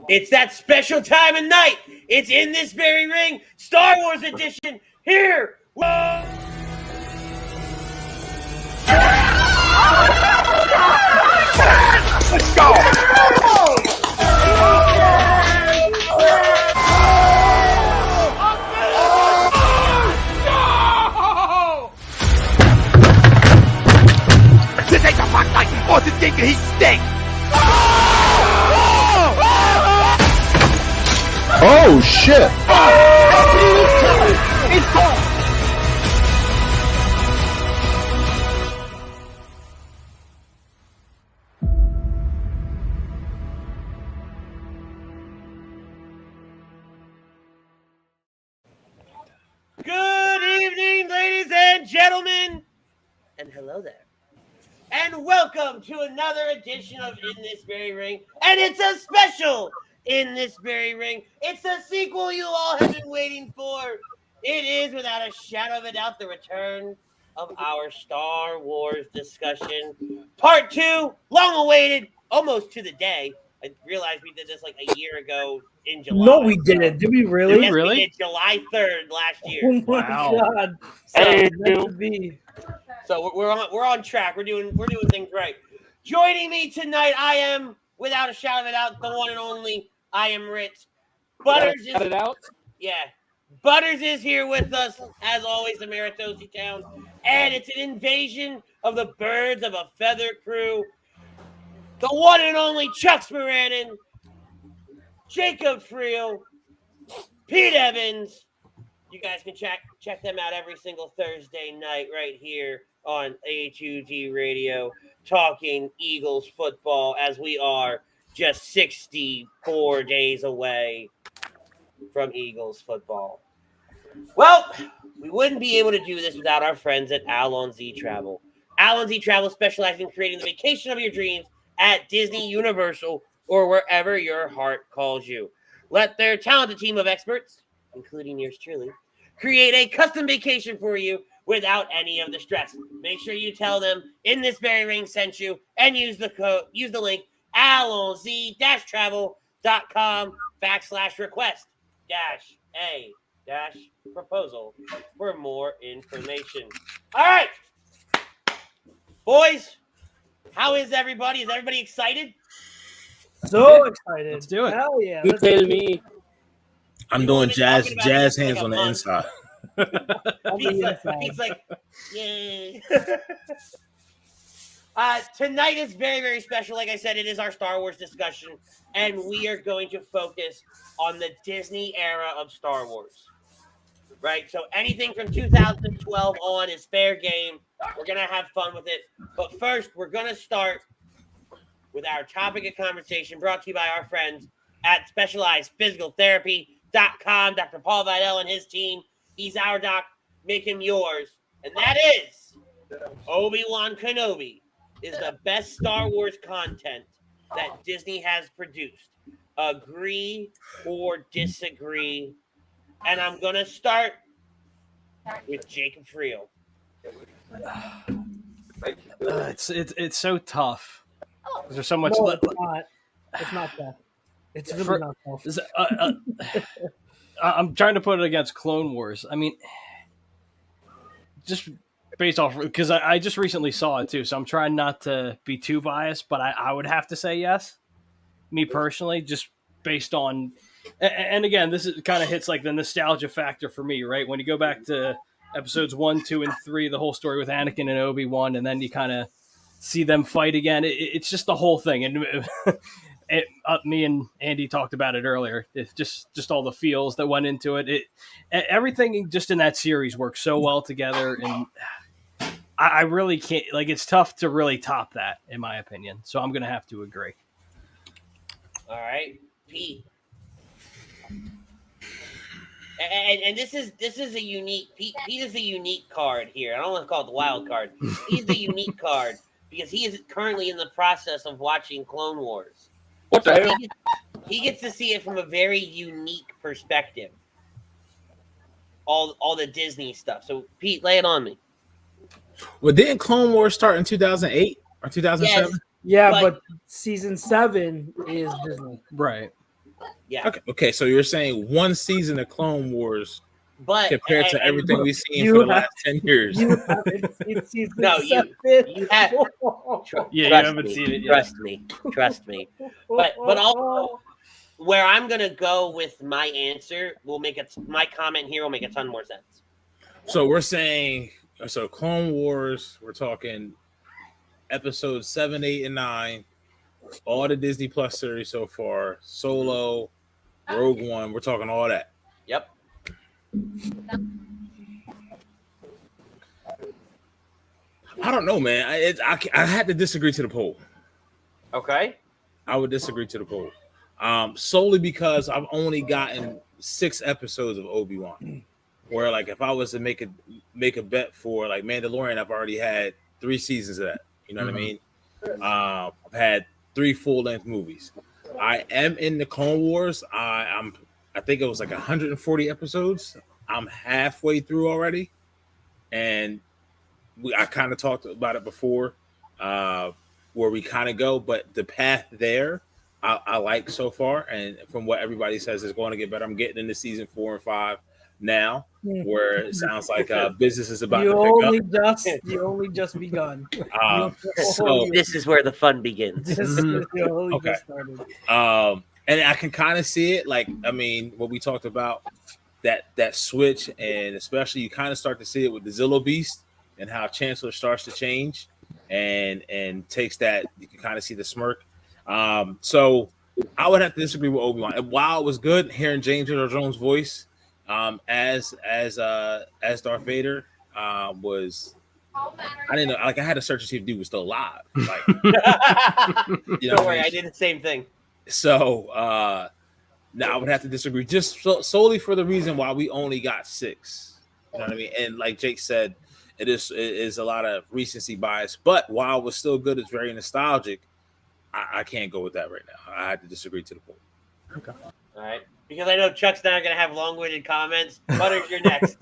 It's that special time of night. It's in this very ring, Star Wars edition. Here. Whoa! Let's go! This ain't the rock night, or this game can heat steak! Oh shit! It's gone! Good evening, ladies and gentlemen, and hello there. And welcome to another edition of In This Very Ring. And it's a special In This Very Ring. It's a sequel you all have been waiting for. It is, without a shadow of a doubt, the return of our Star Wars discussion. Part 2, long awaited, almost to the day. I realized we did this like a year ago in July. No, we didn't. Did we really? Yes, we did July 3rd last year. Oh my god! So we're on track. We're doing things right. Joining me tonight, I am, without a shadow of a doubt, the one and only. I am Rich. Butters is Butters is here with us, as always, the Maritosi Town, and it's an invasion of the birds of a feather crew. The one and only Chuck Moranin, Jacob Friel, Pete Evans. You guys can check them out every single Thursday night right here on A2D Radio, talking Eagles football, as we are just 64 days away from Eagles football. Well, we wouldn't be able to do this without our friends at Al Z Travel. Al Z Travel specializes in creating the vacation of your dreams at Disney, Universal, or wherever your heart calls you. Let their talented team of experts, including yours truly, create a custom vacation for you without any of the stress. Make sure you tell them In This Very Ring sent you, and use the link alonz-travel.com/request-a-proposal for more information. All right, boys, how is everybody? Is everybody excited? So excited! Let's do it. Hell yeah! You tell me. I'm doing jazz hands on the inside. Pete's like, yay. Tonight is very, very special. Like I said, it is our Star Wars discussion, and we are going to focus on the Disney era of Star Wars. Right? So anything from 2012 on is fair game. We're going to have fun with it. But first, we're going to start with our topic of conversation brought to you by our friends at SpecializedPhysicalTherapy.com. Dr. Paul Vidal and his team. He's our doc. Make him yours. And that is Obi-Wan Kenobi is the best Star Wars content that Disney has produced. Agree or disagree? And I'm going to start with Jacob Friel. It's so tough. There's so much. No, it's not that. It's really not tough. I'm trying to put it against Clone Wars. I mean, just based off, because I just recently saw it too, so I'm trying not to be too biased, but I would have to say yes. Me personally, just based on, and again, this is kind of hits like the nostalgia factor for me, right? When you go back to episodes 1, 2, and 3, the whole story with Anakin and Obi-Wan, and then you kind of see them fight again. It's just the whole thing, and me and Andy talked about it earlier. It's just all the feels that went into it. Everything just in that series works so well together, and I really can't. Like, it's tough to really top that, in my opinion. So I'm going to have to agree. All right, Pete. And this is a unique Pete is a unique card here. I don't want to call it the wild card. He's the unique card because he is currently in the process of watching Clone Wars. What the hell? He gets to see it from a very unique perspective. All the Disney stuff. So Pete, lay it on me. Well, didn't Clone Wars start in 2008 or 2007? Yes, Yeah, but season 7 is Disney. Right. Yeah. Okay. So you're saying one season of Clone Wars But compared to everything we've seen for the last 10 years. You haven't seen season No, 7. you have. Yeah, you Trust haven't me, seen it yet. Trust me. But also, where I'm gonna go with my answer will make it. My comment here will make a ton more sense. So we're saying, Clone Wars, we're talking episodes 7, 8, and 9, all the Disney Plus series so far, Solo, Rogue One, we're talking all that. Yep. I don't know, man. I had to disagree to the poll. Okay. I would disagree to the poll. Solely because I've only gotten 6 episodes of Obi-Wan. Where like if I was to make a bet for like Mandalorian, I've already had 3 seasons of that. You know what I mean? I've had 3 full-length movies. I am in the Clone Wars. I think it was like 140 episodes. I'm halfway through already, and I kind of talked about it before, where we kind of go, but the path there I like so far, and from what everybody says is going to get better. I'm getting into season 4 and 5 now, where it sounds like business is about to pick up. You only just begun. So This is where the fun begins. Okay. And I can kind of see it. Like, I mean, what we talked about, that switch, and especially you kind of start to see it with the Zillow Beast and how Chancellor starts to change and takes that. You can kind of see the smirk. So I would have to disagree with Obi-Wan. And while it was good hearing James Earl Jones' voice as Darth Vader, was, I didn't know, like I had to search to see if dude was still alive. Like, Don't worry, I did the same thing. So now I would have to disagree just solely for the reason why we only got 6. You know what I mean? And like Jake said, it is a lot of recency bias. But while it was still good, it's very nostalgic. I can't go with that right now. I had to disagree to the point. Okay. All right. Because I know Chuck's not going to have long-winded comments. Butters, you're next.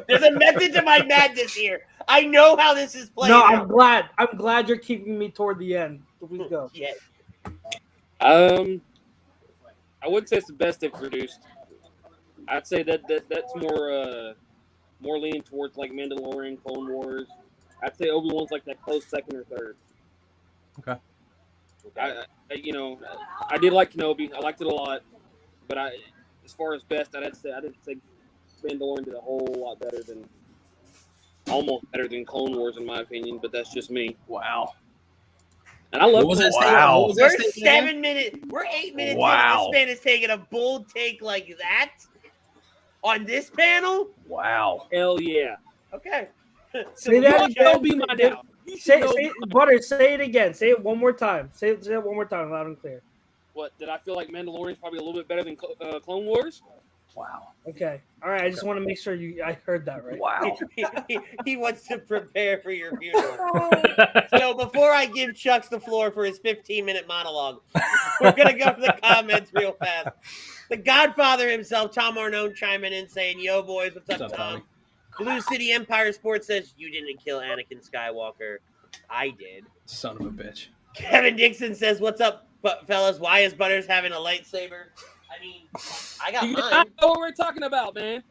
There's a method to my madness here. I know how this is playing. No, out. I'm glad you're keeping me toward the end. We go. Yeah. I wouldn't say it's the best they've produced. I'd say that's more leaning towards like Mandalorian, Clone Wars. I'd say Obi-Wan's like that close second or third. Okay. I did like Kenobi. I liked it a lot, but as far as best, I didn't say Mandalorian did a whole lot better than, almost better than Clone Wars in my opinion. But that's just me. Wow. And I love that. Wow. We're 7 minutes. We're 8 minutes. Wow. In. This man is taking a bold take like that on this panel. Wow. Hell yeah. Okay. Say that again. Don't be my doubt. Say Butters, say it again. Say it one more time. Say it one more time, loud and clear. What, did I feel like Mandalorian's probably a little bit better than Clone Wars? Wow. Okay. All right. I just want to make sure I heard that right. Wow. He wants to prepare for your funeral. So before I give Chucks the floor for his 15-minute monologue, we're going to go to the comments real fast. The Godfather himself, Tom Arnone, chiming in saying, yo, boys, what's up, Tom? Blue City Empire Sports says, you didn't kill Anakin Skywalker. I did. Son of a bitch. Kevin Dixon says, what's up, fellas? Why is Butters having a lightsaber? I mean, I got mine. I know what we're talking about, man.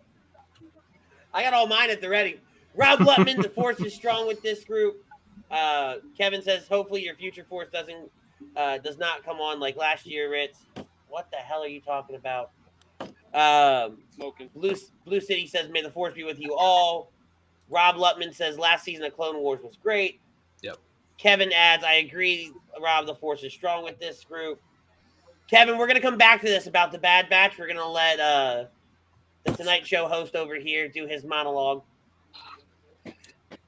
I got all mine at the ready. Rob Lutman, the Force is strong with this group. Kevin says, hopefully your future Force does not come on like last year, Ritz. What the hell are you talking about? Smoking. Blue City says, may the Force be with you all. Rob Lutman says, last season of Clone Wars was great. Yep. Kevin adds, I agree, Rob, the Force is strong with this group. Kevin, we're going to come back to this about the Bad Batch. We're going to let the Tonight Show host over here do his monologue.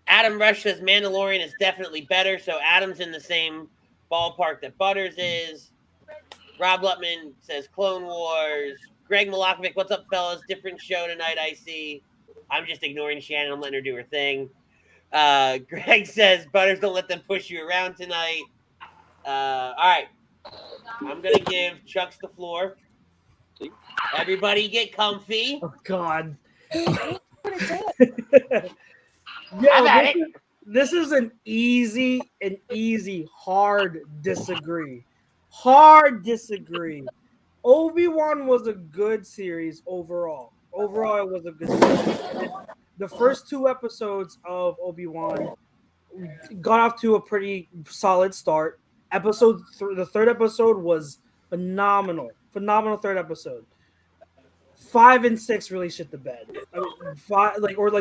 Adam Rush says Mandalorian is definitely better, so Adam's in the same ballpark that Butters is. Rob Lutman says Clone Wars. Greg Milakovic, what's up, fellas? Different show tonight, I see. I'm just ignoring Shannon. I'm letting her do her thing. Greg says, Butters, don't let them push you around tonight. All right. I'm going to give Chucks the floor. Everybody get comfy. Oh, God. This is an easy, hard disagree. Hard disagree. Obi-Wan was a good series overall. Overall, it was a good series. The first 2 episodes of Obi-Wan got off to a pretty solid start. The third episode was phenomenal. Phenomenal third episode. 5 and 6 really shit the bed. I mean,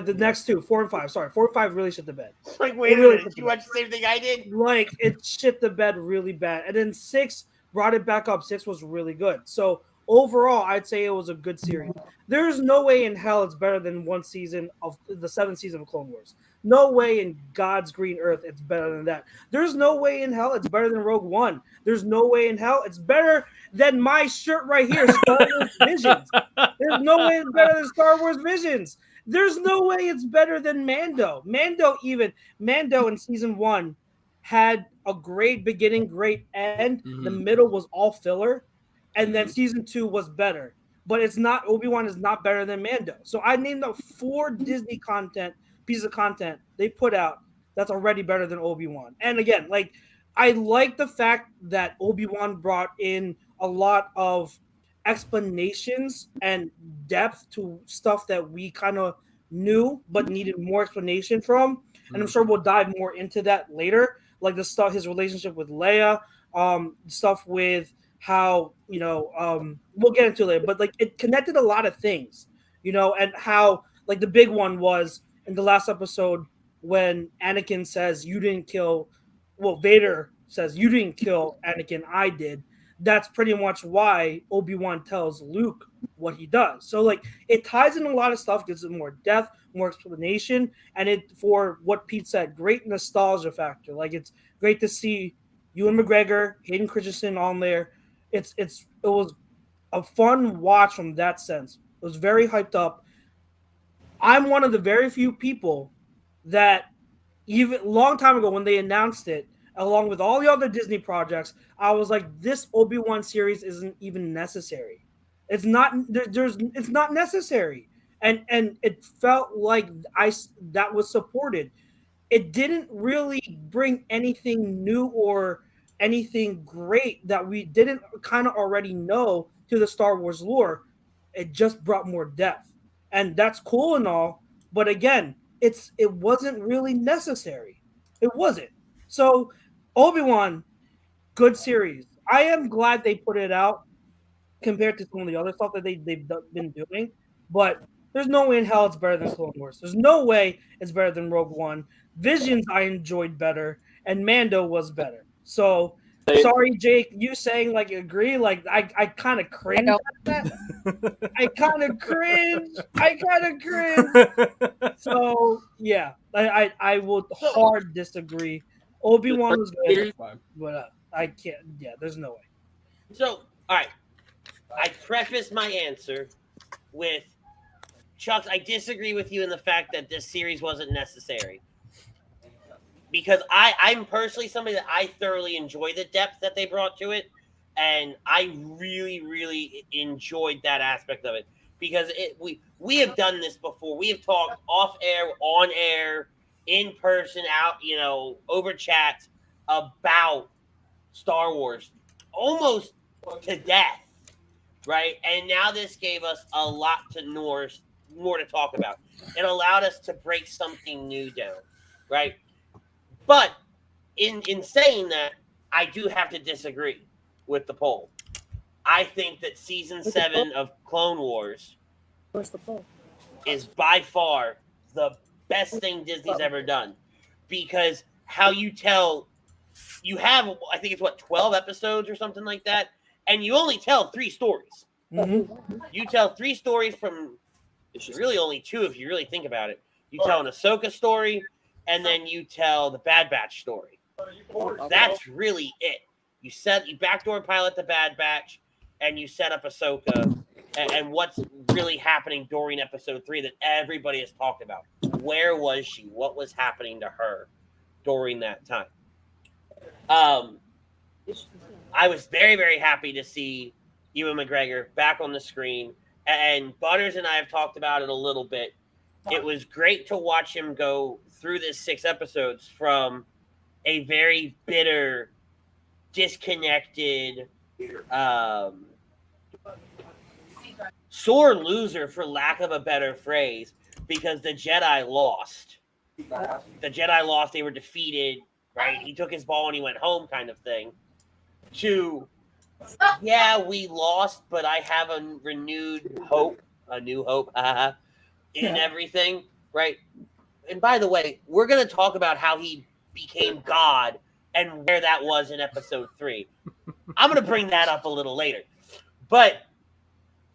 the next two, 4 and 5. Sorry, 4 and 5 really shit the bed. Like, wait a minute, did you watch the same thing I did? Like, it shit the bed really bad. And then 6 brought it back up. 6 was really good. So overall, I'd say it was a good series. There's no way in hell it's better than one season of the 7th season of Clone Wars. No way in God's green earth it's better than that. There's no way in hell it's better than Rogue One. There's no way in hell it's better than my shirt right here, Star Wars Visions. There's no way it's better than Star Wars Visions. There's no way it's better than Mando. Mando in season 1 had a great beginning, great end. The middle was all filler. And then season 2 was better. But it's not, Obi-Wan is not better than Mando. So I named the 4 Disney pieces of content they put out that's already better than Obi-Wan. And again, like, I like the fact that Obi-Wan brought in a lot of explanations and depth to stuff that we kind of knew but needed more explanation from. And I'm sure we'll dive more into that later. Like the stuff, his relationship with Leia, stuff with how, we'll get into it later, but like it connected a lot of things, and how, like, the big one was in the last episode when Anakin says, Vader says, you didn't kill Anakin, I did. That's pretty much why Obi-Wan tells Luke what he does. So, like, it ties in a lot of stuff, gives it more depth, more explanation, and it, for what Pete said, great nostalgia factor. Like, it's great to see Ewan McGregor, Hayden Christensen on there. It was a fun watch from that sense. It was very hyped up. I'm one of the very few people that, even a long time ago when they announced it, along with all the other Disney projects, I was like, this Obi-Wan series isn't even necessary. It's not it's not necessary. And it felt like that was supported. It didn't really bring anything new or anything great that we didn't kind of already know to the Star Wars lore. It just brought more depth. And that's cool and all, but again, it wasn't really necessary. It wasn't. So Obi-Wan, good series. I am glad they put it out compared to some of the other stuff that they've been doing, but there's no way in hell it's better than Clone Wars. There's no way it's better than Rogue One. Visions I enjoyed better, and Mando was better. So sorry, Jake, you saying like agree, like I kind of cringe at that. I kind of cringe. So yeah, I would hard disagree. Obi-Wan was good, but I can't. Yeah, there's no way. So, all right, I preface my answer with, Chucks, I disagree with you in the fact that this series wasn't necessary. Because I'm personally somebody that I thoroughly enjoy the depth that they brought to it. And I really, really enjoyed that aspect of it. Because we have done this before. We have talked off air, on air, in person, out, over chat about Star Wars almost to death, right? And now this gave us a lot more to talk about. It allowed us to break something new down, right? But in saying that, I do have to disagree with the poll. I think that season 7 of Clone Wars is by far the best thing Disney's ever done, because how you tell, you have, I think it's 12 episodes or something like that, and you only tell 3 stories. Mm-hmm. You tell 3 stories from, it's really only 2 if you really think about it. You tell an Ahsoka story, and then you tell the Bad Batch story. That's really it. You backdoor pilot the Bad Batch, and you set up Ahsoka, and what's really happening during episode 3 that everybody has talked about. Where was she? What was happening to her during that time? I was very, very happy to see Ewan McGregor back on the screen, and Butters and I have talked about it a little bit. It was great to watch him go through this 6 episodes from a very bitter, disconnected, Sore loser, for lack of a better phrase, because the Jedi lost. The Jedi lost. They were defeated, right? He took his ball and he went home, kind of thing. To, yeah, we lost, but I have a renewed hope, a new hope, in everything, right? And by the way, we're going to talk about how he became God and where that was in episode 3. I'm going to bring that up a little later. But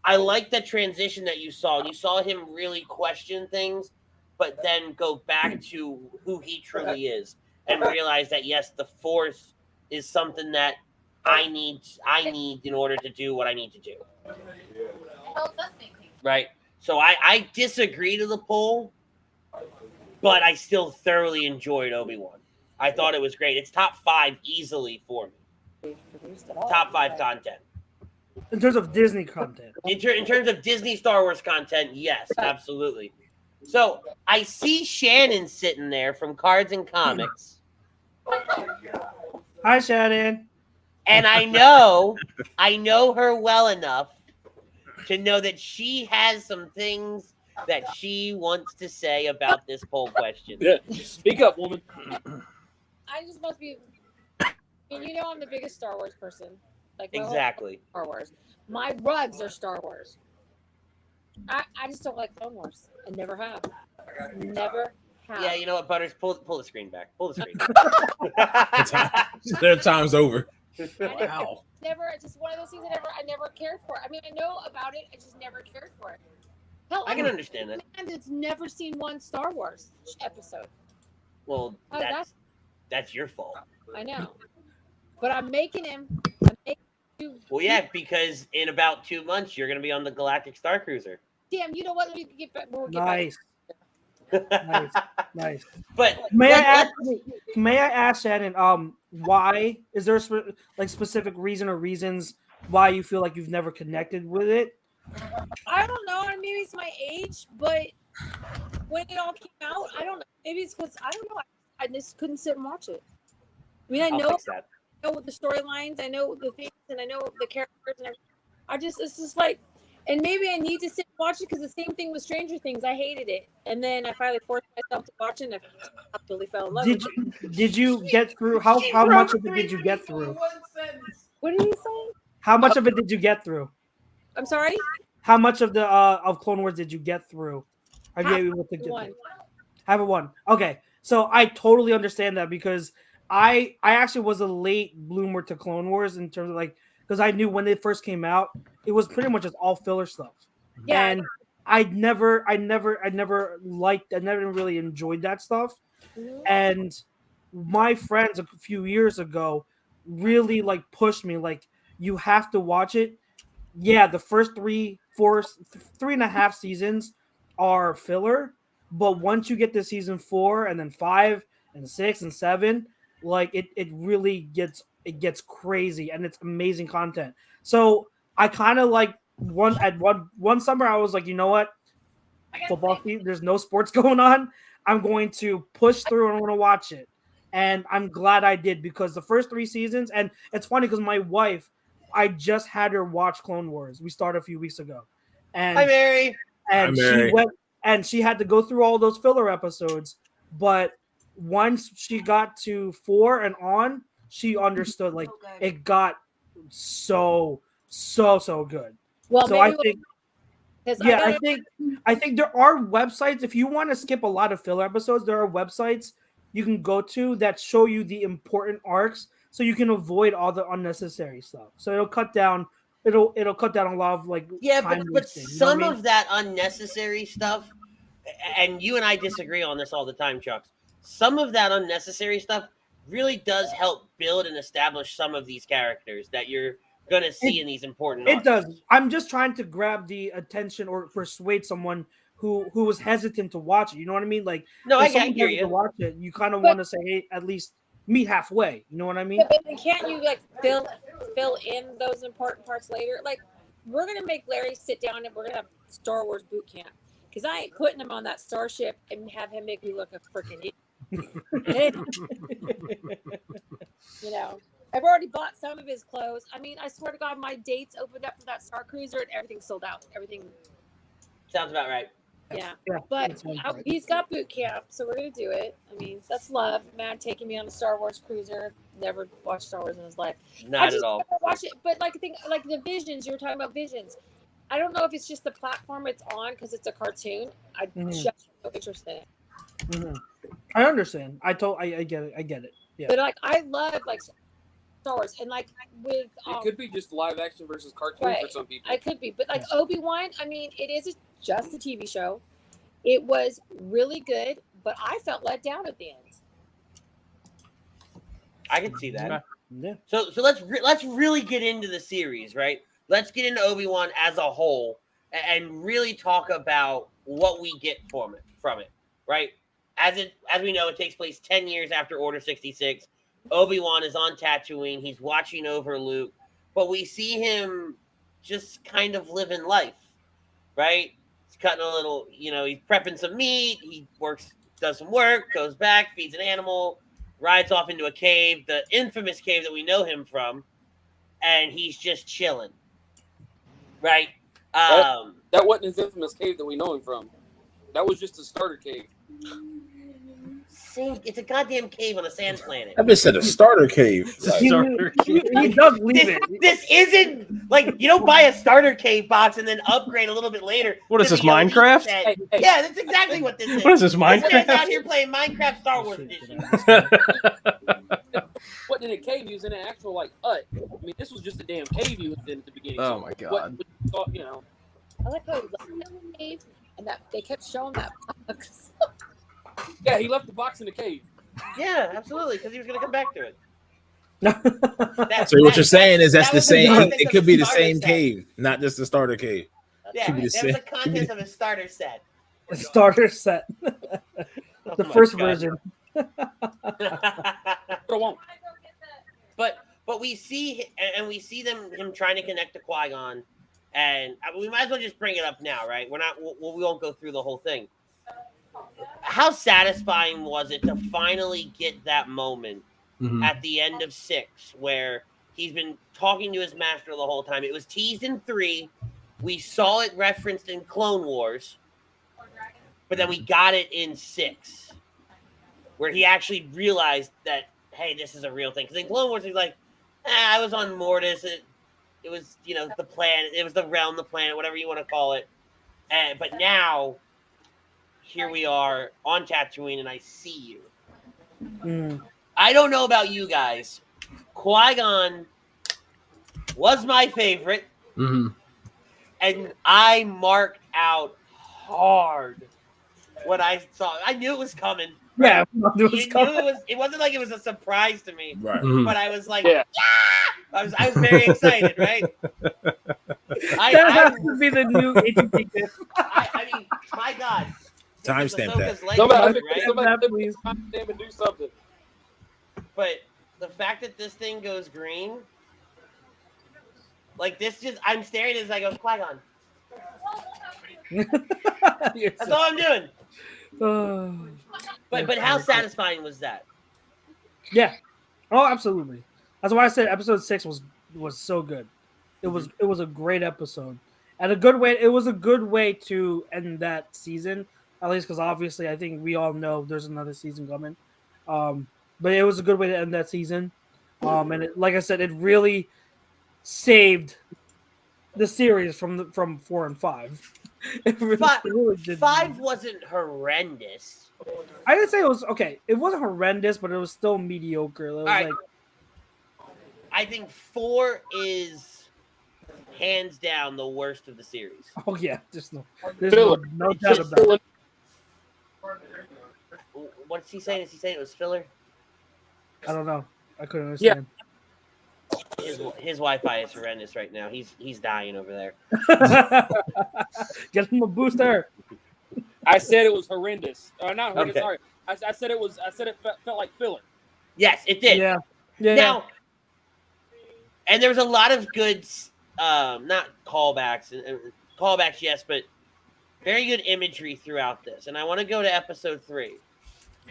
I like the transition that you saw. You saw him really question things, but then go back to who he truly is and realize that, yes, the Force is something that I need in order to do what I need to do. Right? So I disagree to the poll, but I still thoroughly enjoyed Obi-Wan. I thought it was great. It's top 5 easily for me. Top 5 content. In terms of Disney content. In terms of Disney Star Wars content, yes, absolutely. So I see Shannon sitting there from Cards and Comics. Hi, Shannon. And I know her well enough to know that she has some things that she wants to say about this poll question. Yeah, speak up, woman. I just must be. You know, I'm the biggest Star Wars person. Like Exactly. Star Wars. My rugs are Star Wars. I just don't like Clone Wars. I never have. Never have. Yeah, you know what, Butters? Pull the screen back. Pull the screen. Their time's over. Wow. Never. It's just one of those things I never cared for. I mean, I know about it. I just never cared for it. Hell, I can understand that. And it's never seen one Star Wars episode. Well, that's your fault. I know. But I'm making him. Well, yeah, because in about 2 months you're going to be on the Galactic Star Cruiser. Damn, you know what? We get back. We'll get Nice. Nice. But may I ask Shannon, why is there a specific reason or reasons why you feel like you've never connected with it? I don't know. Maybe it's my age, but when it all came out, I don't know. Maybe it's because I don't know. I just couldn't sit and watch it. I mean, I know the storylines, I know the things, and I know the characters, and it's just like, and maybe I need to sit and watch it because the same thing with Stranger Things. I hated it, and then I finally forced myself to watch it, and I absolutely fell in love with it. Did you get through? How much of it did you get through? What did he say? How much of it did you get through? I'm sorry? How much of the of Clone Wars did you get through? Are you able to get through? Have a one. Okay, so I totally understand that because I actually was a late bloomer to Clone Wars in terms of because I knew when it first came out, it was pretty much just all filler stuff. Yeah. And I never really enjoyed that stuff. Mm-hmm. And my friends a few years ago really pushed me you have to watch it. Yeah, the first 3.5 seasons are filler, but once you get to season 4 and then 5 and 6 and 7, it really gets crazy and it's amazing content. So I kind of one summer I was like, you know what, football season, there's no sports going on. I'm going to push through and I'm going to watch it, and I'm glad I did because the first 3 seasons, and it's funny because my wife, I just had her watch Clone Wars. We started a few weeks ago, and Hi, Mary. And she went and she had to go through all those filler episodes, but once she got to 4 and on, she understood it got so good. Well, so I think there are websites, if you want to skip a lot of filler episodes, there are websites you can go to that show you the important arcs so you can avoid all the unnecessary stuff. So it'll cut down a lot of but some of that unnecessary stuff, and you and I disagree on this all the time, Chuck. Some of that unnecessary stuff really does help build and establish some of these characters that you're going to see in these important arcs. It does. I'm just trying to grab the attention or persuade someone who was hesitant to watch it. You know what I mean? No, I hear you. To watch it, you kind of want to say, hey, at least meet halfway. You know what I mean? But can't you fill in those important parts later? We're gonna make Larry sit down and we're gonna have Star Wars boot camp because I ain't putting him on that starship and have him make me look a freaking idiot. I've already bought some of his clothes. I mean, I swear to God, my dates opened up for that Star Cruiser and everything sold out. Everything. Sounds about right. Yeah. Yeah, But that sounds right. he's got boot camp, so we're going to do it. I mean, that's love. Man taking me on a Star Wars cruiser. Never watched Star Wars in his life. Not at all. Never watch it. But like the Visions, you were talking about Visions. I don't know if it's just the platform it's on because it's a cartoon. I just have no interest in it. Mm-hmm. I understand. I get it. I get it. Yeah. But like, I love like Star Wars, and like with It could be just live action versus cartoon for some people. I could be, but like Obi-Wan, I mean, it is just a TV show. It was really good, but I felt let down at the end. I can see that. Yeah. So let's really get into the series, right? Let's get into Obi-Wan as a whole and really talk about what we get from it, right? As we know, it takes place 10 years after Order 66. Obi-Wan is on Tatooine. He's watching over Luke, but we see him just kind of living life, right? He's cutting a little, he's prepping some meat. He does some work, goes back, feeds an animal, rides off into a cave, the infamous cave that we know him from, and he's just chilling, right? That wasn't his infamous cave that we know him from. That was just a starter cave. It's a goddamn cave on a sand planet. I just said a starter cave. He does leave it. This isn't like you don't buy a starter cave box and then upgrade a little bit later. What is to this, the OG Minecraft? set. Hey. Yeah, that's exactly what this is. What is this, This man's Minecraft? out here playing Minecraft Star Wars Edition. What in a cave? He was in an actual hut. I mean, this was just a damn cave he was in at the beginning. Oh my God. What you thought, I like how he left that cave, and that they kept showing that box. Yeah, he left the box in the cave. Yeah, absolutely, because he was going to come back to it. So what you're saying is that's that the was the same. context It of could be the starter same set. cave, not just the starter cave. Yeah, Could be the that was the same. content of a starter set. A starter set. Oh The my first God. version. But we see him trying to connect to Qui-Gon, and we might as well just bring it up now, right? We won't go through the whole thing. How satisfying was it to finally get that moment at the end of 6 where he's been talking to his master the whole time? It was teased in 3. We saw it referenced in Clone Wars, but then we got it in 6 where he actually realized that, hey, this is a real thing. Because in Clone Wars, he's like, I was on Mortis. It was, the planet. It was the realm, the planet, whatever you want to call it. But now, here we are on Tatooine, and I see you. I don't know about you guys. Qui-Gon was my favorite. And I marked out hard when I saw it. I knew it was coming. Yeah, It wasn't like it was a surprise to me. Right. But I was like, Yeah. I was very excited, right? That I has to be the new ATP gift. I mean, my God. Timestamp that. Ahsoka's Somebody, legacy, right? somebody Please. damn and do something. But the fact that this thing goes green, like this I'm staring as I go, Qui-Gon. That's all I'm doing. But how satisfying was that? Yeah. Oh, absolutely. That's why I said episode 6 was so good. It was a great episode. And it was a good way to end that season, at least because obviously I think we all know there's another season coming. But it was a good way to end that season. And like I said, it really saved the series from 4 and 5. It really did. 5 wasn't horrendous. I didn't say it was okay. It wasn't horrendous, but it was still mediocre. It was right. I think 4 is hands down the worst of the series. Oh yeah, there's no doubt about it. What's he saying? Is he saying it was filler? I don't know. I couldn't understand. His Wi-Fi is horrendous right now. He's dying over there. Get him a booster. I said it was horrendous. Not horrendous. Okay. Sorry. I said it felt like filler. Yes, it did. Yeah. Now, and there was a lot of good, not callbacks, callbacks, yes, but very good imagery throughout this. And I want to go to episode 3,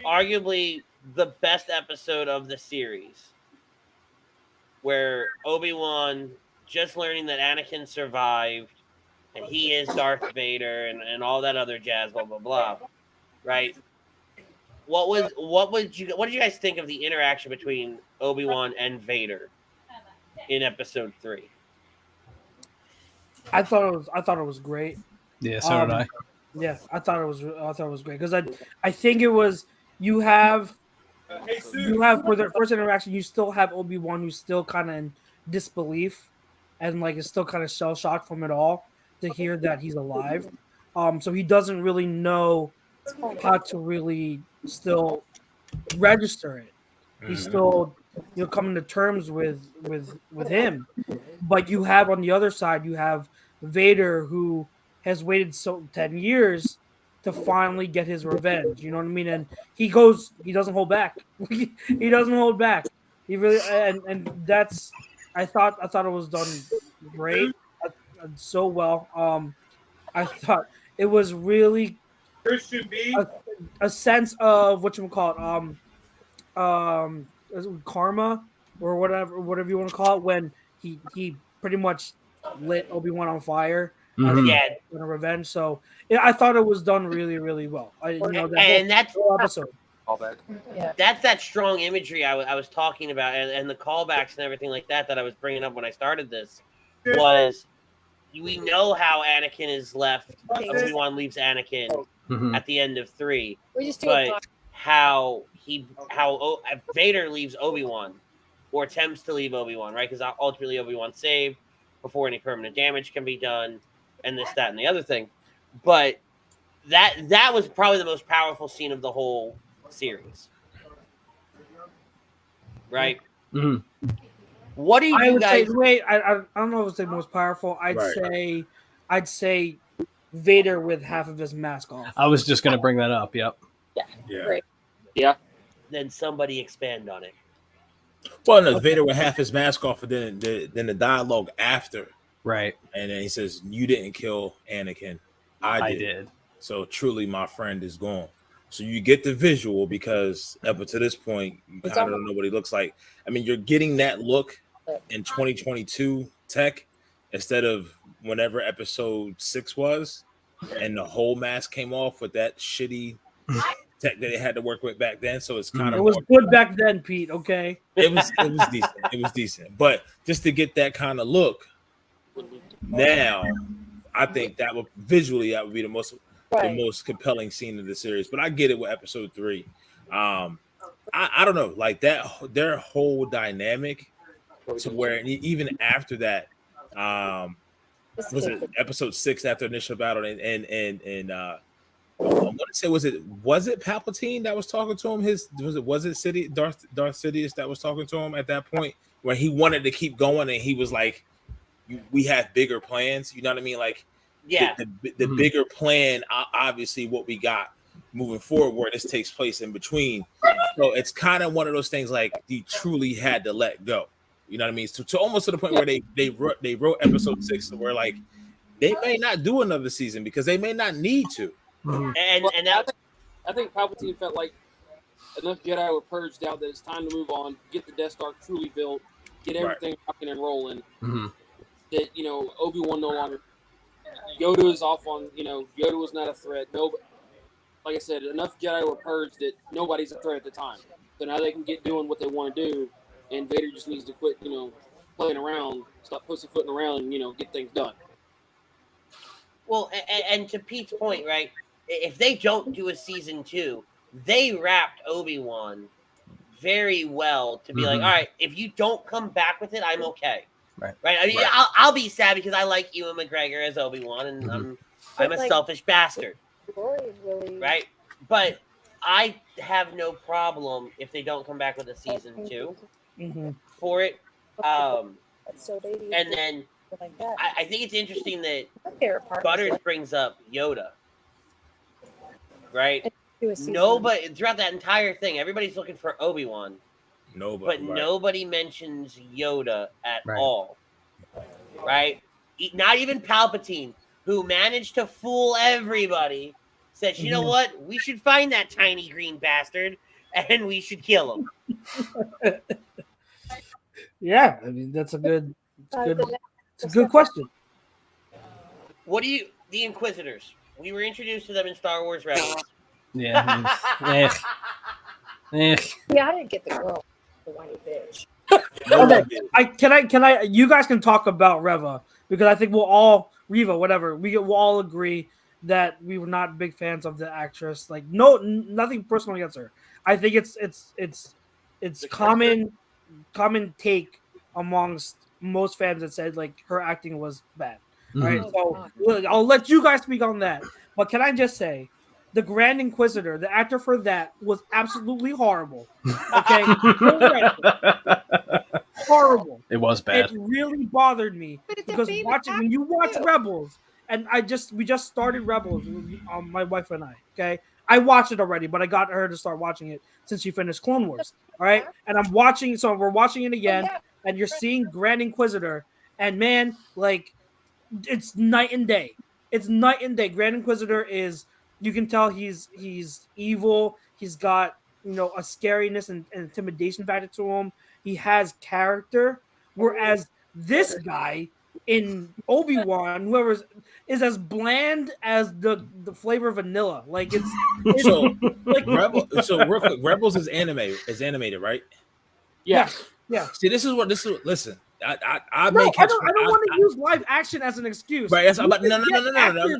arguably the best episode of the series. where Obi-Wan just learning that Anakin survived and he is Darth Vader and all that other jazz, blah blah blah, right? What did you guys think of the interaction between Obi-Wan and Vader in Episode 3? I thought it was great. Yeah, so did I. Yeah, I thought it was great because I think it was you have for the first interaction you still have Obi-Wan who's still kind of in disbelief and like is still kind of shell shocked from it all to hear that he's alive. So he doesn't really know how to really still register it. He's still coming to terms with him. But you have on the other side you have Vader who has waited 10 years to finally get his revenge. You know what I mean? And he doesn't hold back. He doesn't hold back. He really and that's I thought it was done great, so well. I thought it was really a sense of what you would call it, karma or whatever you want to call it when he pretty much lit Obi-Wan on fire. Yeah, a revenge. So yeah, I thought it was done really, really well. That's whole episode. That's that strong imagery I was talking about, and the callbacks and everything like that I was bringing up when I started this was we know how Anakin is left. Obi-Wan leaves Anakin at the end of 3, but how Vader leaves Obi-Wan or attempts to leave Obi-Wan, right? Because ultimately Obi-Wan's saved before any permanent damage can be done. And this, that, and the other thing. But that was probably the most powerful scene of the whole series. Right? Mm-hmm. What do you guys... I don't know if it's the most powerful. I'd say Vader with half of his mask off. I was just going to bring that up. Yep. Yeah. Great. Yeah. Then somebody expand on it. Well, no, Vader with half his mask off, and then the dialogue after. Right. And then he says, "You didn't kill Anakin. I did. So truly my friend is gone." So you get the visual because up to this point, you kind of don't know what he looks like. I mean, you're getting that look in 2022 tech instead of whenever episode 6 was and the whole mask came off with that shitty tech that they had to work with back then. So it's kind of... It was good back then, Pete, okay? It was decent. It was decent. But just to get that kind of look, now, I think that would be the most compelling scene of the series. But I get it with episode 3. I don't know, like that their whole dynamic to where even after that, was it episode 6 after initial battle and I want to say was it Palpatine that was talking to him? Was it Darth Sidious that was talking to him at that point where he wanted to keep going and he was like, we have bigger plans, you know what I mean? Like, yeah, the bigger plan, obviously, what we got moving forward, where this takes place in between. So it's kind of one of those things like he truly had to let go. You know what I mean? So to almost to the point where they wrote episode 6, where like they may not do another season because they may not need to. I think Palpatine felt like enough Jedi were purged out that it's time to move on, get the Death Star truly built, get everything rocking and rolling. Mm-hmm. That, Obi-Wan no longer... Yoda is off on, Yoda was not a threat. No, like I said, enough Jedi were purged that nobody's a threat at the time. So now they can get doing what they want to do, and Vader just needs to quit, playing around, stop pussyfooting around, and, get things done. Well, and to Pete's point, right, if they don't do a season 2, they wrapped Obi-Wan very well to be like, all right, if you don't come back with it, I'm okay. Right. I mean, I'll be sad because I like Ewan McGregor as Obi-Wan, and I'm a selfish bastard. Right? But I have no problem if they don't come back with a season 2 for it. And then I think it's interesting that Butters brings up Yoda. Right? Nobody throughout that entire thing, everybody's looking for Obi-Wan. Nobody mentions Yoda at all. Right? Not even Palpatine, who managed to fool everybody, said, you know what? We should find that tiny green bastard and we should kill him. Yeah, I mean that's a good question. What do you the Inquisitors? We were introduced to them in Star Wars Rebels. Yeah. Yeah, I didn't get the girl, the whiny bitch. Okay, can I? You guys can talk about Reva because I think we'll all Reva, whatever. We'll all agree that we were not big fans of the actress. Like, nothing personal against her. I think it's common take amongst most fans that said like her acting was bad. All right, so look, I'll let you guys speak on that. But can I just say, the Grand Inquisitor, the actor for that, was absolutely horrible. Okay, horrible. It was bad. It really bothered me because when you watch Rebels, and we just started Rebels, my wife and I. Okay, I watched it already, but I got her to start watching it since she finished Clone Wars. All right, and I'm watching, so we're watching it again, and you're seeing Grand Inquisitor, and man, like, it's night and day. It's night and day. Grand Inquisitor is, you can tell he's evil. He's got, a scariness and intimidation factor to him. He has character, whereas this guy in Obi-Wan, whoever is as bland as the flavor of vanilla. Like it's so like So real quick, Rebels is animated, right? Yeah. See, this is listen. I don't want to use live action as an excuse. Right? No.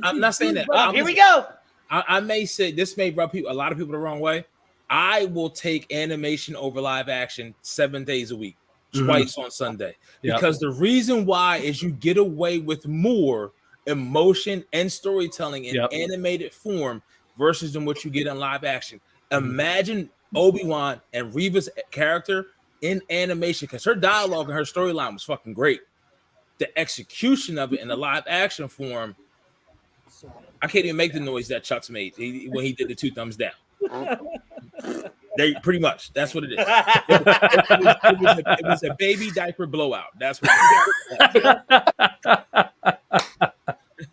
I'm not saying that. Here we go. I may say this may rub a lot of people the wrong way. I will take animation over live action 7 days a week, twice on Sunday, because the reason why is you get away with more emotion and storytelling in animated form versus than what you get in live action. Imagine Obi-Wan and Reva's character in animation, because her dialogue and her storyline was fucking great. The execution of it in the live action form, I can't even make the noise that Chuck's made when he did the 2 thumbs down. They pretty much, that's what it is. It was a baby diaper blowout. That's what it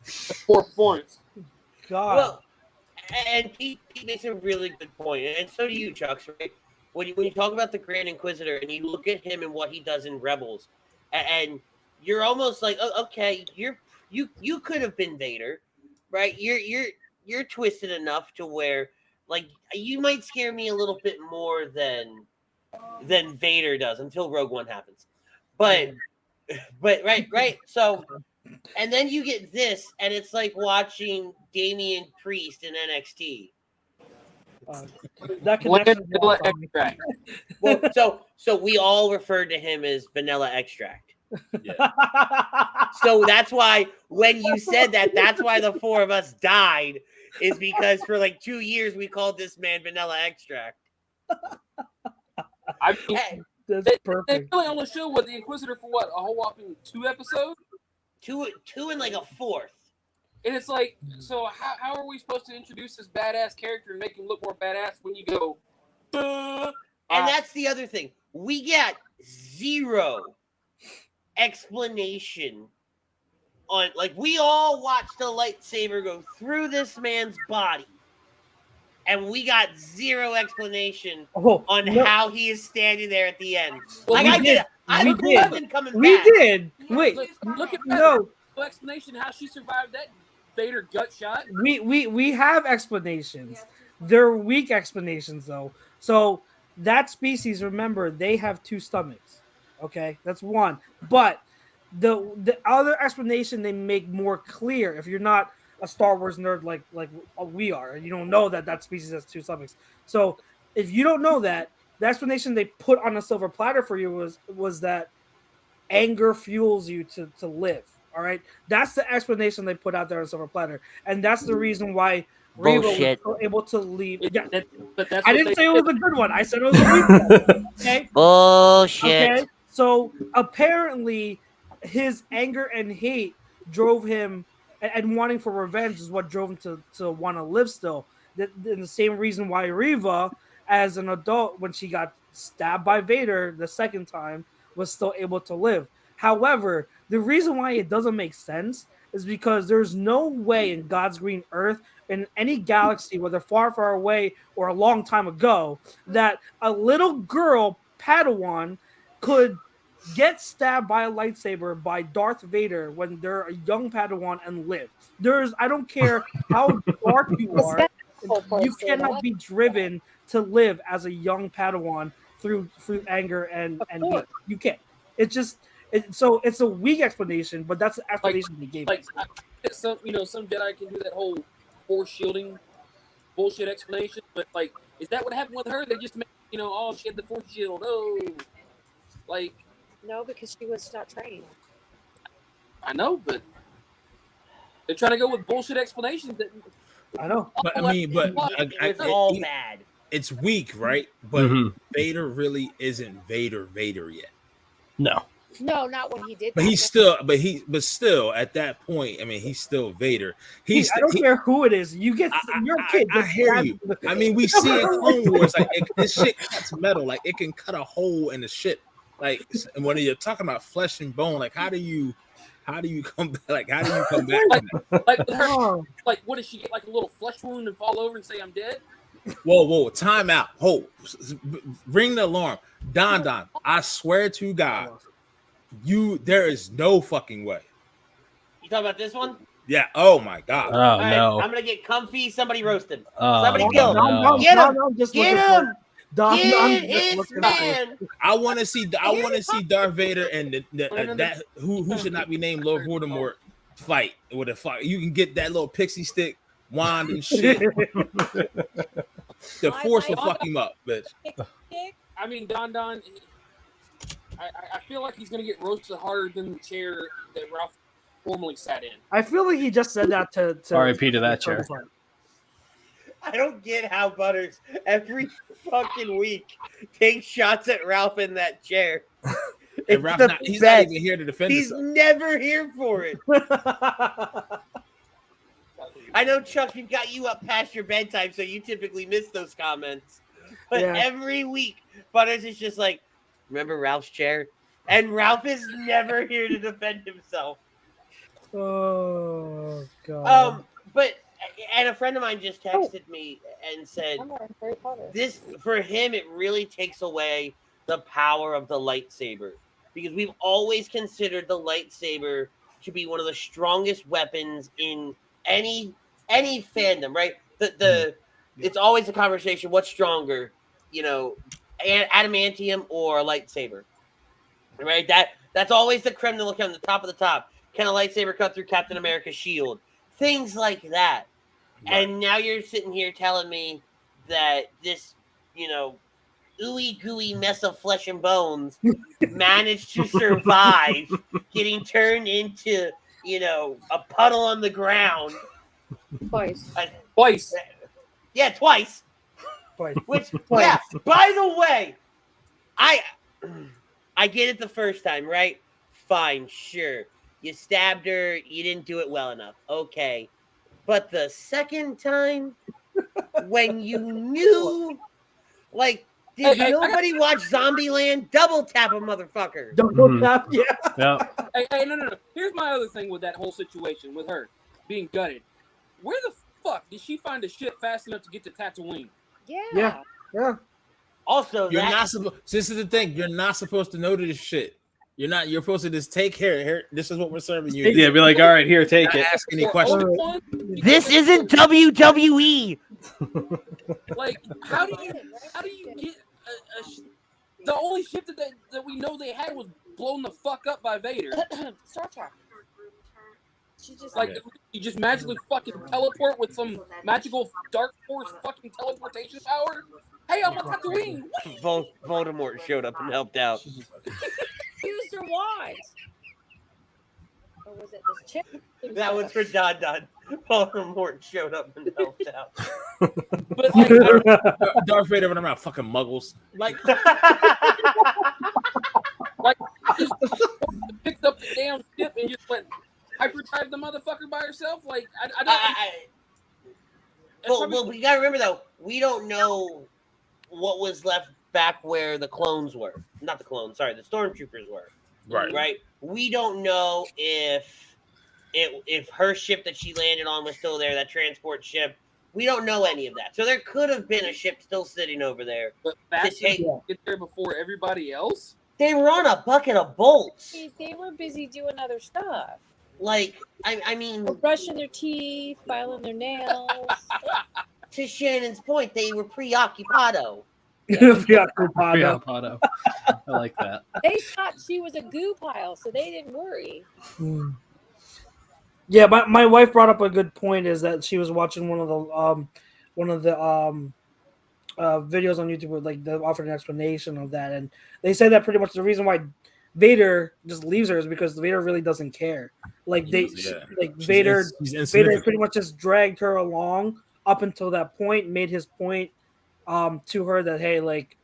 is. For points. God. Well, and Pete makes a really good point, and so do you, Chucks, right? When you talk about the Grand Inquisitor and you look at him and what he does in Rebels, and you're almost like, oh, okay, you could have been Vader, right? You're twisted enough to where, like, you might scare me a little bit more than Vader does until Rogue One happens. But right. So, and then you get this, and it's like watching Damian Priest in NXT. That connection. Well, so we all referred to him as Vanilla Extract. Yeah. So that's why when you said that, that's why the 4 of us died, is because for like 2 years we called this man Vanilla Extract. I mean, that's perfect. They really only show what the Inquisitor for what, a whole whopping 2 episodes? Two and like a 4th. And it's like, so how are we supposed to introduce this badass character and make him look more badass when you go, and that's the other thing. We get 0 explanation on, like, we all watched the lightsaber go through this man's body, and we got 0 explanation on how he is standing there at the end. Well, like, I did. I we don't did. nothing coming back. We did. Wait, look at that. no. No explanation how she survived that Vader gut shot. We have explanations. They're weak explanations though. So that species, remember, they have 2 stomachs. Okay, that's one. But the other explanation they make more clear, if you're not a Star Wars nerd like we are, and you don't know that species has 2 stomachs. So if you don't know that, the explanation they put on a silver platter for you was that anger fuels you to live. All right, that's the explanation they put out there on silver platter, and that's the reason why Reva was so able to leave. Yeah, but that's I didn't say it was a good one. I said it was a weak one. Okay. Bullshit. Okay. So apparently, his anger and hate drove him, and wanting for revenge is what drove him to want to live still. The same reason why Reva, as an adult, when she got stabbed by Vader the second time, was still able to live. However, the reason why it doesn't make sense is because there's no way in God's green earth, in any galaxy, whether far, far away or a long time ago, that a little girl Padawan could get stabbed by a lightsaber by Darth Vader when they're a young Padawan and live. I don't care how dark you are, you cannot be driven to live as a young Padawan through anger and hate. You can't. So it's a weak explanation, but that's the explanation they gave. Some Jedi can do that whole force shielding bullshit explanation, but like, is that what happened with her? They just made, she had the force shield. Oh, like, no, because she was not trained. I know, but they're trying to go with bullshit explanations. That I know, but I mean, but it's all bad. It's weak, right? But Vader really isn't Vader yet. No, not when he did. But he's still, but still at that point, I mean, he's still Vader. I don't care who it is. You get your kid. I hear you. I mean, we see in Clone Wars, like this shit cuts metal, like it can cut a hole in the ship. Like, and when you're talking about flesh and bone, like how do you come back? Like, how do you come back? Like, what does she get? Like a little flesh wound and fall over and say I'm dead? Whoa, time out. Hold. Ring the alarm. Don, I swear to God, there is no fucking way. You talking about this one? Yeah. Oh my God. Oh All right, no. I'm gonna get comfy. Somebody roast him. Oh, Somebody kill him. no. Get him. Get him. Get his man. I want to see Darth Vader and that who should not be named Lord Voldemort fight with a fight. You can get that little pixie stick wand and shit. The Force will fuck him up, bitch. I mean, Don. I feel like he's gonna get roasted harder than the chair that Ralph formerly sat in. I feel like he just said that to R.I.P. to that chair. I don't get how Butters every fucking week takes shots at Ralph in that chair. And Ralph, he's not even here to defend himself. He's never here for it. I know, Chuck, we've got you up past your bedtime, so you typically miss those comments. But every week, Butters is just like, remember Ralph's chair? And Ralph is never here to defend himself. Oh, God. And a friend of mine just texted me and said, this, for him, it really takes away the power of the lightsaber. Because we've always considered the lightsaber to be one of the strongest weapons in any fandom, right? It's always a conversation, what's stronger, adamantium or a lightsaber, right? That's always the creme de la creme, the top of the top. Can a lightsaber cut through Captain America's shield? Things like that. Right. And now you're sitting here telling me that this, ooey gooey mess of flesh and bones managed to survive getting turned into, a puddle on the ground. Twice. Yeah, twice. Which, yeah, by the way, I get it the first time, right? Fine, sure. You stabbed her, you didn't do it well enough. Okay. But the second time, when you knew, like, did nobody watch Zombieland? Double tap a motherfucker. Double tap, yeah. Hey, no. Here's my other thing with that whole situation, with her being gutted. Where the fuck did she find a ship fast enough to get to Tatooine? Yeah. Also, this is the thing. You're not supposed to know this shit. You're supposed to just take care. Here, this is what we're serving you. Yeah, be like, all right, here, take it. Ask any questions. This isn't WWE. Like, how do you get the only ship that we know they had was blown the fuck up by Vader? Star Trek. She just you just magically fucking teleport with some magical dark force fucking teleportation power. Hey, I'm on Tatooine. Voldemort showed up and helped out. Used her wand. Or was it this chick? That was for Don. Voldemort showed up and helped out. But like, Darth Vader running around fucking muggles. Like just picked up the damn ship and just went hyperdrive the motherfucker by herself. Like Well, we gotta remember though, we don't know what was left back where the clones were. Not the clones, sorry, the stormtroopers were. Right. We don't know if her ship that she landed on was still there, that transport ship. We don't know any of that. So there could have been a ship still sitting over there. But get there before everybody else? They were on a bucket of bolts. They were busy doing other stuff. Like, I mean, brushing their teeth, filing their nails. To Shannon's point, they were preoccupado. Preoccupado. I like that. They thought she was a goo pile, so they didn't worry. Yeah, my wife brought up a good point. Is that she was watching one of the videos on YouTube with like they offered an explanation of that, and they said that pretty much the reason why Vader just leaves her is because Vader really doesn't care. Like Vader pretty much just dragged her along up until that point, made his point to her that hey, like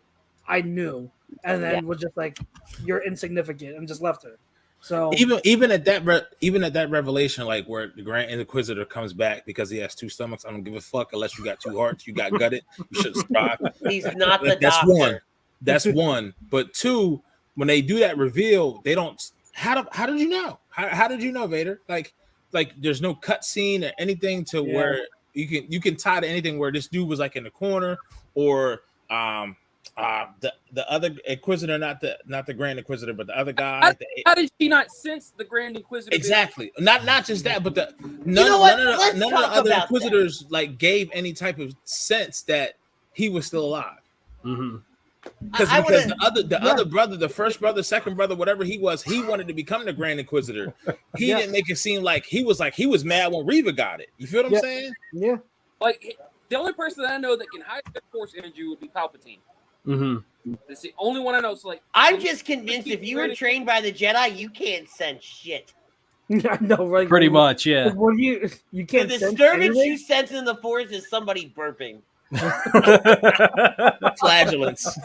I knew, and then was just like you're insignificant, and just left her. So even at that revelation, like where the Grand Inquisitor comes back because he has two stomachs, I don't give a fuck unless you got two hearts, you got gutted, you should survive. He's not the That's doctor. That's one. But two, when they do that reveal, they don't. How did you know? How did you know, Vader? Like there's no cut scene or anything to where you can tie to anything where this dude was like in the corner or the other Inquisitor, not the Grand Inquisitor, but the other guy. How did she not sense the Grand Inquisitor? Exactly. Not just that, but none of the other Inquisitors like gave any type of sense that he was still alive. Mm-hmm. Because the other brother, the first brother, second brother, whatever he wanted to become the Grand Inquisitor. He didn't make it seem like he was mad when Reva got it. You feel what I'm saying? Yeah. Like the only person that I know that can hide their Force energy would be Palpatine. Mm-hmm. That's the only one I know. So like, I'm just convinced if you were trained by the Jedi, you can't sense shit. I know, right? Pretty much, yeah. Well, you can't. The sense disturbance anything? you sense in the Force is somebody burping. Flagellants.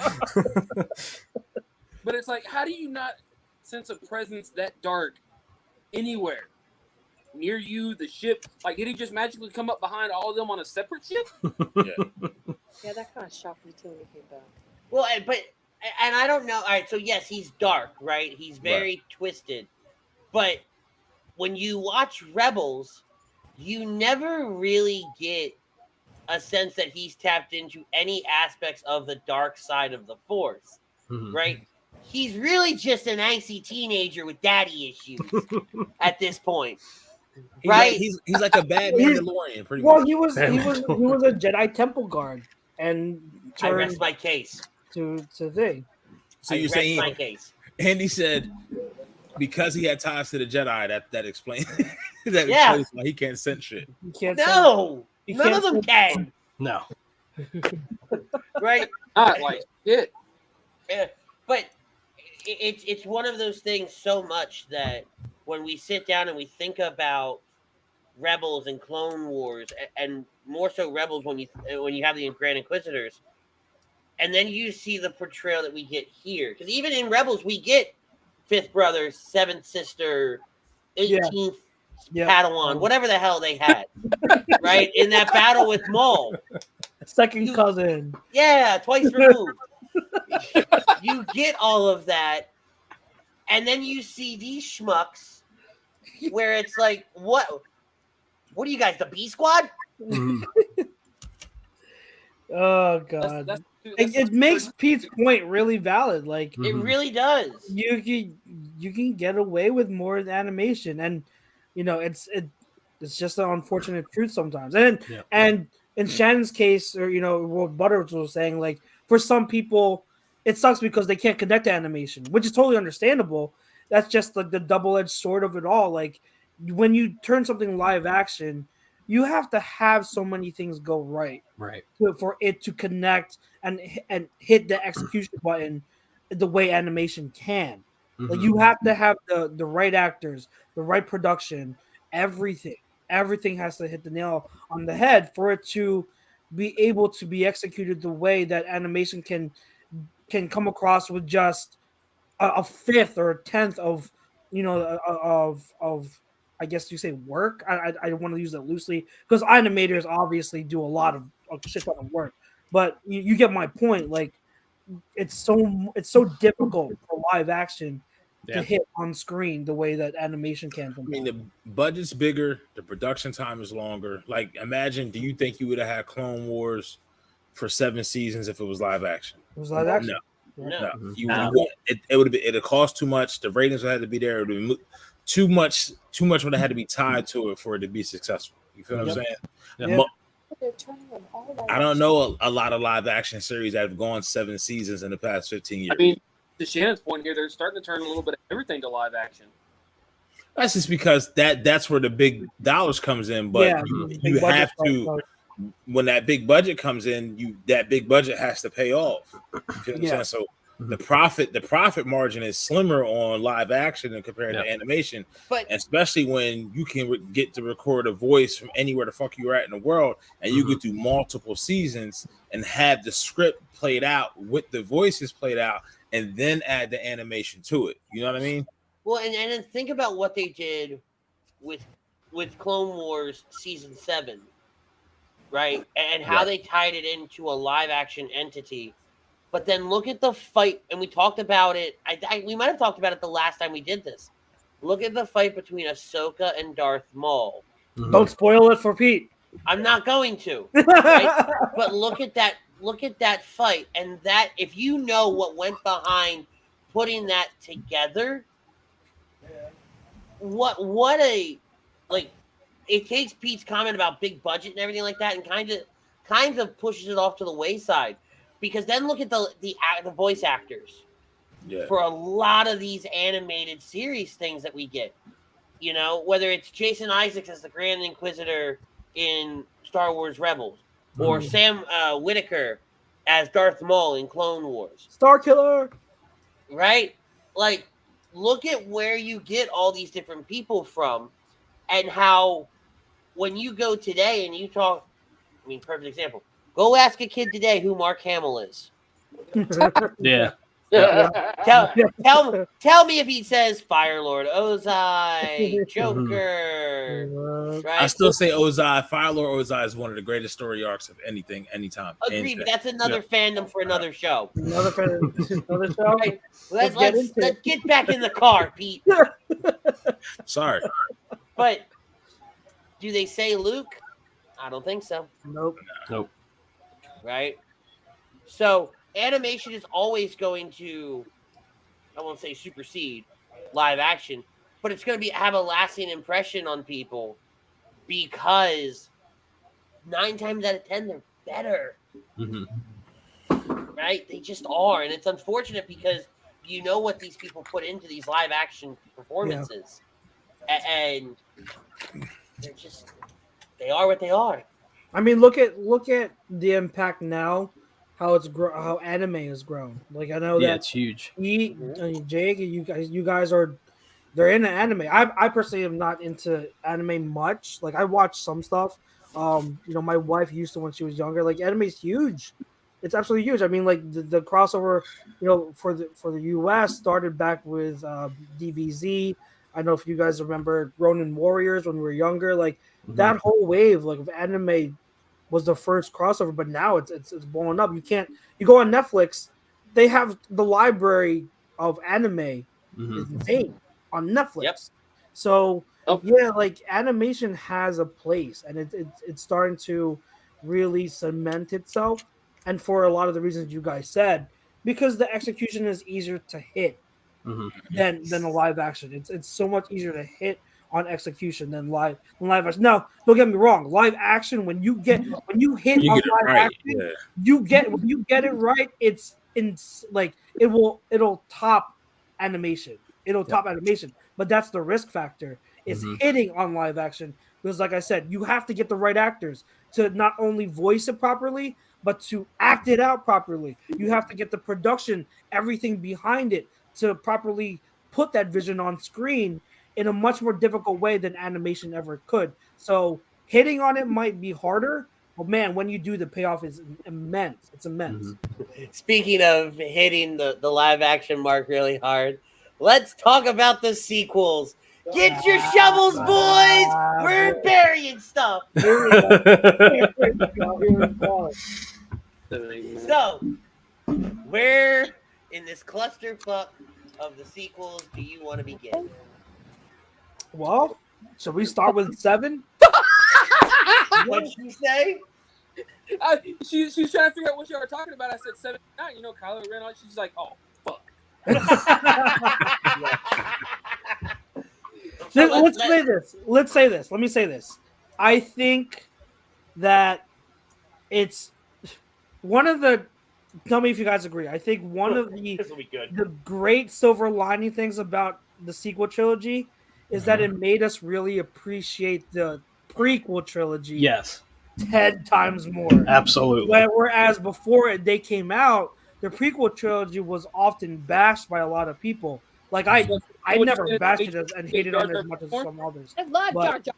But it's like, how do you not sense a presence that dark anywhere near you? The ship, like, did he just magically come up behind all of them on a separate ship? Yeah, that kind of shocked me too when he came back. Well, and I don't know. All right, so yes, he's dark, right? He's very twisted. But when you watch Rebels, you never really get a sense that he's tapped into any aspects of the dark side of the Force, right? He's really just an angsty teenager with daddy issues at this point, right? He's like a bad Mandalorian, pretty much. Well, he was a Jedi Temple guard, and I rest my case. To thing. So you're saying my case. Andy said because he had ties to the Jedi, that explains explains why he can't sense shit. He can't none of them can. No. Right? Not like shit. Yeah, but it's one of those things so much that when we sit down and we think about Rebels and Clone Wars, and more so Rebels when you have the Grand Inquisitors, and then you see the portrayal that we get here, because even in Rebels we get fifth brother, seventh sister, 18th Padawan, whatever the hell they had, right? In that battle with Maul. Second cousin. Yeah, twice removed. You get all of that, and then you see these schmucks where it's like, what are you guys, the B Squad? Oh god. It makes Pete's point really valid. Like it really does. You can get away with more animation, and it's just an unfortunate truth sometimes. And in Shannon's case, or what Butters was saying, like for some people, it sucks because they can't connect to animation, which is totally understandable. That's just like the double-edged sword of it all. Like when you turn something live action, you have to have so many things go right for it to connect and hit the execution button the way animation can. Like you have to have the right actors, the right production, everything has to hit the nail on the head for it to be able to be executed the way that animation can come across with just a fifth or a tenth of of I guess you say work. I want to use that loosely because animators obviously do a lot of shit ton of work, but you get my point. Like it's so difficult for live action to hit on screen the way that animation can. I mean, the budget's bigger, the production time is longer. Like, imagine, do you think you would have had Clone Wars for 7 seasons if it was live action? It was live action. No. It would have it'd cost too much. The ratings would have to be there. It would be too much would have had to be tied to it for it to be successful. You feel what I'm saying? Yeah. I don't know a lot of live action series that have gone 7 seasons in the past 15 years. I mean, to Shannon's point here, they're starting to turn a little bit of everything to live action. That's just because that's where the big dollars comes in. But you have to, when that big budget comes in, that big budget has to pay off. You feel what I'm saying? So the profit margin is slimmer on live action than compared to animation. But especially when you can get to record a voice from anywhere the fuck you're at in the world, and you could do multiple seasons and have the script played out with the voices played out, and then add the animation to it. You know what I mean? Well, and then think about what they did with Clone Wars Season 7, right? And how they tied it into a live-action entity. But then look at the fight, and we talked about it. We might have talked about it the last time we did this. Look at the fight between Ahsoka and Darth Maul. Don't spoil it for Pete. I'm not going to. Right? But look at that. Look at that fight, and that if you know what went behind putting that together, what a like it takes Pete's comment about big budget and everything like that, and kind of pushes it off to the wayside, because then look at the voice actors for a lot of these animated series things that we get. You know, whether it's Jason Isaacs as the Grand Inquisitor in Star Wars Rebels, or Sam Whitaker as Darth Maul in Clone Wars. Star Killer. Right? Like, look at where you get all these different people from, and how when you go today and you talk, I mean, perfect example. Go ask a kid today who Mark Hamill is. Yeah. Tell me if he says Fire Lord Ozai, Joker. Right? I still say Ozai. Fire Lord Ozai is one of the greatest story arcs of anything, anytime. Agreed, but that's another fandom for another show. Another show. Right. Let's get back in the car, Pete. Sorry. But do they say Luke? I don't think so. Nope. Right? So animation is always going to, I won't say supersede live action, but it's going to have a lasting impression on people, because 9 times out of 10 they're better. Right? They just are, and it's unfortunate because you know what these people put into these live action performances, and they are what they are. I mean, look at the impact now. How anime has grown. Like, I know that it's huge. Jake, you guys they're into anime. I personally am not into anime much. Like, I watch some stuff. My wife used to when she was younger. Like, anime is huge. It's absolutely huge. I mean, like the crossover, for the US started back with DBZ. I know if you guys remember Ronin Warriors when we were younger. Like that whole wave of anime was the first crossover, but now it's blowing up. You go on Netflix, they have the library of anime is insane on Netflix. Yep. So like animation has a place, and it's starting to really cement itself. And for a lot of the reasons you guys said, because the execution is easier to hit than a live action. It's so much easier to hit on execution than live action. Now, don't get me wrong. Live action, when you hit on live action, you get it right. It'll top animation. It'll top animation. But that's the risk factor. Is hitting on live action, because, like I said, you have to get the right actors to not only voice it properly, but to act it out properly. You have to get the production, everything behind it, to properly put that vision on screen in a much more difficult way than animation ever could. So hitting on it might be harder, but man, when you do, the payoff is immense. It's immense. Speaking of hitting the live action mark really hard, let's talk about the sequels. Get your shovels, boys! We're burying stuff. So, where in this clusterfuck of the sequels do you want to begin? Well, should we start with 7? What'd you say? She was trying to figure out what you were talking about. I said 79. You know, Kylo Ren. She's like, oh fuck. Let's say this. Let me say this. I think that it's one of the. Tell me if you guys agree. I think one of the great silver lining things about the sequel trilogy is that it made us really appreciate the prequel trilogy. Yes. 10 times more. Absolutely. Whereas before they came out, the prequel trilogy was often bashed by a lot of people. Like I never bashed it and hated it as much as some others. I love Jar Jar.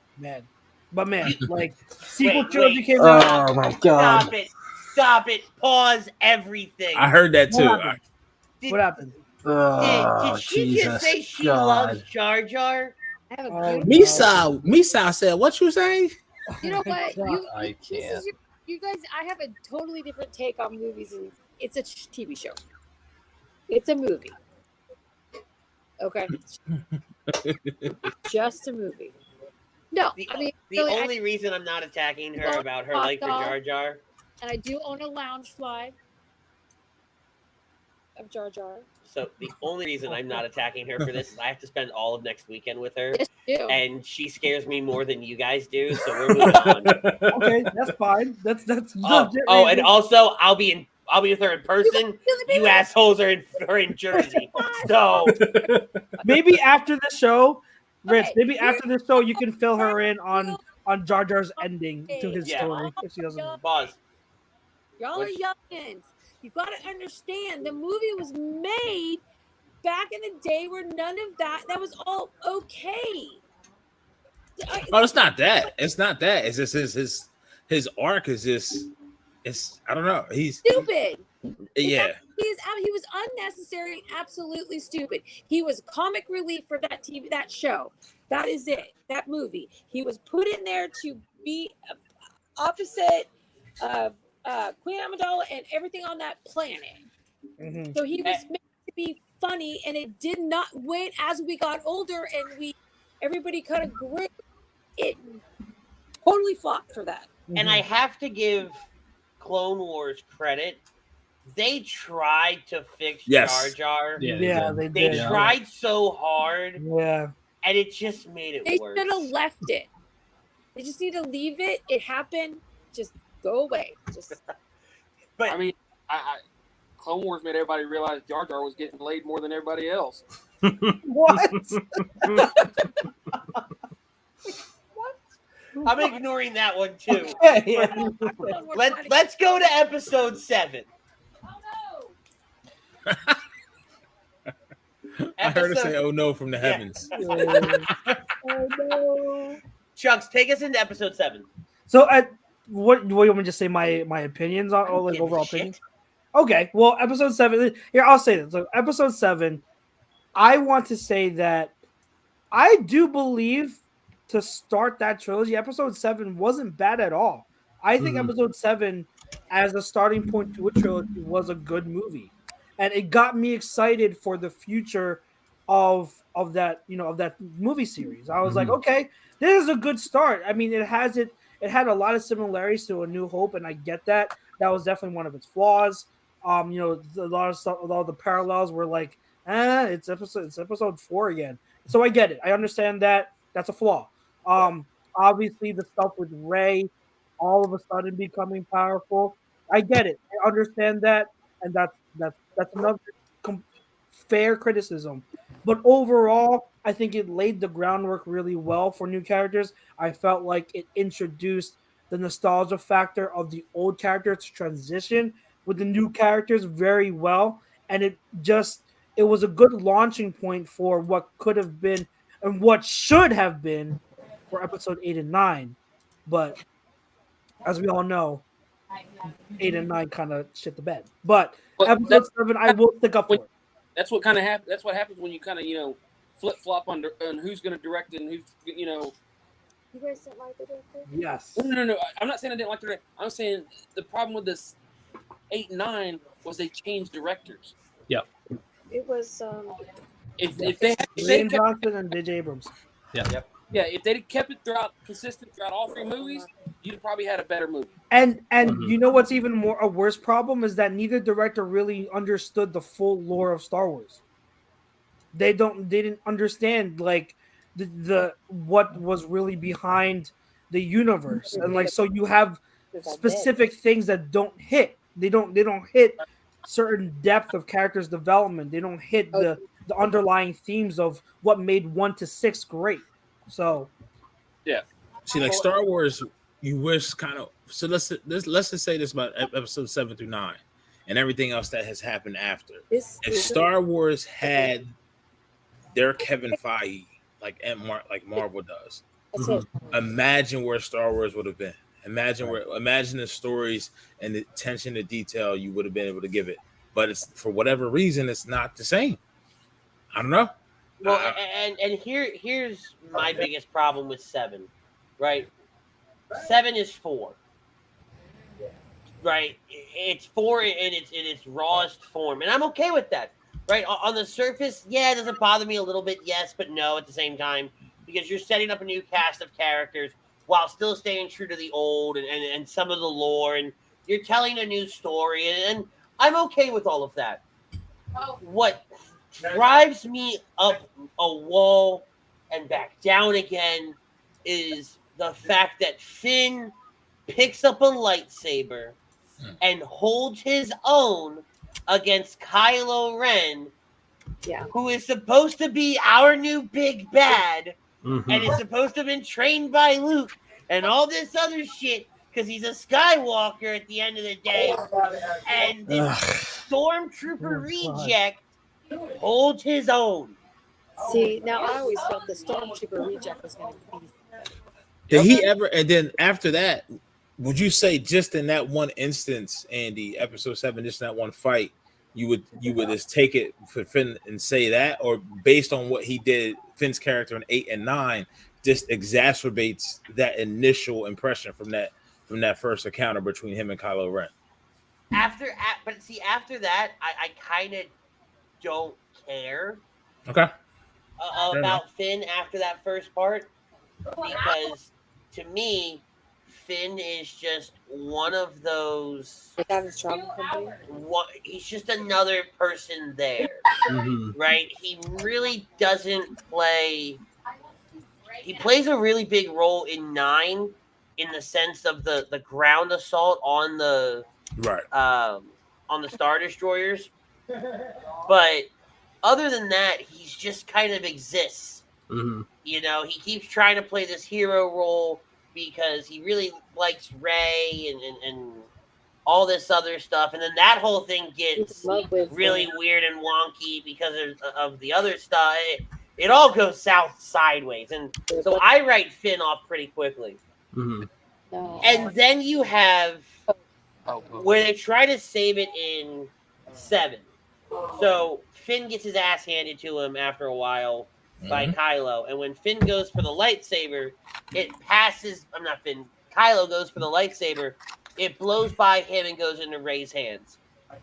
Man, like sequel trilogy came out. Oh my god! Stop it! Pause everything. I heard that too. What happened? Did she just say she loves Jar Jar? I have a beautiful. Misa said, "What you say?" You know what? I can't. You guys, I have a totally different take on movies, and it's a TV show. It's a movie. Okay. Just a movie. No, The, I mean the only reason I'm not attacking her about her like for Jar Jar, and I do own a lounge fly of Jar Jar. so the only reason I'm not attacking her for this is I have to spend all of next weekend with her, Yes, you do. and she scares me more than you guys do. So we're moving on. Okay, that's fine. That's Oh, and also I'll be with her in person. You assholes are in Jersey, so maybe after the show, Rich. Okay, Maybe after the show, you can fill her in on Jar Jar's ending to his Yeah. story if she doesn't. pause. Y'all are youngins. You got to understand the movie was made back in the day where none of that was all okay. Oh, it's not that. It's not that. It's just his arc is just. It's I don't know. He's Stupid. Yeah. He was unnecessary and absolutely stupid. He was comic relief for that show. That is it. That movie. He was put in there to be opposite of Queen Amidala and everything on that planet. Mm-hmm. So he was meant to be funny, and it did not win as we got older and everybody kind of grew. It totally flopped for that. And I have to give Clone Wars credit. They tried to fix Jar Jar. Yeah, they They did. tried so hard. Yeah. And it just made it They worse. should have left it. They just need to leave it. It happened. Just go away. Just. But I mean, Clone Wars made everybody realize Jar Jar was getting laid more than everybody else. What? I'm ignoring that one too. Yeah. Let's go to episode 7. Oh I heard her say, "Oh no" from the heavens. Oh no. Chucks, take us into episode 7. So, what do you want me to say? My opinions on, or like overall opinions? Okay. Well, episode 7. Here, I'll say this. So, episode 7. I want to say that I do believe to start that trilogy, episode 7 wasn't bad at all. I think episode 7, as a starting point to a trilogy, was a good movie, and it got me excited for the future of that of that movie series. I was like, okay, this is a good start. I mean, it had a lot of similarities to A New Hope, and I get that. That was definitely one of its flaws. A lot of stuff, all the parallels were like, it's episode 4 again. So I get it. I understand that. That's a flaw. Obviously the stuff with Rey all of a sudden becoming powerful. I get it. I understand that, and that's another fair criticism. But overall, I think it laid the groundwork really well for new characters. I felt like it introduced the nostalgia factor of the old characters to transition with the new characters very well, and it was a good launching point for what could have been and what should have been for episode 8 and 9. But as we all know, 8 and 9 kind of shit the bed. But episode 7, I will stick up for it. That's what kind of happens. That's what happens when you kind of flip flop on who's going to direct and who's You guys didn't like the director? Yes. No. I'm not saying I didn't like the director. I'm saying the problem with this 8 and 9 was they changed directors. Yep. It was. If they Rian Johnson and J.J. Abrams. Yeah. Yeah, if they'd kept it consistent throughout all 3 movies, you'd probably had a better movie. And you know what's even more a worse problem is that neither director really understood the full lore of Star Wars. They didn't understand like the what was really behind the universe, and like so you have specific things that don't hit. They don't hit certain depth of characters development. They don't hit the underlying themes of what made 1 to 6 great. So Yeah. See, like Star Wars, you wish kind of. So let's just say this about episode 7 through 9, and everything else that has happened after. If Star Wars had their Kevin Feige, like Marvel does, imagine where Star Wars would have been. Imagine the stories and the attention to detail you would have been able to give it. But it's for whatever reason, it's not the same. I don't know. Well, here's my biggest problem with 7, right? 7 is 4, right? It's 4 in its rawest form, and I'm okay with that, right? On the surface, yeah, it doesn't bother me a little bit, yes, but no at the same time, because you're setting up a new cast of characters while still staying true to the old and some of the lore, and you're telling a new story, and I'm okay with all of that. What drives me up a wall and back down again is the fact that Finn picks up a lightsaber and holds his own against Kylo Ren, who is supposed to be our new big bad, and is supposed to have been trained by Luke and all this other shit because he's a Skywalker at the end of the day, and this stormtrooper reject holds his own. See, now I always felt the stormtrooper reject was going to be. Did he ever? And then after that, would you say just in that one instance, Andy, episode 7, just in that one fight, you would just take it for Finn and say that, or based on what he did, Finn's character in 8 and 9 just exacerbates that initial impression from that first encounter between him and Kylo Ren? After that, I kind of don't care. Okay. About Finn after that first part, because to me, Finn is just one of those. He's just another person there, right? He really doesn't play. He plays a really big role in 9, in the sense of the ground assault on the Star Destroyers, but other than that, he's just kind of exists. You know, he keeps trying to play this hero role because he really likes Rey and all this other stuff. And then that whole thing gets really weird and wonky because of the other stuff. It all goes sideways. And so I write Finn off pretty quickly. And then you have where they try to save it in 7. So Finn gets his ass handed to him after a while by Kylo, and when Finn goes for the lightsaber, it passes. I'm not Finn. Kylo goes for the lightsaber. It blows by him and goes into Rey's hands.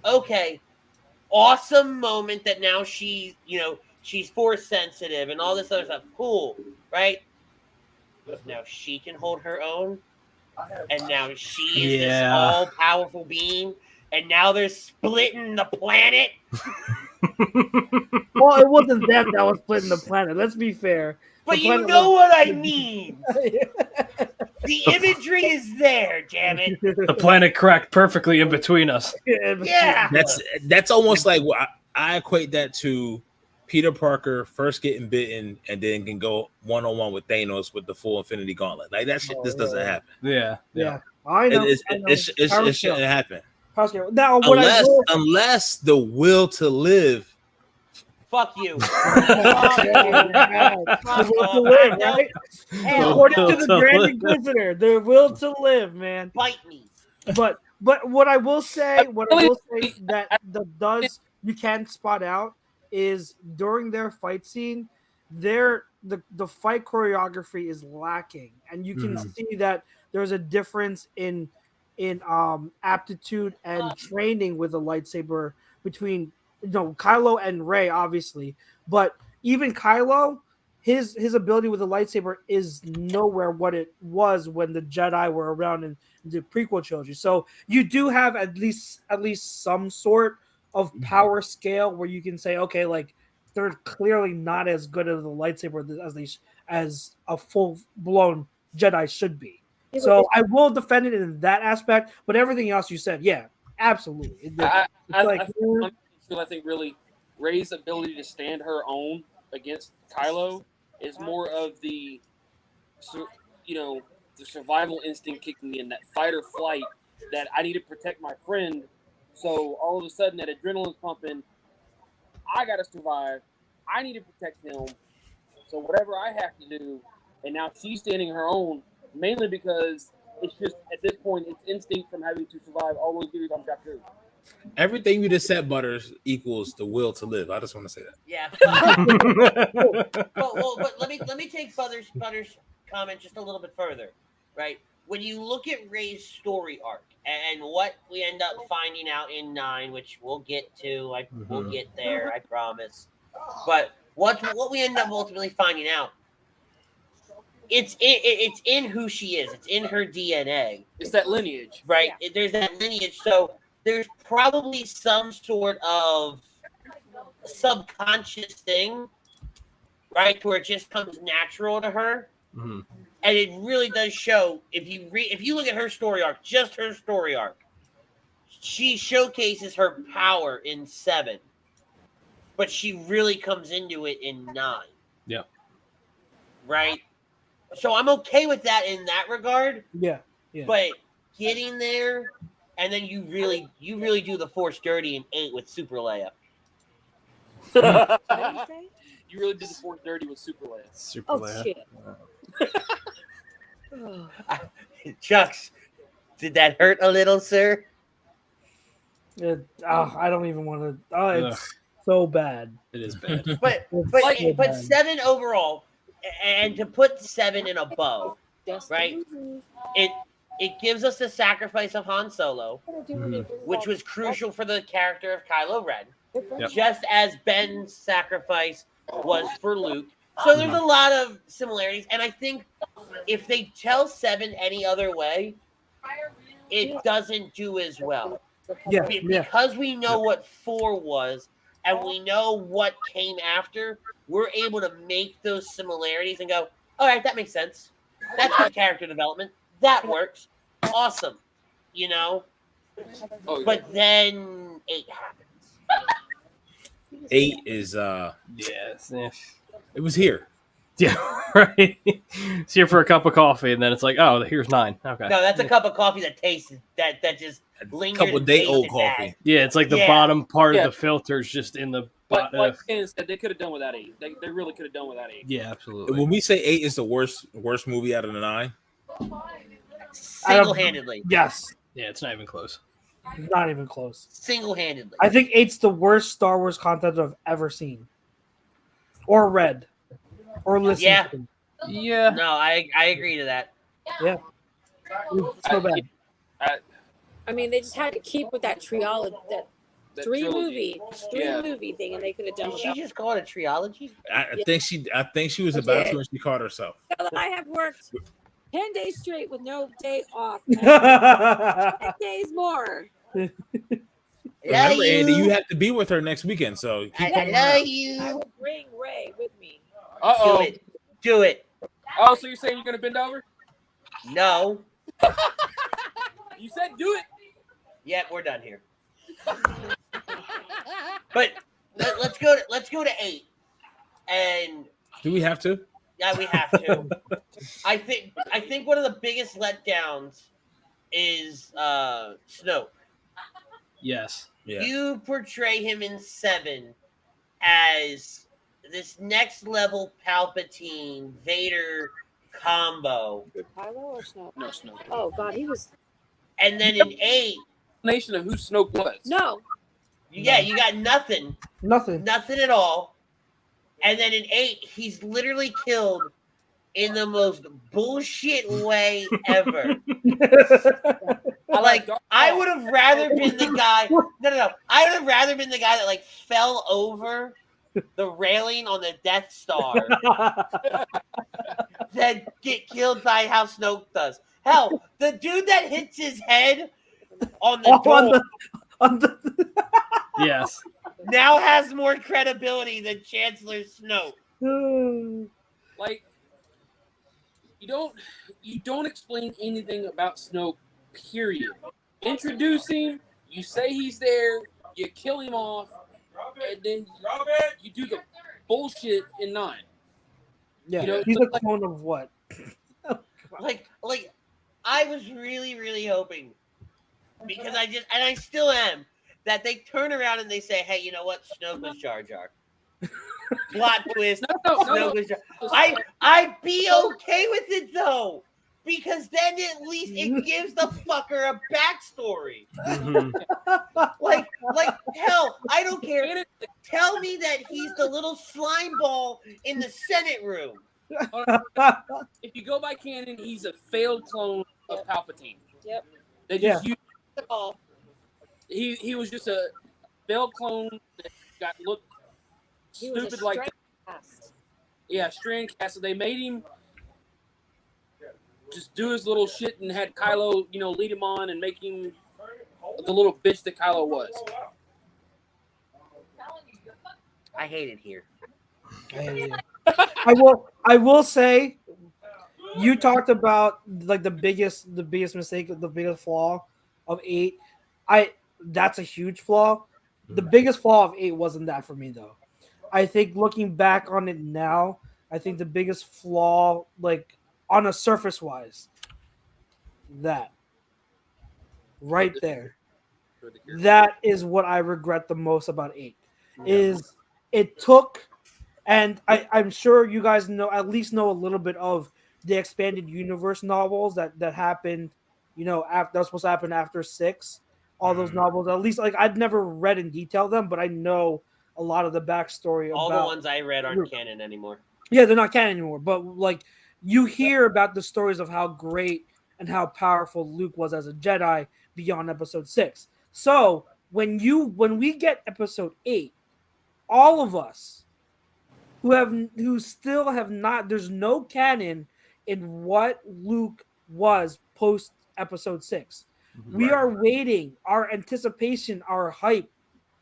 Okay, awesome moment that now she's force sensitive and all this other stuff. Cool, right? Now she can hold her own, and now she is this all powerful being. And now they're splitting the planet. Well, it wasn't that was splitting the planet. Let's be fair. But you know what I mean. The imagery is there, damn it. The planet cracked perfectly in between us. Yeah. That's almost like I equate that to Peter Parker first getting bitten and then can go one-on-one with Thanos with the full Infinity Gauntlet. Like that shit just doesn't happen. Yeah. I know. It shouldn't happen. Now, unless the will to live. Fuck you. According to the Grand Inquisitor, the will to live, man. Bite me. But what I will say that you can spot out is during their fight scene, the fight choreography is lacking, and you can see that there's a difference in aptitude and training with a lightsaber between Kylo and Rey, obviously, but even Kylo, his ability with the lightsaber is nowhere what it was when the Jedi were around in the prequel trilogy. So you do have at least some sort of power scale where you can say, okay, like they're clearly not as good as the lightsaber as a full blown Jedi should be. So I will defend it in that aspect, but everything else you said, yeah, absolutely. I think really Rey's ability to stand her own against Kylo is more of the, the survival instinct kicking in, that fight or flight, that I need to protect my friend. So all of a sudden that adrenaline's pumping, I got to survive. I need to protect him. So whatever I have to do, and now she's standing her own, mainly because it's just, at this point, it's instinct from having to survive all those years on Jakku. Everything you just said, Butters, equals the will to live. I just want to say that. Yeah. But let me take Butters' comment just a little bit further, right? When you look at Rey's story arc and what we end up finding out in 9, which we'll get to, we'll get there, I promise. But what we end up ultimately finding out, it's in who she is. It's in her DNA. It's that lineage, right? Yeah. There's that lineage. So there's probably some sort of subconscious thing, right, where it just comes natural to her, and it really does show. If you look at her story arc, just her story arc, she showcases her power in 7, but she really comes into it in 9. Yeah. Right. So I'm okay with that in that regard. Yeah. But getting there, and then you really do the Force dirty in 8 with Super Leia. What did you say? You really did the Force dirty with Super Leia. Super Leia. Shit. Chucks, did that hurt a little, sir? I don't even want to. Oh, it's so bad. It is bad. But 7 overall, and to put 7 in a bow, right? It gives us the sacrifice of Han Solo, which was crucial for the character of Kylo Ren, just as Ben's sacrifice was for Luke. So there's a lot of similarities, and I think if they tell 7 any other way, it doesn't do as well. Because we know what 4 was, and we know what came after, we're able to make those similarities and go, all right, that makes sense. That's good character development. That works. Awesome. But then 8 happens. 8 is yes. It was here. Yeah, right. It's here for a cup of coffee, and then it's like, oh, here's 9. Okay. No, that's a cup of coffee that tastes that just lingers. Couple day old coffee. Yeah, it's like the bottom part of the filter's just in the bottom. Like Ken said, they could have done without 8. They really could have done without 8. Yeah, absolutely. When we say 8 is the worst movie out of the 9, single-handedly. Yes. Yeah, it's not even close. Not even close. Single-handedly. I think 8's the worst Star Wars content I've ever seen, or read, or listened to. Yeah. No, I agree to that. Yeah. It's so bad. I mean, they just had to keep with that trilogy, that three movie thing, and they could have done. Did she just call it a trilogy? I think she was about to, and she caught herself. I have worked 10 days straight with no day off. 10 days more. Remember, Andy, you have to be with her next weekend, so I love you. I will bring Ray with me. Uh-oh. Do it. Oh, so you're saying you're going to bend over? No. You said do it. Yeah, we're done here. But let's go to 8. And do we have to? Yeah, we have to. I think one of the biggest letdowns is Snoke. Yes. Yeah. You portray him in 7 as this next level Palpatine Vader combo. Kylo or Snoke? No, Snoke. Oh God, he was. And then in 8, nation of who Snoke was. No. Yeah, you got nothing. Nothing at all. And then in 8, he's literally killed in the most bullshit way ever. I would have rather been the guy. No. I would have rather been the guy that fell over the railing on the Death Star than get killed by how Snoke does. Hell, the dude that hits his head on the door on the Yes. now has more credibility than Chancellor Snoke. Like, you don't explain anything about Snoke, period. Introduce him, you say he's there, you kill him off, and then you do the bullshit in 9. Yeah, You know, he's so, a clone of what? Like I was really hoping, because I still am, that they turn around and they say, hey, you know what? Snoke was Jar Jar. Plot twist. No. Was Jar. I'd be okay with it though, because then at least it gives the fucker a backstory. Like hell, I don't care. Tell me that he's the little slime ball in the Senate room. If you go by canon, he's a failed clone of Palpatine. Yep. They just used he was just a failed clone that got looked stupid like that. Cast. Yeah, strand cast. So they made him just do his little shit and had Kylo, lead him on and make him the little bitch that Kylo was. I hate it here. I will say, you talked about like the biggest mistake, the biggest flaw of 8. That's a huge flaw. The biggest flaw of 8 wasn't that for me though. I think looking back on it now, I think the biggest flaw, like on a surface wise, that right there, that is what I regret the most about 8. Is it took, and I'm sure you guys at least know a little bit of the expanded universe novels that happened, after that was supposed to happen after 6. All those novels, at least, like, I'd never read in detail them, but I know a lot of the backstory. All about the ones I read aren't canon anymore. Yeah, they're not canon anymore. But like, you hear about the stories of how great and how powerful Luke was as a Jedi beyond Episode 6. So when we get Episode 8, all of us who still have not, there's no canon in what Luke was post Episode 6. We are waiting, our anticipation, our hype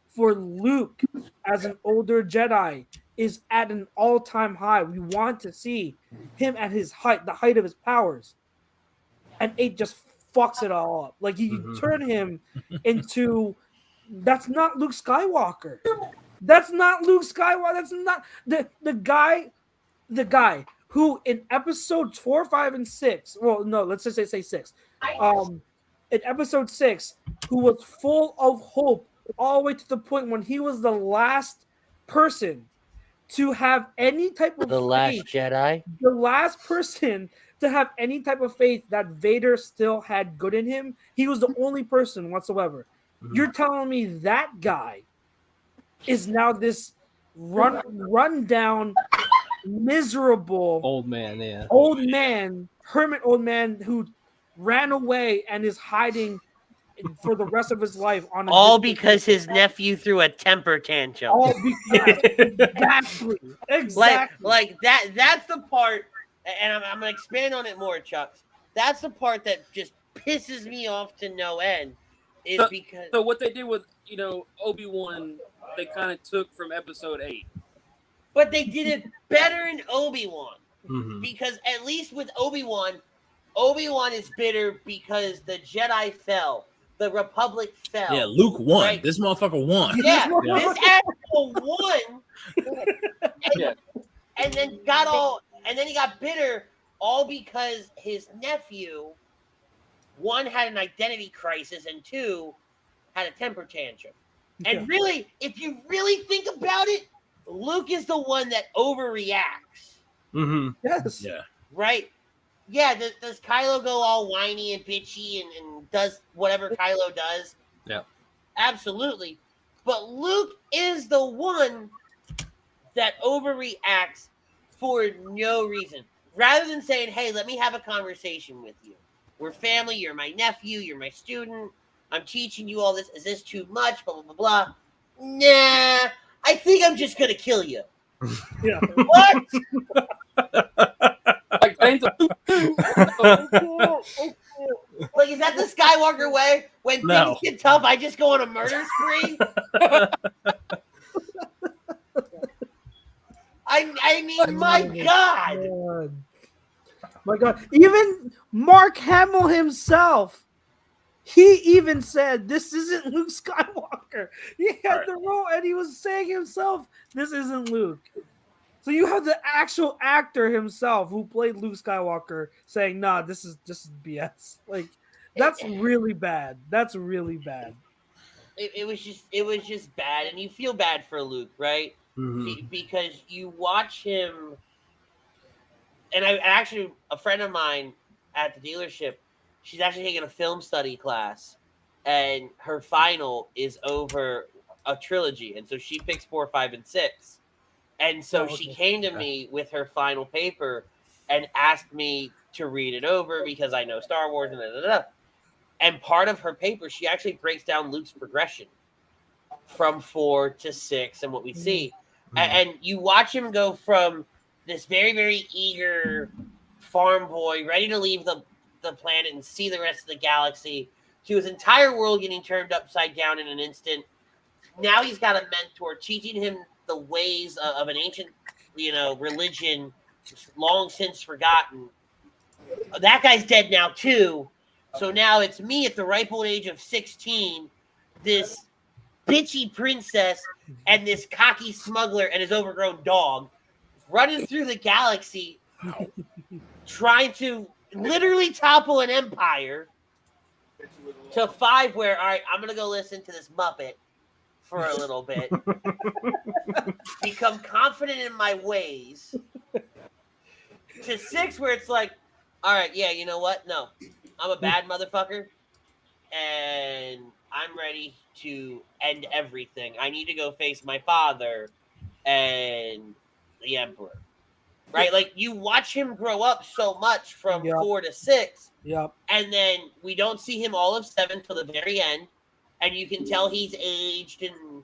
for Luke as an older Jedi is at an all-time high. We want to see him at his height, the height of his powers. And 8 just fucks it all up. Like, you turn him into, that's not Luke Skywalker. That's not Luke Skywalker. That's not the guy who in episodes 4, 5, and 6. Well, no, let's just say 6. In episode 6, who was full of hope all the way to the point when he was the last person to have any type of Last Jedi. The last person to have any type of faith that Vader still had good in him. He was the only person whatsoever. You're telling me that guy is now this run down, miserable old man, hermit old man who ran away and is hiding for the rest of his life on all because his nephew threw a temper tantrum. All because exactly. Like that's the part, and I'm gonna expand on it more, Chuck. That's the part that just pisses me off to no end. Because what they did with Obi-Wan, they kind of took from Episode 8. But they did it better in Obi-Wan. Because at least with Obi-Wan is bitter because the Jedi fell. The Republic fell. Yeah, Luke won. Right? This motherfucker won. Yeah, this asshole won. And then he got bitter all because his nephew, 1, had an identity crisis, and 2, had a temper tantrum. And really, if you really think about it, Luke is the one that overreacts. Yes. Yeah. Right? Yeah, does Kylo go all whiny and bitchy and does whatever Kylo does? Yeah. Absolutely. But Luke is the one that overreacts for no reason. Rather than saying, hey, let me have a conversation with you. We're family, you're my nephew, you're my student, I'm teaching you all this. Is this too much? Blah, blah, blah, blah. Nah, I think I'm just gonna kill you. Yeah. What? Like, that ain't the- Like, is that the Skywalker way? When No. things get tough, I just go on a murder spree? I mean, my God. My God. Even Mark Hamill himself, he even said, this isn't Luke Skywalker. He had Right. the role and he was saying himself, this isn't Luke. So you have the actual actor himself who played Luke Skywalker saying, nah, this is BS. Like, that's really bad. That's really bad. It was just bad, and you feel bad for Luke, right? Mhm. Because you watch him, and I actually, a friend of mine at the dealership, she's actually taking a film study class, and her final is over a trilogy, and so she picks 4, 5, and 6, and so she came to me with her final paper and asked me to read it over because I know Star Wars and da da da. And part of her paper, she actually breaks down Luke's progression from 4 to 6 and what we see. And you watch him go from this very, very eager farm boy ready to leave the planet and see the rest of the galaxy to his entire world getting turned upside down in an instant. Now he's got a mentor teaching him the ways of an ancient, religion long since forgotten. That guy's dead now too. So now it's me at the ripe old age of 16, this bitchy princess and this cocky smuggler and his overgrown dog running through the galaxy trying to literally topple an empire to 5 where, all right, I'm going to go listen to this Muppet for a little bit, become confident in my ways, to 6 where it's like, all right, yeah, you know what? No, I'm a bad motherfucker and I'm ready to end everything. I need to go face my father and the Emperor. Right? Like, you watch him grow up so much from 4 to 6. Yep. And then we don't see him all of 7 till the very end. And you can tell he's aged and,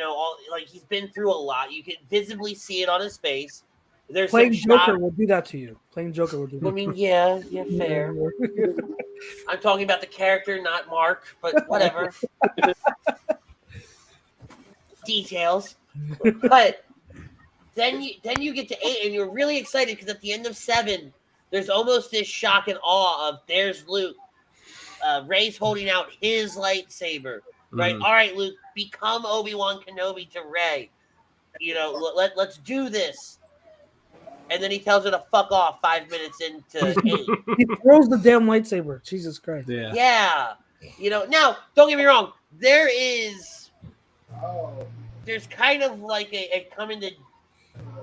all like he's been through a lot. You can visibly see it on his face. There's Playing some Joker shot. will do that to you. Playing Joker will do that. I mean, yeah, fair. I'm talking about the character, not Mark, but whatever. Details. But then you get to 8 and you're really excited because at the end of 7, there's almost this shock and awe of there's Luke. Rey's holding out his lightsaber. Right? All right, Luke, become Obi-Wan Kenobi to Rey. Let's do this. And then he tells her to fuck off 5 minutes into 8. He throws the damn lightsaber. Jesus Christ. Yeah. Now, don't get me wrong. There's kind of like a coming to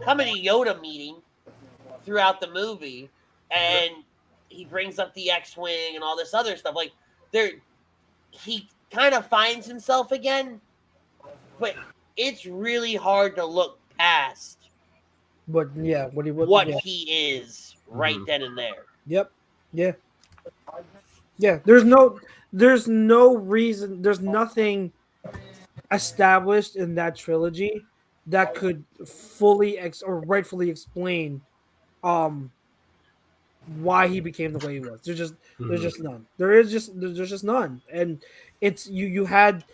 Yoda meeting throughout the movie, and he brings up the X-Wing and all this other stuff. Like, he kind of finds himself again, but it's really hard to look past But yeah, what he is right then and there. Yep. Yeah. Yeah. There's no reason. There's nothing established in that trilogy that could fully or rightfully explain why he became the way he was. There's just none. There's just none. And it's you had.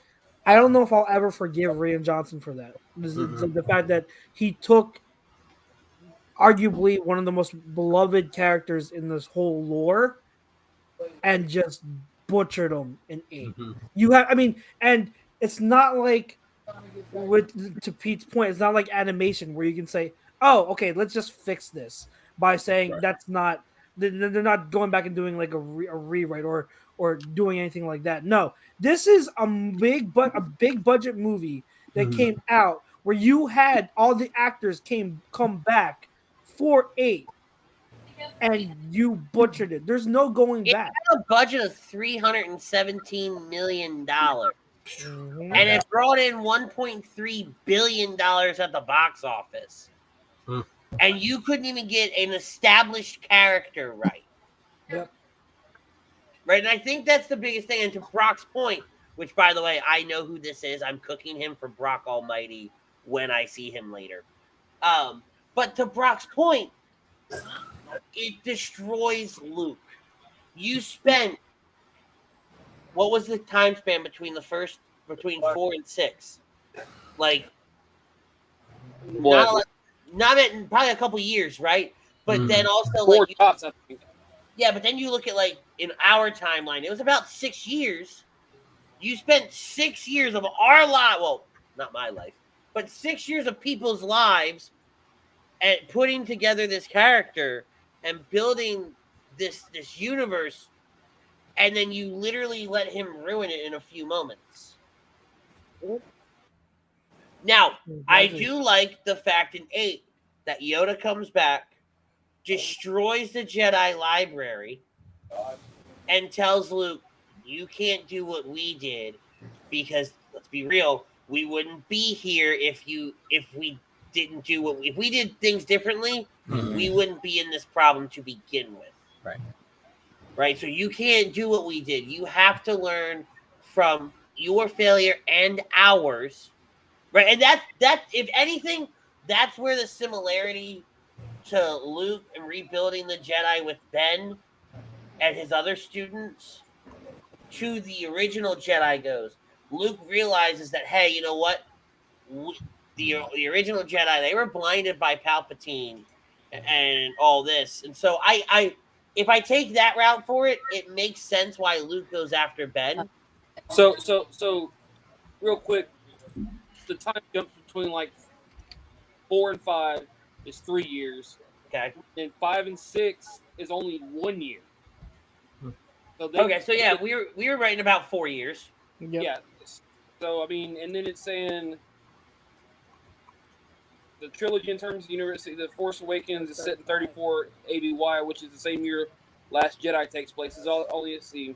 I don't know if I'll ever forgive Rian Johnson for that. The fact that he took arguably one of the most beloved characters in this whole lore and just butchered him in 8. You have, and it's not like, to Pete's point, it's not like animation where you can say, oh, okay, let's just fix this by saying that's not, they're not going back and doing like a rewrite or doing anything like that. No, this is a big budget movie that came out where you had all the actors come back for 8 and you butchered it. There's no going back. It had a budget of $317 million. And it brought in $1.3 billion at the box office. And you couldn't even get an established character right. Yep. Right, and I think that's the biggest thing. And to Brock's point, which, by the way, I know who this is. I'm cooking him for Brock Almighty when I see him later. But to Brock's point, it destroys Luke. You spent, what was the time span between 4 and 6? Like, What? probably a couple years, right? But then also, Four like, tops, I think. yeah, but then you look at, like, in our timeline, it was about 6 years. You spent 6 years of our life, well, not my life, but 6 years of people's lives at putting together this character and building this universe, and then you literally let him ruin it in a few moments. Now, I do like the fact in 8 that Yoda comes back, destroys the Jedi library, and tells Luke, you can't do what we did, because, let's be real, we wouldn't be here if we didn't do if we did things differently, we wouldn't be in this problem to begin with. Right? So you can't do what we did. You have to learn from your failure and ours. Right? And that if anything, that's where the similarity to Luke and rebuilding the Jedi with Ben and his other students to the original Jedi goes. Luke realizes that, hey, you know what? The original Jedi, they were blinded by Palpatine and all this. And so if I take that route for it, it makes sense why Luke goes after Ben. So real quick, the time jump between like 4 and 5 is 3 years. Okay. And 5 and 6 is only 1 year. So so yeah, we were right in about 4 years. Yep. Yeah. So I mean, and then it's saying the trilogy in terms of the universe, the Force Awakens is set in 34 ABY, which is the same year Last Jedi takes place. Is all you see.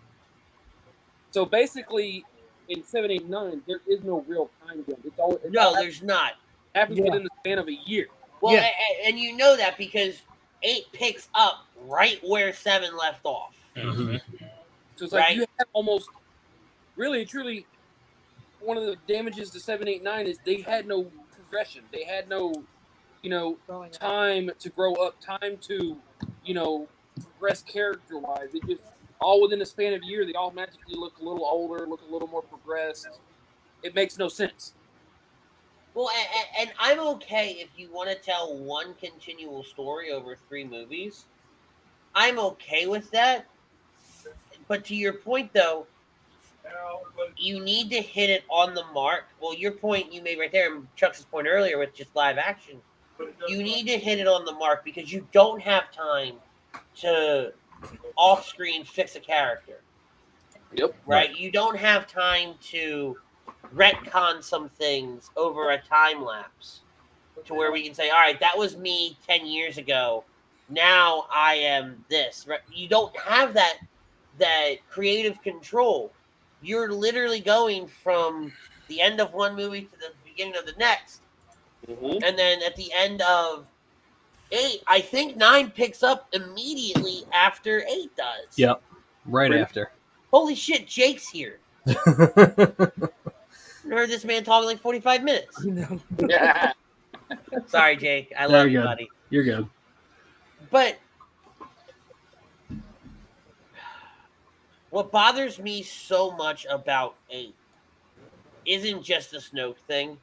So basically, in 7, 8, 9, there is no real time jump. There's not. Happens within the span of a year. Well, and you know that because 8 picks up right where 7 left off. Mm-hmm. So it's like you have almost, really, truly, one of the damages to 7, 8, 9 is they had no progression. They had no, time to grow up, time to, progress character-wise. It just, all within a span of a year, they all magically look a little older, look a little more progressed. It makes no sense. Well, and I'm okay if you want to tell one continual story over 3 movies. I'm okay with that. But to your point, though, you need to hit it on the mark. Well, your point you made right there, and Chuck's point earlier with just live action, you need to hit it on the mark because you don't have time to off-screen fix a character. Yep. Right? You don't have time to retcon some things over a time lapse to where we can say, all right, that was me 10 years ago. Now I am this. Right? You don't have that creative control. You're literally going from the end of one movie to the beginning of the next. Mm-hmm. And then at the end of 8, I think 9 picks up immediately after 8 does. Yep. Right after. Holy shit, Jake's here. I heard this man talking like 45 minutes. Yeah. Sorry, Jake. I love you, buddy. You're good. But what bothers me so much about 8 isn't just the Snoke thing,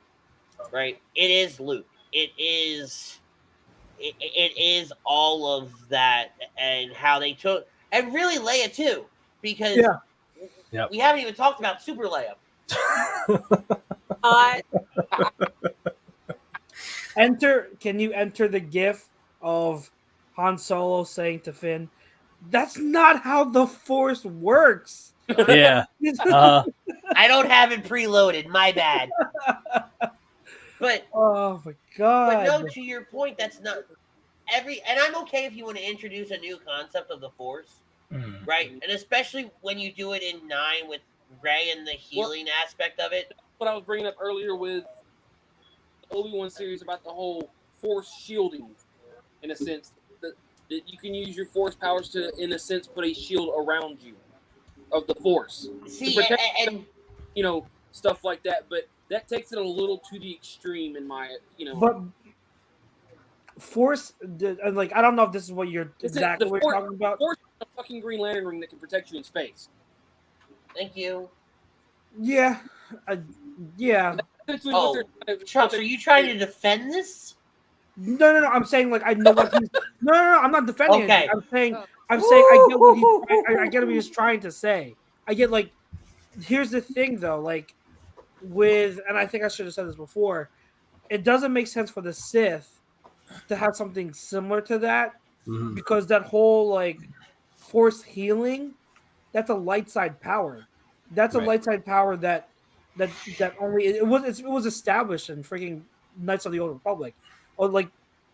right? It is Luke. It is all of that and how they took, and really Leia too, because we haven't even talked about Super Leia. Can you enter the GIF of Han Solo saying to Finn, "That's not how the Force works." Yeah. I don't have it preloaded. My bad. But oh my god. But no, to your point, that's not and I'm okay if you want to introduce a new concept of the Force, right? And especially when you do it in 9 with Rey and the healing aspect of it. What I was bringing up earlier with the Obi-Wan series about the whole Force shielding, in a sense, that you can use your Force powers to, in a sense, put a shield around you of the Force. See, to protect, stuff like that. But that takes it a little to the extreme in my, But Force, like, I don't know if this is what you're exactly what you're talking about. Force is a fucking Green Lantern ring that can protect you in space. Thank you. Yeah, yeah. Oh, Chuck, are you trying to defend this? No. I'm saying, like, I know what he's. No. I'm not defending Okay. it. I'm saying I get what I get what he's trying to say. I get, like, here's the thing though, like, and I think I should have said this before. It doesn't make sense for the Sith to have something similar to that because that whole, like, Force healing, that's a light side power. That's a light side power that only it was established in freaking Knights of the Old Republic. Or, like,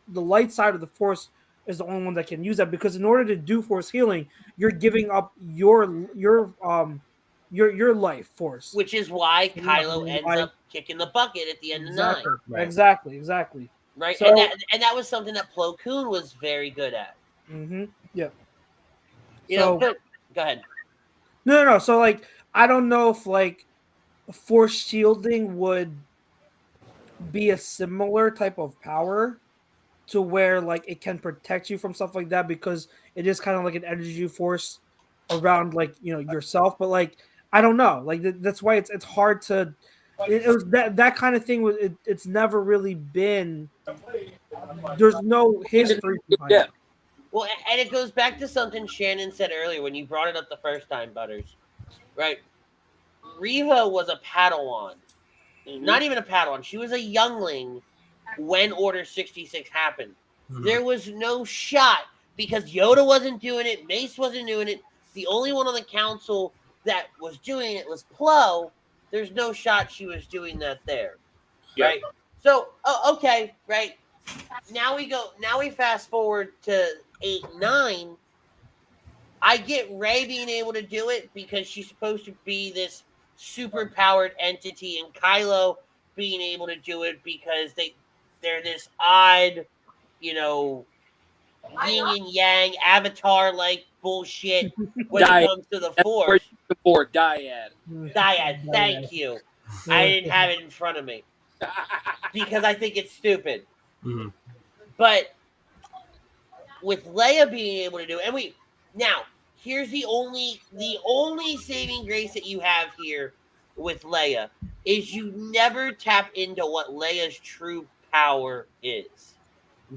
the light side of the Force is the only one that can use that, because in order to do Force healing, you're giving up your life force. Which is why Kylo ends up kicking the bucket at the end of 9. Right. Exactly. Right, So, and that was something that Plo Koon was very good at. Yeah. Go ahead. No. So, like, I don't know if, like, Force shielding would be a similar type of power to where, like, it can protect you from stuff like that, because it is kind of like an energy force around, like, yourself. But, like, I don't know. Like, that's why it's hard to. It was that kind of thing. It's never really been. There's no history behind it. Well, and it goes back to something Shannon said earlier when you brought it up the first time, Butters. Right? Reva was a Padawan. Not even a Padawan. She was a youngling when Order 66 happened. There was no shot, because Yoda wasn't doing it, Mace wasn't doing it. The only one on the council that was doing it was Plo. There's no shot she was doing that there. Right? So, okay, right. Now we fast forward to 8, 9. I get Rey being able to do it because she's supposed to be this super powered entity, and Kylo being able to do it because they're this odd, yin and yang avatar like bullshit when it comes to the Force. Dyad. Thank you. I didn't have it in front of me because I think it's stupid. But with Leia being able to do it, now here's the only saving grace that you have here with Leia is you never tap into what Leia's true power is.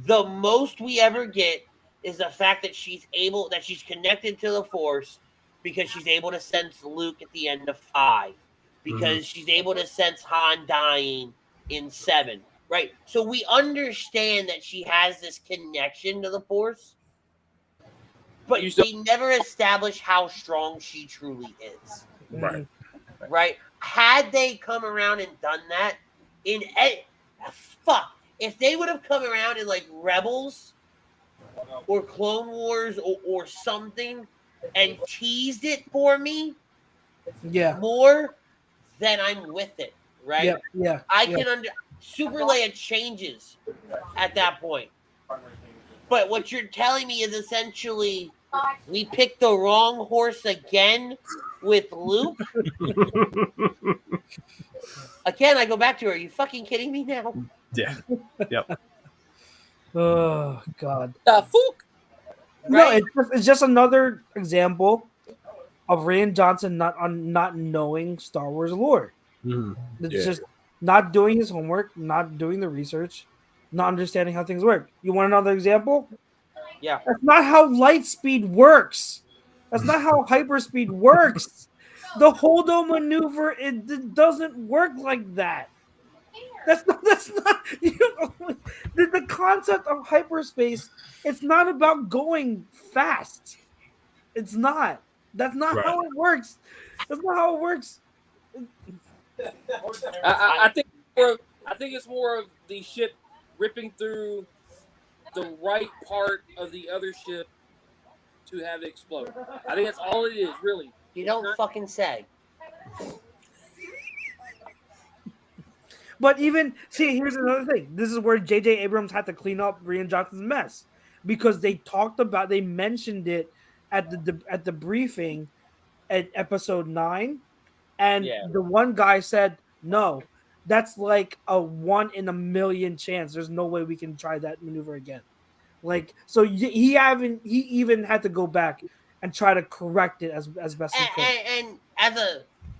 The most we ever get is the fact that she's connected to the Force because she's able to sense Luke at the end of 5, because she's able to sense Han dying in 7. Right. So we understand that she has this connection to the Force, but they never establish how strong she truly is. Right. Had they come around and done that if they would have come around in, like, Rebels or Clone Wars or something and teased it for me more, then I'm with it. Right. I can Super Leia changes at that point. But what you're telling me is essentially we picked the wrong horse again with Luke. Again, I go back to her. Are you fucking kidding me now? Yeah. Yep. Oh, God. The fuck? No, it's just another example of Rian Johnson not knowing Star Wars lore. It's just not doing his homework, not doing the research, not understanding how things work. You want another example? Yeah. That's not how light speed works. That's not how hyperspeed works. The Holdo maneuver, it doesn't work like that. That's not the concept of hyperspace. It's not about going fast. It's not. That's not how it works. That's not how it works. I think it's more of the ship ripping through the right part of the other ship to have it explode. I think that's all it is, really. You don't fucking say. But here's another thing. This is where J.J. Abrams had to clean up Rian Johnson's mess, because they mentioned it at the briefing at episode 9, and the one guy said, no, that's like a 1 in a million chance. There's no way we can try that maneuver again. Like, so he even had to go back and try to correct it as best he could. And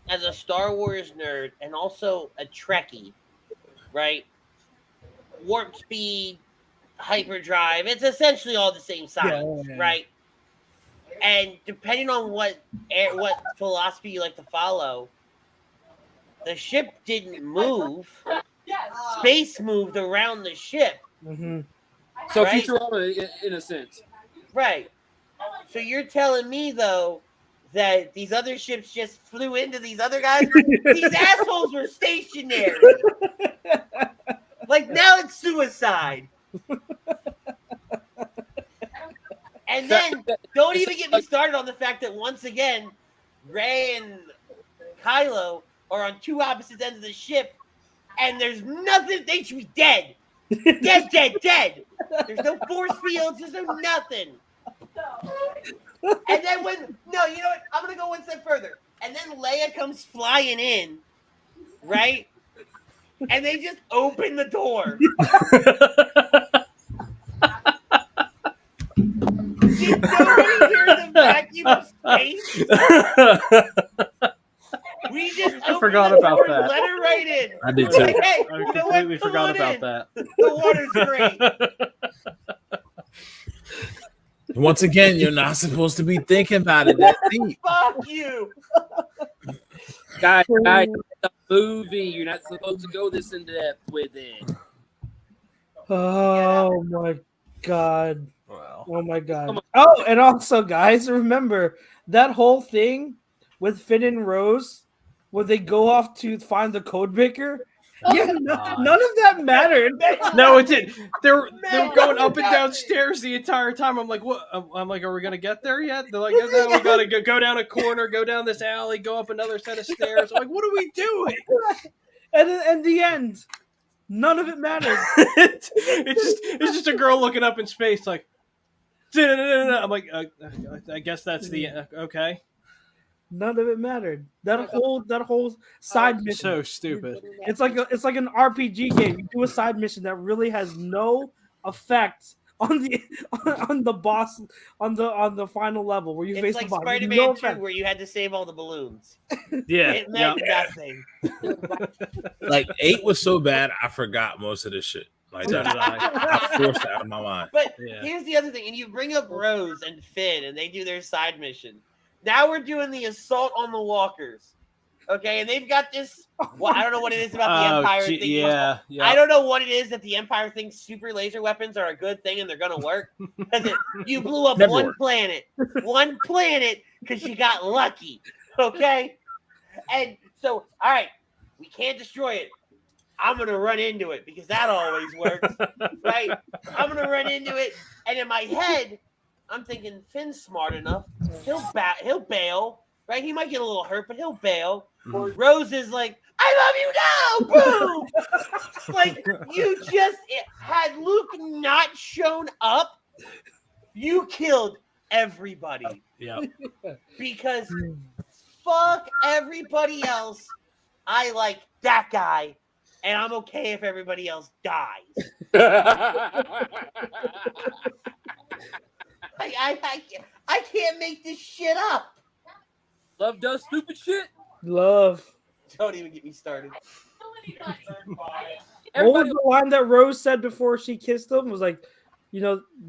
as a Star Wars nerd and also a Trekkie, right? Warp speed, hyperdrive, it's essentially all the same science, right? And depending on what philosophy you like to follow, the ship didn't move. Space moved around the ship. Mm-hmm. So right? Futurama, in a sense. Right. So you're telling me, though, that these other ships just flew into these other guys? These assholes were stationary. Like, now it's suicide. And then, don't even get me started on the fact that, once again, Rey and Kylo are on two opposite ends of the ship, and there's nothing. They should be dead. Dead. There's no force fields. There's no nothing. And then you know what? I'm going to go one step further. And then Leia comes flying in, right? And they just open the door. Did nobody hear the vacuum of space? We just I forgot about that. Let her right in. I did too. Like, hey, I you know completely what? Come forgot on about in. that. The water's great. Once again, you're not supposed to be thinking about it that deep. Fuck you. Guys, it's a movie. You're not supposed to go this in depth with it. Oh my god. Wow. Oh my god. Oh, and also, guys, remember that whole thing with Finn and Rose, where they go off to find the code breaker. Yeah, none of that mattered. No, it did. They were going up and down stairs the entire time. I'm like, what? I'm like, are we gonna get there yet? They're like, no, we gotta go down a corner, go down this alley, go up another set of stairs. I'm like, what are we doing? And then in the end, none of it mattered. it's just a girl looking up in space, like. I'm like, I guess that's the okay. None of it mattered. That whole side mission. So stupid. It's like an RPG game. You do a side mission that really has no effect on the boss on the final level where you face It's like the boss. Spider-Man No 2 effect. where you had to save all the balloons. Yeah. It meant nothing. Like 8 was so bad, I forgot most of this shit. Like that, I forced it out of my mind. But here's the other thing, and you bring up Rose and Finn, and they do their side mission. Now we're doing the assault on the walkers, okay? And they've got this. Well, I don't know what it is about the Empire thing. Yeah. I don't know what it is that the Empire thinks super laser weapons are a good thing and they're gonna work. Because you blew up one planet because you got lucky, okay? And so, all right, we can't destroy it. I'm going to run into it because that always works, right? I'm going to run into it. And in my head, I'm thinking Finn's smart enough. He'll bail, right? He might get a little hurt, but he'll bail. Mm-hmm. Rose is like, I love you now, boom! Like, you just had Luke not shown up, you killed everybody. Yeah. Because fuck everybody else. I like that guy. And I'm okay if everybody else dies. I can't make this shit up. Love does stupid shit. Love. Don't even get me started. What was the line that Rose said before she kissed him? Was like,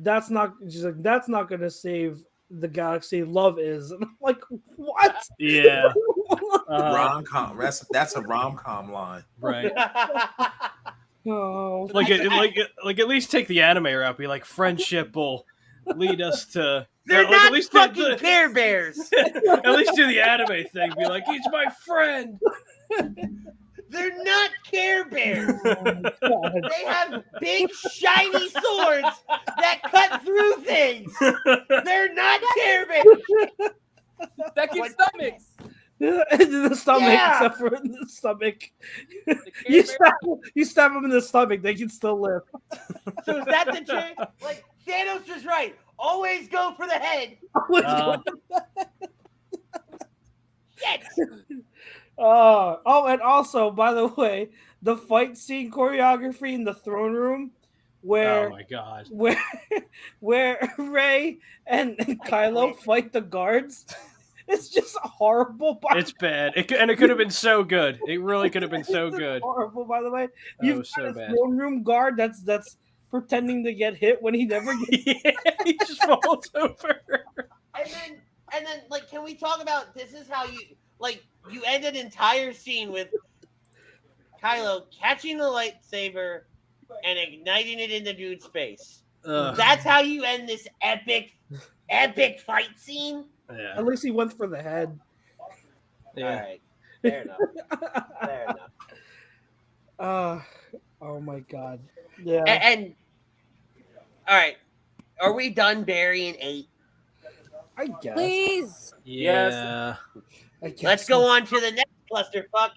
that's not. She's like, that's not gonna save the galaxy. Love is. And I'm like, what? Yeah. Rom-com. That's a rom-com line. Right. Oh. Like at least take the anime route. Be like, friendship will lead us to. They're like, not at least fucking Care Bears. At least do the anime thing. Be like, he's my friend. They're not Care Bears. Oh, they have big shiny swords that cut through things. They're not Care Bears. Second stomachs. In the stomach, except for in the stomach. You stab them in the stomach, they can still live. So is that the trick? Like, Thanos was right. Always go for the head. Shit. And also, by the way, the fight scene choreography in the throne room, where Oh my god. where Rey and Kylo fight the guards, it's just horrible. It's bad. It could have been so good. It really could have been so good. Horrible, by the way. Oh, You've got so a bad. throne room guard that's pretending to get hit when he never gets. Yeah, he just falls over. And then, like, can we talk about this? Is how you end an entire scene with Kylo catching the lightsaber and igniting it in the dude's face. That's how you end this epic fight scene. Yeah. At least he went for the head. Yeah. All right, fair enough. Fair enough. Oh my god. Yeah. And all right, are we done burying 8? I guess. Please. Yeah. I guess. Let's go on to the next clusterfuck,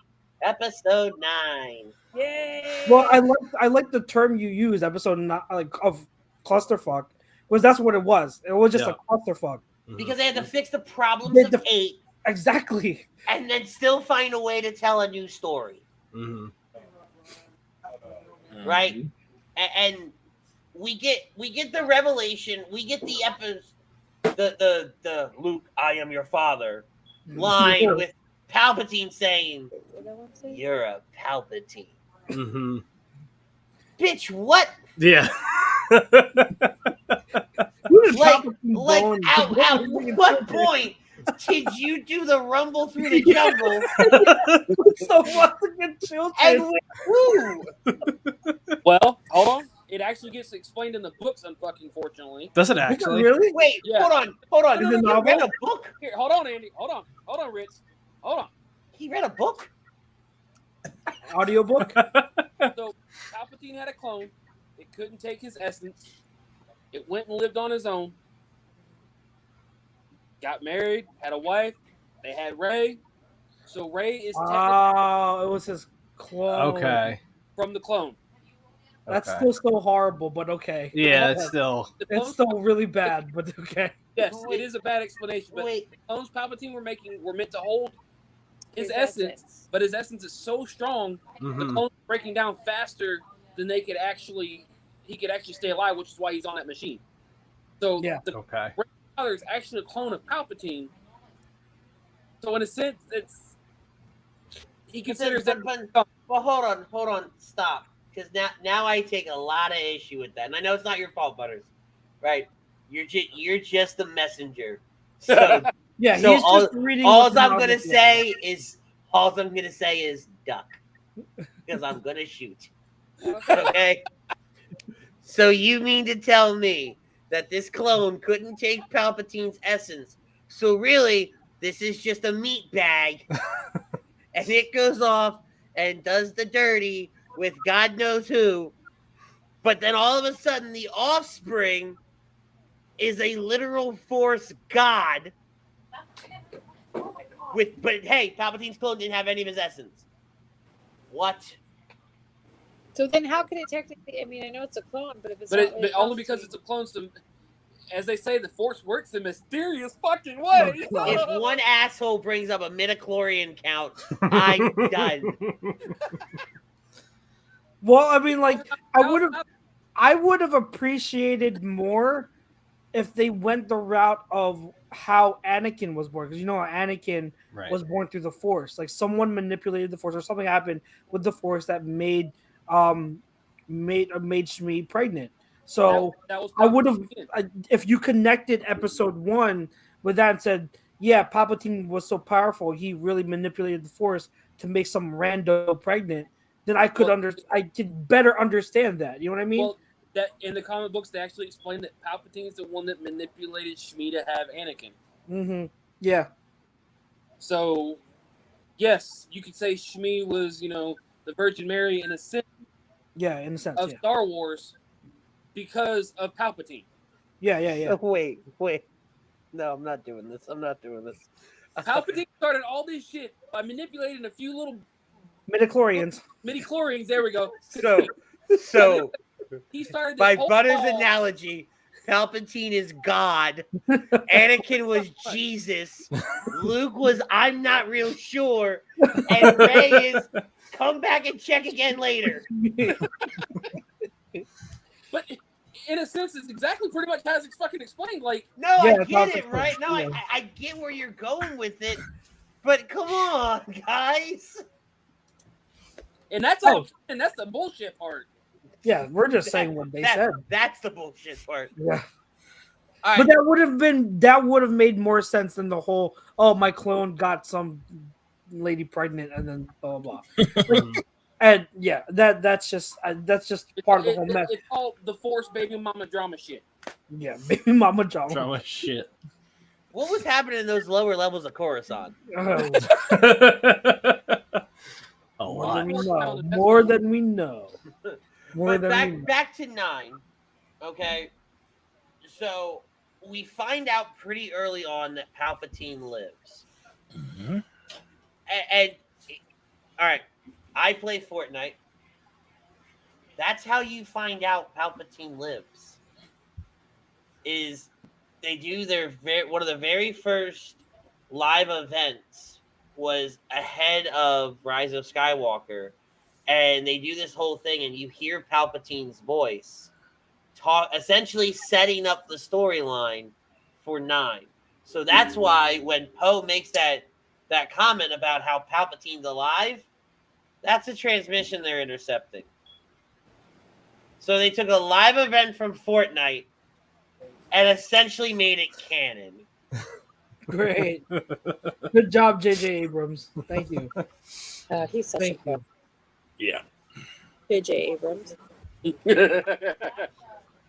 episode 9. Yay. Well, I like the term you used, episode of clusterfuck, because that's what it was. It was just a clusterfuck. Because they had to fix the problems of 8. Exactly. And then still find a way to tell a new story. Mm-hmm. Right? And we get the revelation, we get the the Luke, I am your father line with Palpatine saying, "You're a Palpatine." Mm-hmm. Bitch, what? Yeah. At what point did you do the rumble through the jungle? So fucking children. And with who? Well, hold on. It actually gets explained in the books, unfortunately. Does it actually? Really? Wait, Yeah. hold on. In the He novel? read a book? Here, hold on, Andy. Hold on, Rich. Hold on. He read a book? Audiobook? So Palpatine had a clone. It couldn't take his essence. It went and lived on his own. Got married, had a wife. They had Rey. So Rey is technically Oh, it was his clone. Okay. from the clone. That's Okay. still so horrible, but okay. Yeah, it's still. The It's clones, still really bad, but okay. yes, it is a bad explanation. But Wait, the clones Palpatine were meant to hold his essence, but his essence is so strong, the Mhm. clones are breaking down faster than he could actually stay alive, which is why he's on that machine. So Yeah. the Okay. father is actually a clone of Palpatine. So in a sense, he considers that. Well, hold on, stop. Because now I take a lot of issue with that, and I know it's not your fault, Butters. Right? You're just the messenger. So Yeah, So he's just reading. all what the I'm novel gonna says. say is duck, because I'm gonna shoot. Okay. So you mean to tell me that this clone couldn't take Palpatine's essence? So really, this is just a meat bag, and it goes off and does the dirty with God knows who. But then all of a sudden, the offspring is a literal Force god. But hey, Palpatine's clone didn't have any of his essence. What? So then, how could it technically? I mean, I know it's a clone, but if it's But, not really but only because it's a clone. As they say, the Force works in mysterious fucking ways. If one asshole brings up a midichlorian count, I'm done. Well, I mean, like, I would have appreciated more if they went the route of how Anakin was born, because you know how Anakin Right. was born through the Force. Like someone manipulated the Force, or something happened with the Force that made Shmi pregnant. So that was I would have, if you connected episode 1 with that and said, yeah, Palpatine was so powerful, he really manipulated the Force to make some rando pregnant, then I could I could better understand that. You know what I mean? Well, that in the comic books they actually explain that Palpatine's the one that manipulated Shmi to have Anakin. Mm-hmm. Yeah. So, yes, you could say Shmi was, the Virgin Mary in a sense Yeah, in a sense. of Yeah. Star Wars because of Palpatine. Yeah. Wait. No, I'm not doing this. Palpatine started all this shit by manipulating a few little Midichlorians. midi-chlorians. There we go. So He started this by whole Butters' ball. analogy, Palpatine is God. Anakin was Jesus. Luke was I'm not real sure. And Rey is come back and check again later. But in a sense, it's exactly pretty much as it's fucking explained. Like, No, Yeah, I get it, right? No, yeah. I get where you're going with it. But come on, guys. and that's all. And that's the bullshit part. Yeah, we're just saying what they said. That's the bullshit part. Yeah. All right. But that would have made more sense than the whole my clone got some lady pregnant and then blah blah blah. And yeah, that's just part of the whole mess. It's called the forced baby mama drama shit. Yeah, baby mama drama. Drama shit. What was happening in those lower levels of Coruscant? A lot. More than we know. But back to 9. Okay. So we find out pretty early on that Palpatine lives. Mm-hmm. And all right, I play Fortnite. That's how you find out Palpatine lives. Is they do one of the very first live events was ahead of Rise of Skywalker, and they do this whole thing, and you hear Palpatine's voice essentially setting up the storyline for 9. So that's why when Poe makes that comment about how Palpatine's alive, that's a transmission they're intercepting. So they took a live event from Fortnite and essentially made it canon. Great. Good job, J.J. Abrams. Thank you. He's such Thank a you. Yeah. J.J. Abrams.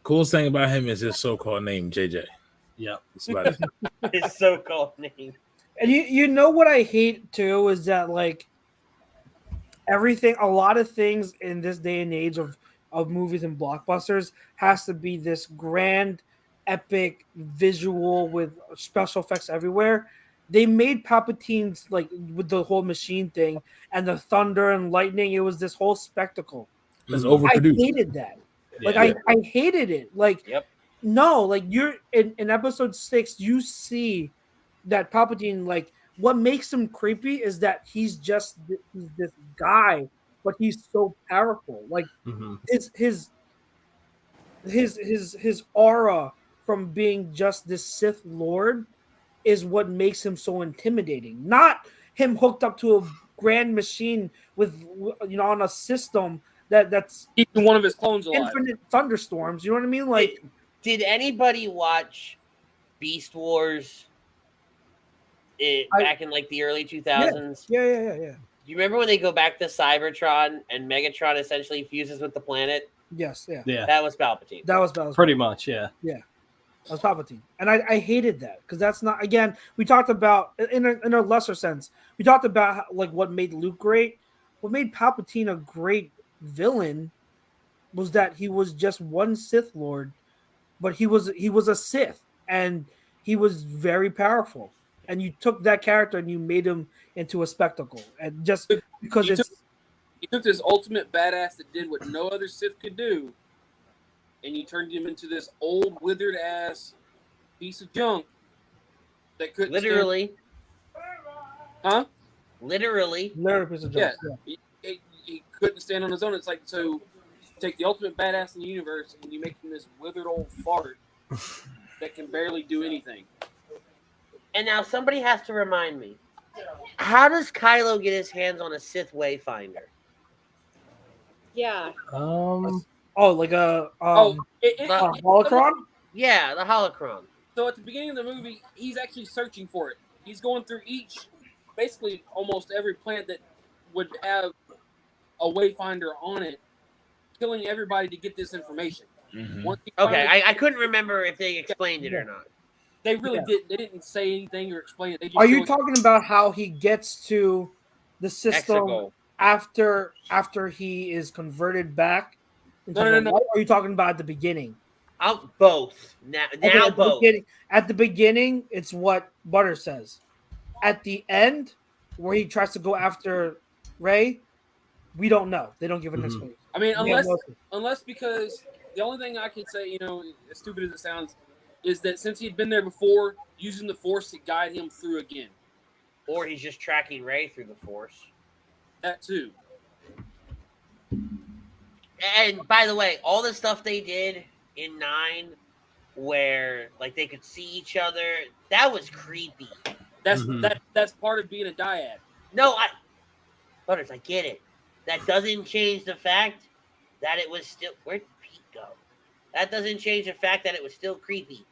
Coolest thing about him is his so-called name, JJ. Yeah. That's about it. His so-called name. And you know what I hate too is that like a lot of things in this day and age of movies and blockbusters has to be this grand, epic visual with special effects everywhere. They made Palpatine's like with the whole machine thing and the thunder and lightning. It was this whole spectacle. It's overproduced. I hated that. Like Yeah. I hated it. Like no, like you're in episode 6, you see that Palpatine, like what makes him creepy is that he's this guy, but he's so powerful. Like his aura from being just this Sith Lord is what makes him so intimidating. Not him hooked up to a grand machine with on a system that's keeping one of his clones alive. Infinite thunderstorms. You know what I mean? Like, did anybody watch Beast Wars? Back in like the early 2000s. Yeah. Do you remember when they go back to Cybertron and Megatron essentially fuses with the planet? Yes. Yeah. That was Palpatine. Pretty much. Yeah. Yeah. That was Palpatine, and I hated that because that's not. Again, we talked about in a lesser sense. We talked about like what made Luke great. What made Palpatine a great villain was that he was just one Sith Lord, but he was a Sith, and he was very powerful. And you took that character and you made him into a spectacle, and just because you took this ultimate badass that did what no other Sith could do, and you turned him into this old withered ass piece of junk that couldn't literally, literally piece of junk. Yeah. He couldn't stand on his own. It's like, so take the ultimate badass in the universe and you make him this withered old fart that can barely do anything. And now somebody has to remind me, how does Kylo get his hands on a Sith Wayfinder? Yeah. Like a holocron? Yeah, the holocron. So at the beginning of the movie, he's actually searching for it. He's going through basically almost every planet that would have a Wayfinder on it, killing everybody to get this information. Mm-hmm. Okay, I couldn't remember if they explained it or not. They really didn't. They didn't say anything or explain it. They just Are you talking about how he gets to the system Exegol. after he is converted back? No. Or are you talking about at the beginning? Both. Now both. At the beginning, it's what Butter says. At the end, where he tries to go after Rey, we don't know. They don't give an explanation. I mean, unless because the only thing I can say, as stupid as it sounds, is that since he'd been there before, using the Force to guide him through again. Or he's just tracking Rey through the Force. That too. And by the way, all the stuff they did in 9 where like they could see each other, that was creepy. That's part of being a dyad. No, Butters, I get it. That doesn't change the fact that it was still. Where'd Pete go? That doesn't change the fact that it was still creepy.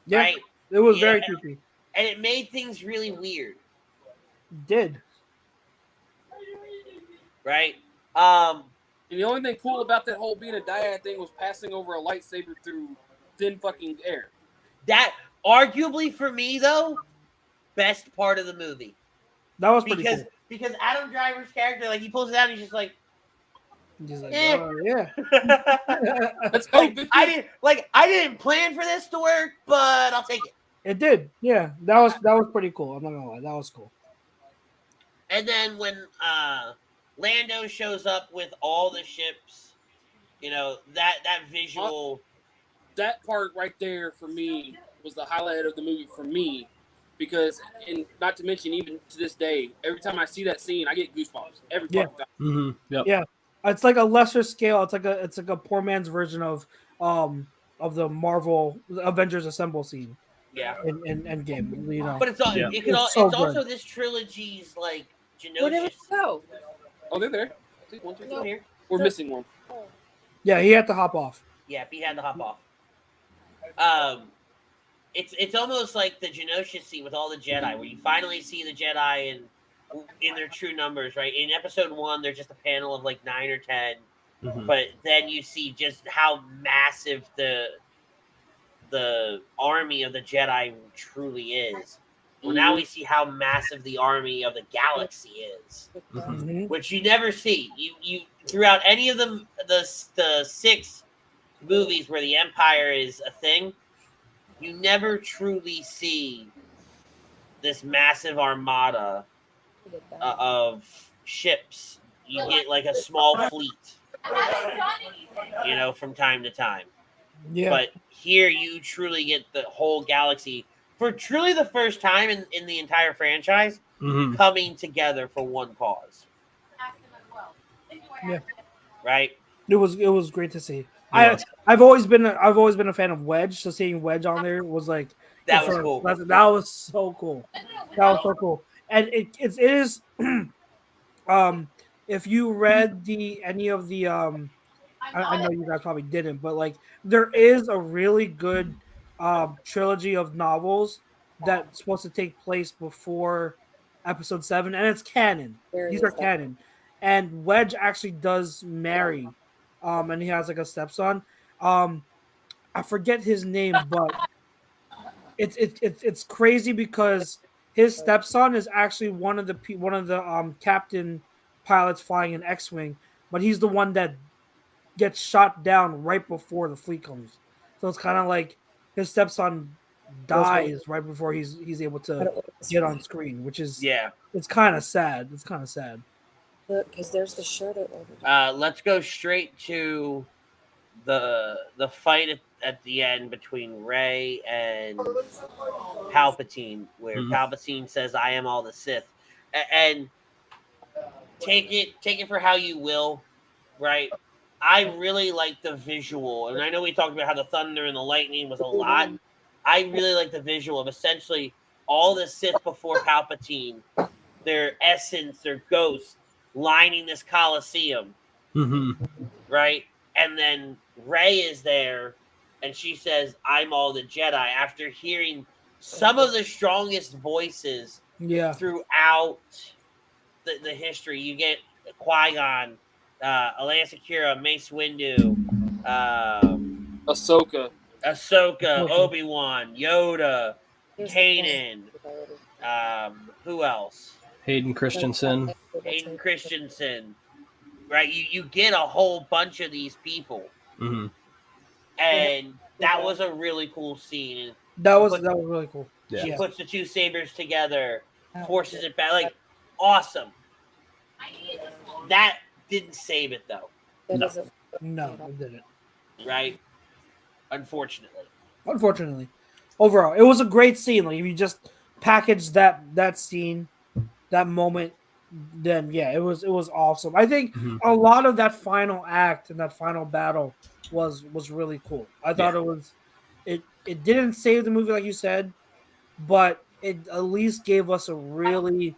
Yeah, right? It was very creepy. And it made things really weird. It did. Right? And the only thing cool about that whole being a dyad thing was passing over a lightsaber through thin fucking air. That, arguably for me, though, best part of the movie. That was pretty cool. Because Adam Driver's character, like, he pulls it out and he's just like, oh, yeah. Let's go. I didn't plan for this to work, but I'll take it. It did. Yeah. That was pretty cool. I'm not gonna lie. That was cool. And then when Lando shows up with all the ships, that visual. That part right there for me was the highlight of the movie for me, because, and not to mention, even to this day, every time I see that scene, I get goosebumps every fucking time. Mm-hmm. Yep. Yeah, it's like a lesser scale. It's like a poor man's version of the Marvel Avengers Assemble scene. Yeah. In Endgame, But it's also this trilogy's like Where did Genosha. it go? Oh, they're there. Take one, two, No. Here. We're missing one. Yeah, he had to hop off. Yeah, he had to hop off. It's almost like the Genosha scene with all the Jedi, where you finally see the Jedi in their true numbers, right? In episode 1, they're just a panel of like 9 or 10, but then you see just how massive the army of the Jedi truly is. Well, now we see how massive the army of the galaxy is, which you never see. You throughout any of the 6 movies where the Empire is a thing, you never truly see this massive armada of ships. You get like a small fleet, from time to time. Yeah. But here you truly get the whole galaxy for truly the first time in the entire franchise coming together for one cause. Yeah. Right? It was great to see. Yeah. I've always been a fan of Wedge, so seeing Wedge on there was like that was cool. That was so cool. That was so cool. And it is if you read any of the I know you guys probably didn't, but like there is a really good trilogy of novels that's supposed to take place before episode 7, and it's canon. These are canon. And Wedge actually does marry, and he has like a stepson. I forget his name, but it's crazy because his stepson is actually one of the captain pilots flying an X-wing, but he's the one that gets shot down right before the fleet comes. So it's kind of like his stepson dies right before he's able to get on screen, which is it's kind of sad. It's kind of sad. Look, because there's the shirt I ordered. Let's go straight to the fight at the end between Rey and Palpatine, where Palpatine says, "I am all the Sith," and take it for how you will, right? I really like the visual, and I know we talked about how the thunder and the lightning was a lot. I really like the visual of essentially all the Sith before Palpatine, their essence, their ghosts, lining this Coliseum, right? And then Rey is there, and she says, "I'm all the Jedi," after hearing some of the strongest voices throughout the history. You get Qui-Gon, Alea Secura, Mace Windu, Ahsoka, Obi-Wan, Yoda, Kanan, who else? Hayden Christensen. Right? You get a whole bunch of these people. And that was a really cool scene. That was really cool. She puts the two sabers together, forces it back. Like, awesome. That didn't save it, though. No. No, it didn't. right? Unfortunately. Unfortunately, overall, it was a great scene. Like if you just package that scene, that moment, then yeah, it was awesome. I think Mhm. a lot of that final act and that final battle was really cool. I thought Yeah. it didn't save the movie like you said, but it at least gave us a really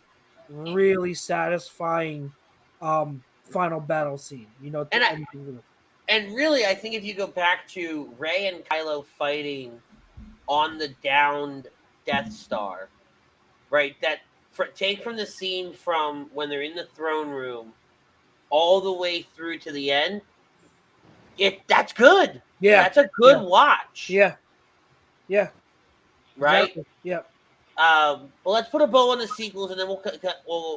satisfying final battle scene. You know, And to end things with. and really, I think if you go back to Rey and Kylo fighting on the downed Death Star, right? Take from the scene from when they're in the throne room all the way through to the end. That's good. Yeah, That's a good watch. yeah, yeah, Right. exactly. Yeah. Well, let's put a bow on the sequels, and then we'll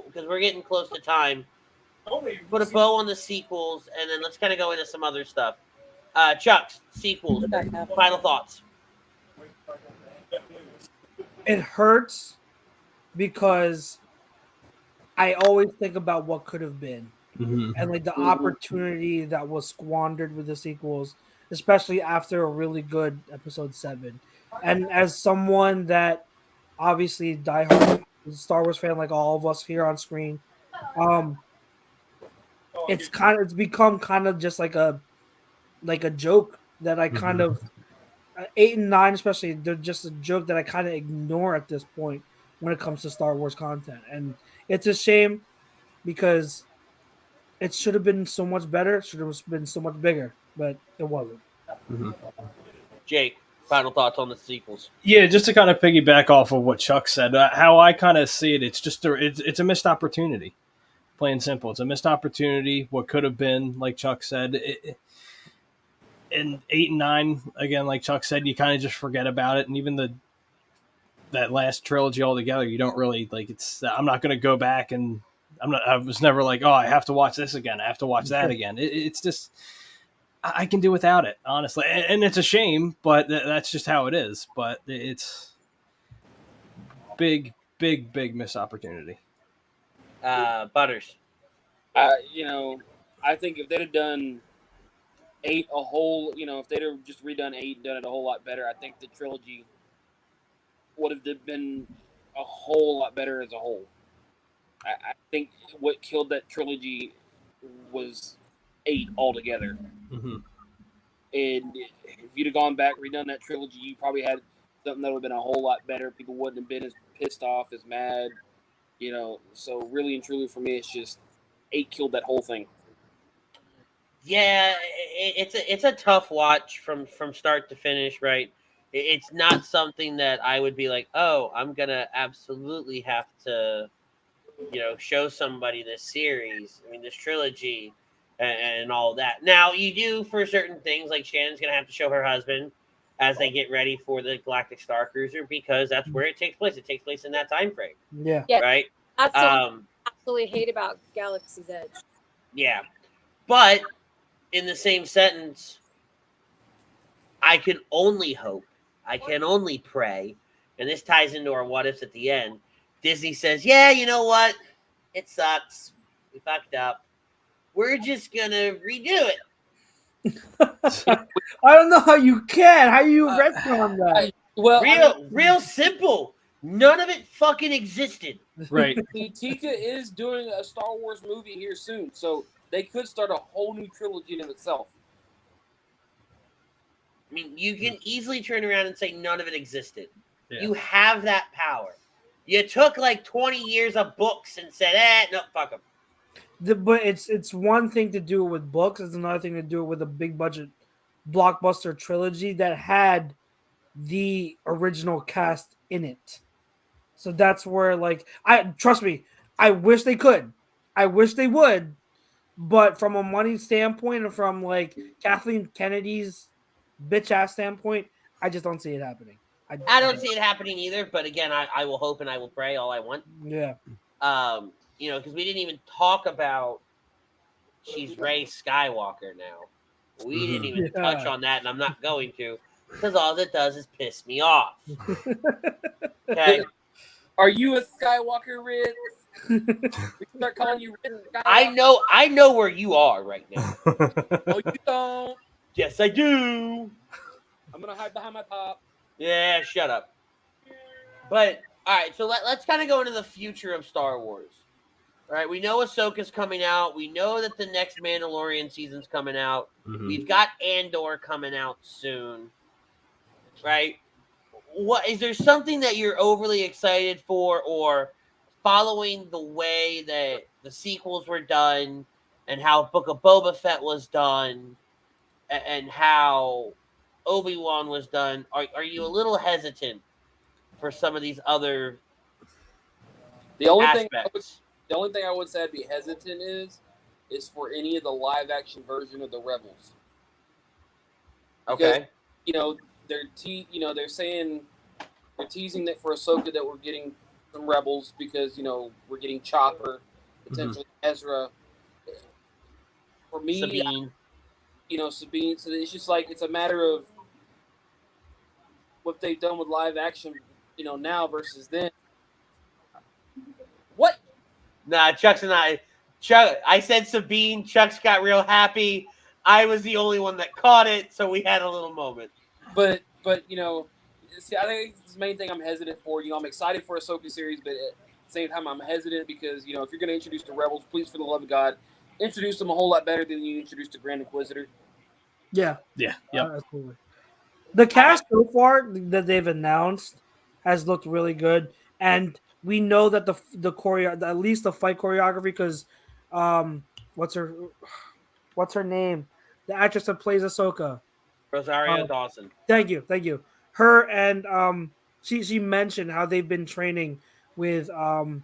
because we're getting close to time. Put a bow on the sequels, and then let's kind of go into some other stuff. Chuck's sequels. Final thoughts. It hurts because I always think about what could have been Mhm. and like the opportunity that was squandered with the sequels, especially after a really good episode 7. And as someone that obviously diehard Star Wars fan, like all of us here on screen, um, it's become kind of just like a joke that I kind of 8 and 9 especially, they're just a joke that I kind of ignore at this point when it comes to Star Wars content. And it's a shame because it should have been so much better, should have been so much bigger, but it wasn't. Mhm. Jake, final thoughts on the sequels. Yeah, just to kind of piggyback off of what Chuck said, how I kind of see it, it's just it's a missed opportunity. Plain simple, it's a missed opportunity. What could have been, like Chuck said, in 8 and 9, again, like Chuck said, you kind of just forget about it, and even that last trilogy altogether, you don't really like. It's I'm not going to go back and I was never like, oh, I have to watch this again. I have to watch that again. It's just I can do without it, honestly, and it's a shame, but that's just how it is. But it's big missed opportunity. Butters. I think if they'd have done 8 a whole, if they'd have just redone 8 and done it a whole lot better, I think the trilogy would have been a whole lot better as a whole. I think what killed that trilogy was 8 altogether. Mm-hmm. And if you'd have gone back, redone that trilogy, you probably had something that would have been a whole lot better. People wouldn't have been as pissed off, as mad, So really and truly for me, it's just 8 killed that whole thing. Yeah, it's a tough watch from start to finish, right? It's not something that I would be like, oh, I'm gonna absolutely have to, show somebody this series. I mean, this trilogy, and all that. Now, you do for certain things, like Shannon's gonna have to show her husband as they get ready for the Galactic Star Cruiser because that's where it takes place. It takes place in that time frame, Yeah. right? That's what I absolutely hate about Galaxy's Edge. Yeah, but in the same sentence, I can only hope, I can only pray, and this ties into our what ifs at the end. Disney says, yeah, you know what? It sucks. We fucked up. We're just gonna redo it. I don't know how you can. How you retcon that? Real simple. None of it fucking existed. Right. Tika is doing a Star Wars movie here soon, so they could start a whole new trilogy in itself. I mean, you can easily turn around and say none of it existed. Yeah. You have that power. You took like 20 years of books and said, no, fuck them. But it's one thing to do it with books. It's another thing to do it with a big budget blockbuster trilogy that had the original cast in it. So that's where, like, trust me, I wish they could. I wish they would. But from a money standpoint and from like Kathleen Kennedy's bitch ass standpoint, I just don't see it happening. I don't see it happening either. But again, I will hope and I will pray all I want. Yeah. Because we didn't even talk about she's Rey Skywalker now. We didn't even touch on that, and I'm not going to, because all it does is piss me off. Okay. Are you a Skywalker, Ritz? We start calling you Rich. I know where you are right now. Oh, you don't. Yes, I do. I'm gonna hide behind my pop. Yeah, shut up. But all right, so let's kind of go into the future of Star Wars. All right, we know Ahsoka's coming out. We know that the next Mandalorian season's coming out. We've got Andor coming out soon. Right? What is there something that you're overly excited for, or following the way that the sequels were done and how Book of Boba Fett was done and how Obi-Wan was done? Are you a little hesitant for some of these other The only aspects? thing I would say I'd be hesitant is for any of the live action version of the Rebels. Because, Okay. they're saying they're teasing that for Ahsoka that we're getting some Rebels because we're getting Chopper, potentially Ezra. For me, Sabine. Sabine. So it's just like it's a matter of what they've done with live action, now versus then. What? Nah, Chuck's and I said Sabine. Chuck's got real happy. I was the only one that caught it, so we had a little moment. But see, I think it's the main thing I'm hesitant for. I'm excited for Ahsoka series, but at the same time, I'm hesitant because if you're going to introduce the Rebels, please, for the love of God, introduce them a whole lot better than you introduced the Grand Inquisitor. Yeah. Yep. Absolutely. The cast so far that they've announced has looked really good, and we know that the choreo, at least the fight choreography, because what's her name? The actress that plays Ahsoka. Rosario Dawson. Thank you. Her and she mentioned how they've been training with in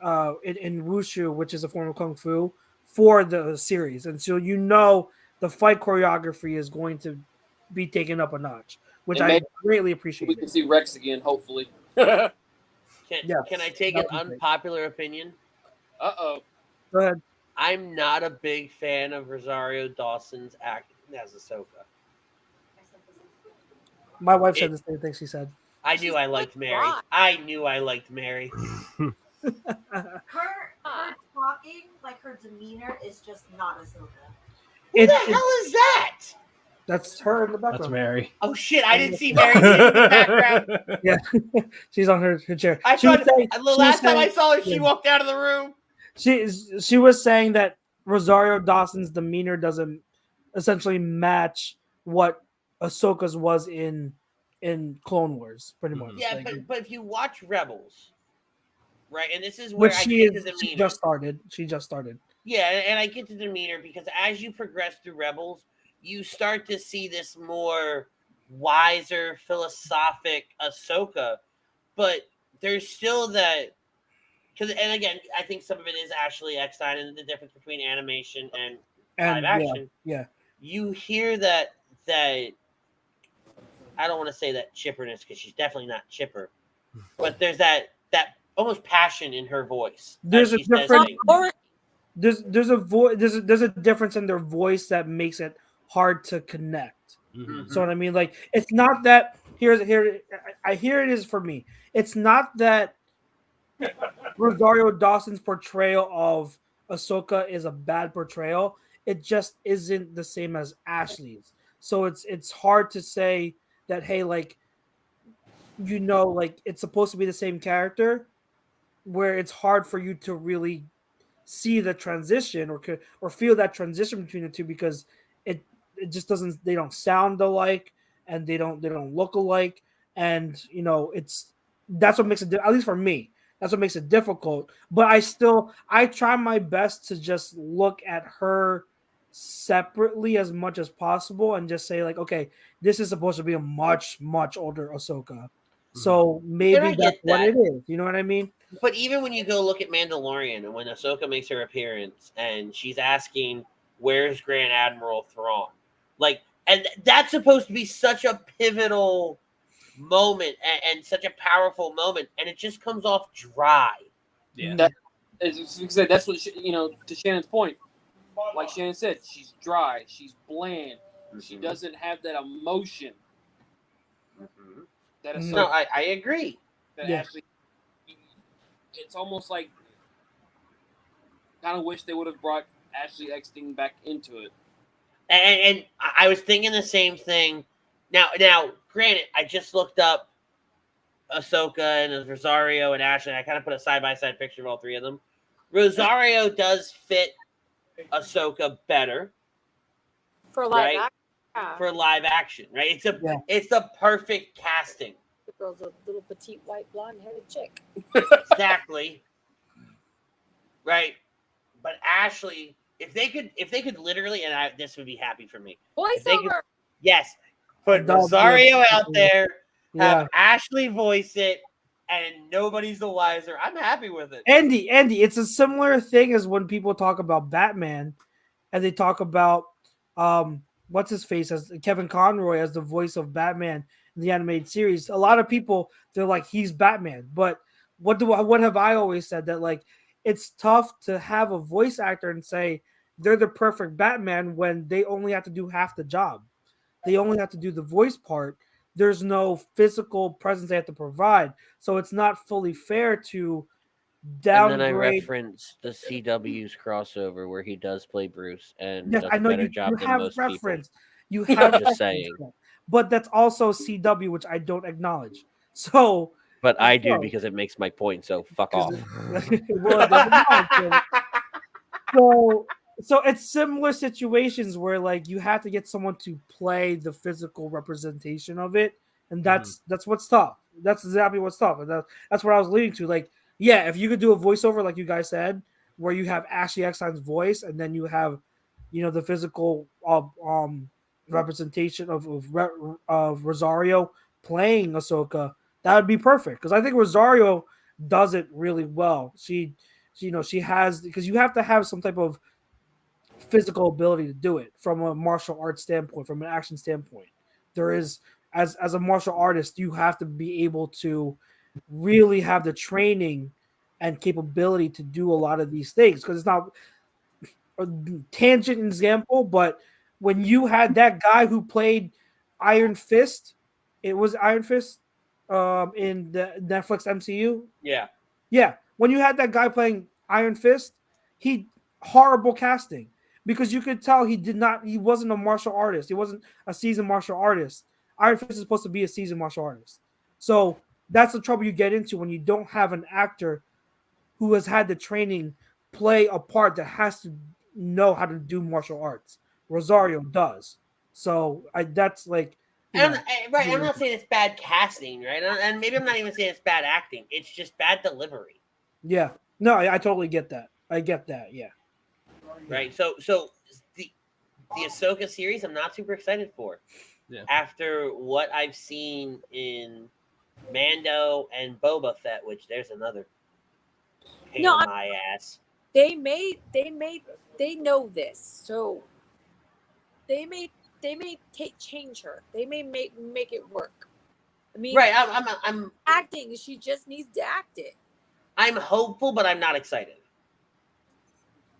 wushu, which is a form of kung fu, for the series, and so the fight choreography is going to be taken up a notch, which I greatly appreciate. We can see Rex again, hopefully. Can I take an unpopular opinion? Uh-oh. Go ahead. I'm not a big fan of Rosario Dawson's acting as Ahsoka. My wife said the same thing she said. I knew I liked Mary. Her talking, like her demeanor, is just not Ahsoka. Who the hell is that? That's her in the background. That's Mary. Oh shit! I didn't see Mary in the background. Yeah, she's on her chair. I thought the last time I saw her, she walked out of the room. She was saying that Rosario Dawson's demeanor doesn't essentially match what Ahsoka's was in Clone Wars, pretty much. Yeah, but if you watch Rebels, right, and this is where I get the demeanor. She just started. Yeah, and I get the demeanor because as you progress through Rebels, you start to see this more wiser, philosophic Ahsoka, but there's still that. And again, I think some of it is Ashley Eckstein and the difference between animation and live action. Yeah. You hear that I don't want to say that chipperness because she's definitely not chipper, but there's that almost passion in her voice. There's a different. There's a difference in their voice that makes it hard to connect. Mm-hmm. So what I mean, like it's not that here it is for me. It's not that Rosario Dawson's portrayal of Ahsoka is a bad portrayal. It just isn't the same as Ashley's. So it's hard to say that, hey, like, like it's supposed to be the same character, where it's hard for you to really see the transition or feel that transition between the two because it just doesn't. They don't sound alike and they don't look alike, and that's what makes it. At least for me, that's what makes it difficult. But I try my best to just look at her separately as much as possible and just say, like, okay, this is supposed to be a much, much older Ahsoka. So maybe that's what it is. You know what I mean? But even when you go look at Mandalorian and when Ahsoka makes her appearance and she's asking, where's Grand Admiral Thrawn? Like, and that's supposed to be such a pivotal moment and such a powerful moment, and it just comes off dry. Yeah. That's what, to Shannon's point, like Shannon said, she's dry, she's bland, she doesn't have that emotion. No, I agree. Actually, it's almost like kind of wish they would have brought Ashley Eckstein back into it. And I was thinking the same thing. Now, granted, I just looked up Ahsoka and Rosario and Ashley. I kind of put a side-by-side picture of all three of them. Rosario does fit Ahsoka better For live right? action. Yeah. For live action, right? It's the perfect casting. The girl's a little petite, white, blonde-headed chick. Exactly. Right. But Ashley, if they could literally, and this would be happy for me. Voiceover. Yes. Put Rosario out there, have Yeah. Ashley voice it, and nobody's the wiser. I'm happy with it. Andy, it's a similar thing as when people talk about Batman and they talk about what's his face as Kevin Conroy as the voice of Batman in the animated series. A lot of people, they're like, he's Batman. But what have I always said? That like it's tough to have a voice actor and say they're the perfect Batman when they only have to do half the job. They only have to do the voice part. There's no physical presence they have to provide. So it's not fully fair to downgrade. And then I referenced the CW's crossover where he does play Bruce and Yes, does I a know better you job than have most reference. people. You have I'm just saying. But that's also CW, which I don't acknowledge. So, But I do because it makes my point. So fuck off. Well, it doesn't matter. So it's similar situations where like you have to get someone to play the physical representation of it, and that's what's tough. That's exactly what's tough, and that's what I was leading to. Like, yeah, if you could do a voiceover like you guys said, where you have Ashley Eckstein's voice, and then you have, the physical representation of Rosario playing Ahsoka, that would be perfect. Because I think Rosario does it really well. She has, because you have to have some type of physical ability to do it from a martial arts standpoint, from an action standpoint. There is, as a martial artist, you have to be able to really have the training and capability to do a lot of these things, because it's not a tangent example, but when you had that guy who played Iron Fist, it was Iron Fist in the Netflix MCU. Yeah. When you had that guy playing Iron Fist, horrible casting, because you could tell he wasn't a martial artist. He wasn't a seasoned martial artist. Iron Fist is supposed to be a seasoned martial artist. So that's the trouble you get into when you don't have an actor who has had the training play a part that has to know how to do martial arts. Rosario does. So that's like, I'm not saying it's bad casting, right? And maybe I'm not even saying it's bad acting. It's just bad delivery. Yeah. No, I totally get that. I get that. Yeah. Right. So the Ahsoka series, I'm not super excited for. Yeah. After what I've seen in Mando and Boba Fett, which there's another pain in my ass. They know this, so they may change her. They may make it work. I mean, right. I'm acting. She just needs to act it. I'm hopeful, but I'm not excited.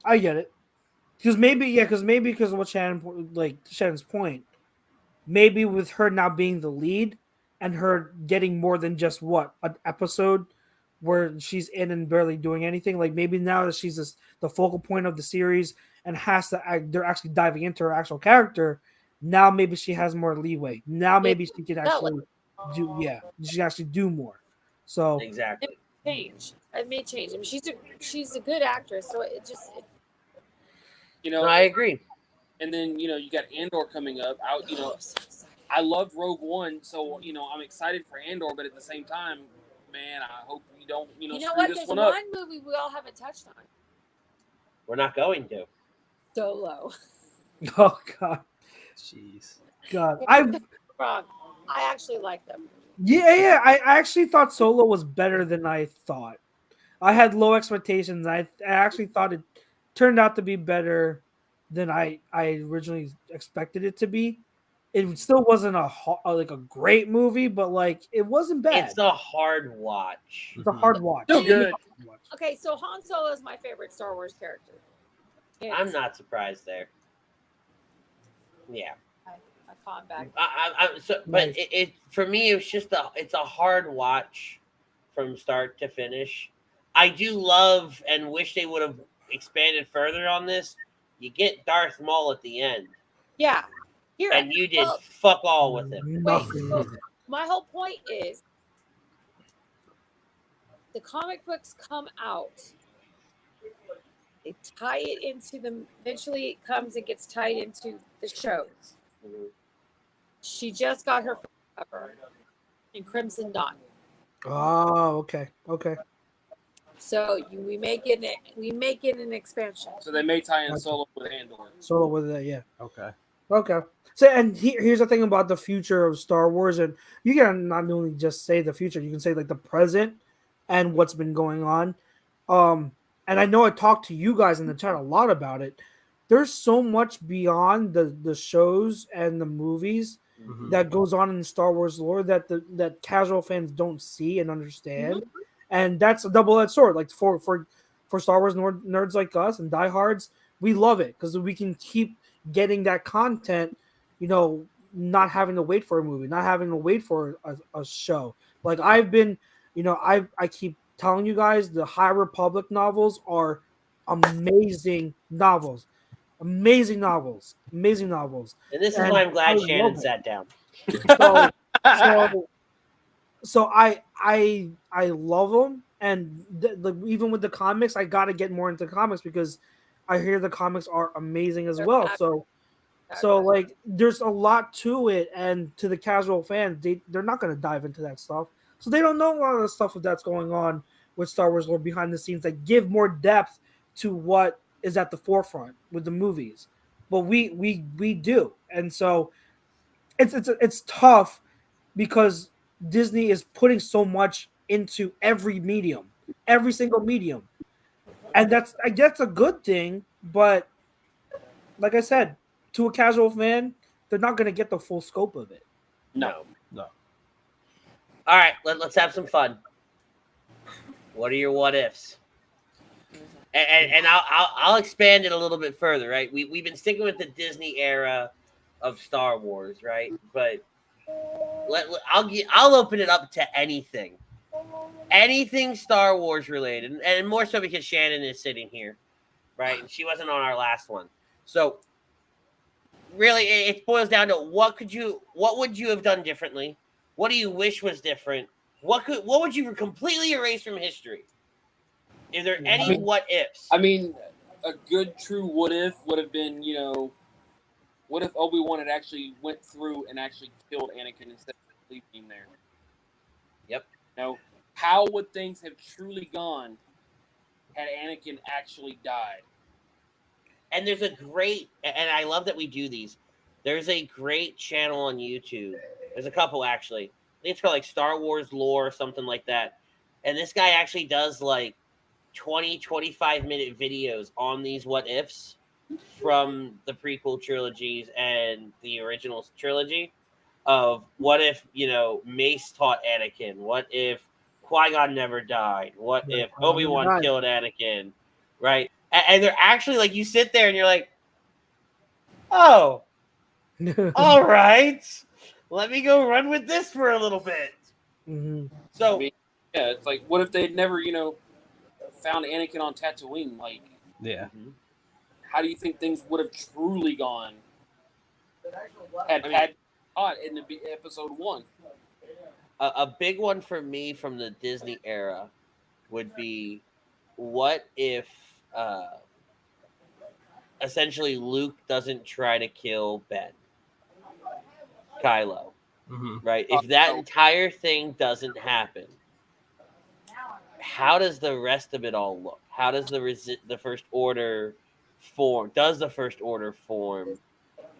I get it. Because because of what Shannon's point, maybe with her now being the lead and her getting more than just an episode where she's in and barely doing anything. Like maybe now that she's the focal point of the series and has to act, they're actually diving into her actual character. Now maybe she has more leeway. Now maybe she can actually she can actually do more. So exactly. It may change. I mean, she's a good actress, so it just. I agree. And then you got Andor coming up. I loved Rogue One, so I'm excited for Andor, but at the same time, man, I hope we don't screw what? this There's one up. one movie we all haven't touched on. We're not going to. Solo. Oh God. Jeez. God. Wrong. I actually like them. Yeah. I actually thought Solo was better than I thought. I had low expectations. I actually thought it turned out to be better than I originally expected it to be. It still wasn't a great movie, but like it wasn't bad. It's a hard watch. It's a hard watch. So good. Okay, so Han Solo is my favorite Star Wars character. I'm not surprised there. Yeah. I caught back. But it for me, it's a hard watch from start to finish. I do love and wish they would have expanded further on this, you get Darth Maul at the end, Yeah. Here, and you did well, fuck all with him. wait, so my whole point is the comic books come out. They tie it into the. Eventually, it comes and gets tied into the shows. She just got her first cover in Crimson Dawn. Oh, okay. So we make it an expansion. So they may tie in Solo with Andor. Solo with that, yeah. Okay. So, and here's the thing about the future of Star Wars, and you can not only just say the future, you can say like the present and what's been going on. And I know I talked to you guys in the chat a lot about it. There's so much beyond the shows and the movies that goes on in Star Wars lore that that casual fans don't see and understand, and that's a double-edged sword. Like for Star Wars nerds like us and diehards, we love it because we can keep getting that content, not having to wait for a movie, not having to wait for a show. Like I've been, I keep telling you guys the High Republic novels are amazing novels. Amazing novels. And this is why I'm glad Shannon sat down. So I love them, and even with the comics, I got to get more into comics because I hear the comics are amazing as well. So like there's a lot to it, and to the casual fans, they're not going to dive into that stuff, so they don't know a lot of the stuff that's going on with Star Wars lore behind the scenes that give more depth to what is at the forefront with the movies. But we do, and so it's tough because Disney is putting so much into every single medium, and I guess a good thing. But like I said, to a casual fan, they're not going to get the full scope of it. No. All right, let's have some fun. What are your what ifs? And I'll expand it a little bit further, right? We've been sticking with the Disney era of Star Wars, right? But I'll open it up to anything Star Wars related, and more so because Shannon is sitting here, right? And she wasn't on our last one, so really it boils down to what would you have done differently? What do you wish was different? What would you completely erase from history? Is there any what ifs? I mean, a good true what if would have been, what if Obi-Wan had actually went through and actually killed Anakin instead of leaving him there? Yep. How would things have truly gone had Anakin actually died? And there's a great, and I love that we do these. There's a great channel on YouTube. There's a couple actually. I think it's called like Star Wars Lore or something like that. And this guy actually does like 20-25 minute videos on these what ifs from the prequel trilogies and the original trilogy of what if, Mace taught Anakin? What if Qui-Gon never died? What if Obi-Wan killed Anakin? Right? And they're actually like, you sit there and you're like, oh, all right. Let me go run with this for a little bit. Mm-hmm. So, it's like, what if they'd never, found Anakin on Tatooine? Like, how do you think things would have truly gone had taught in the episode 1? A big one for me from the Disney era would be, what if essentially Luke doesn't try to kill Ben, Kylo, right? If that entire thing doesn't happen, how does the rest of it all look? How does the First Order form? Does the First Order form?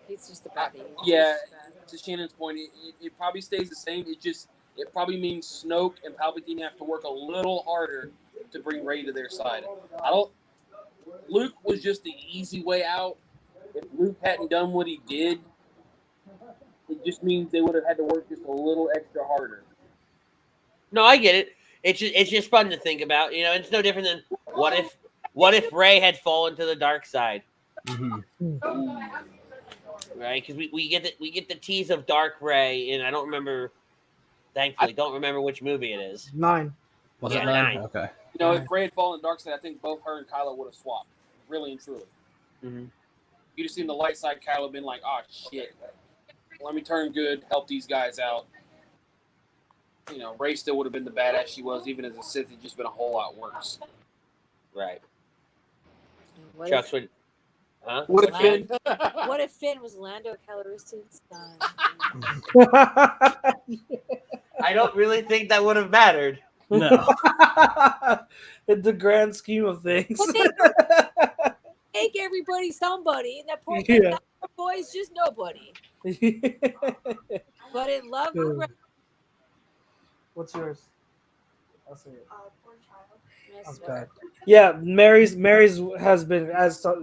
It's just the body. To Shannon's point, it probably stays the same. It probably means Snoke and Palpatine have to work a little harder to bring Rey to their side. Luke was just the easy way out. If Luke hadn't done what he did, it just means they would have had to work just a little extra harder. No, I get it. It's just fun to think about. It's no different than what if Rey had fallen to the dark side, right? Because we get the tease of Dark Rey, and I don't remember. Thankfully, don't remember which movie it is. 9. Was it 9? Okay. If Rey had fallen to the dark side, I think both her and Kylo would have swapped. really and truly. Mm-hmm. You'd have seen the light side Kylo been like, oh shit, let me turn good, help these guys out. You know, Rey still would have been the badass she was, even as a Sith. It'd just been a whole lot worse. Right. What Chuck's if, would. Huh? Would have been. what if Finn was Lando Calrissian's son? I don't really think that would have mattered. No. In the grand scheme of things. But they make everybody somebody, and that poor Yeah. boy's just nobody. But in love, Good. What's yours? I'll see it. Poor child. Okay. Yeah, Mary's has been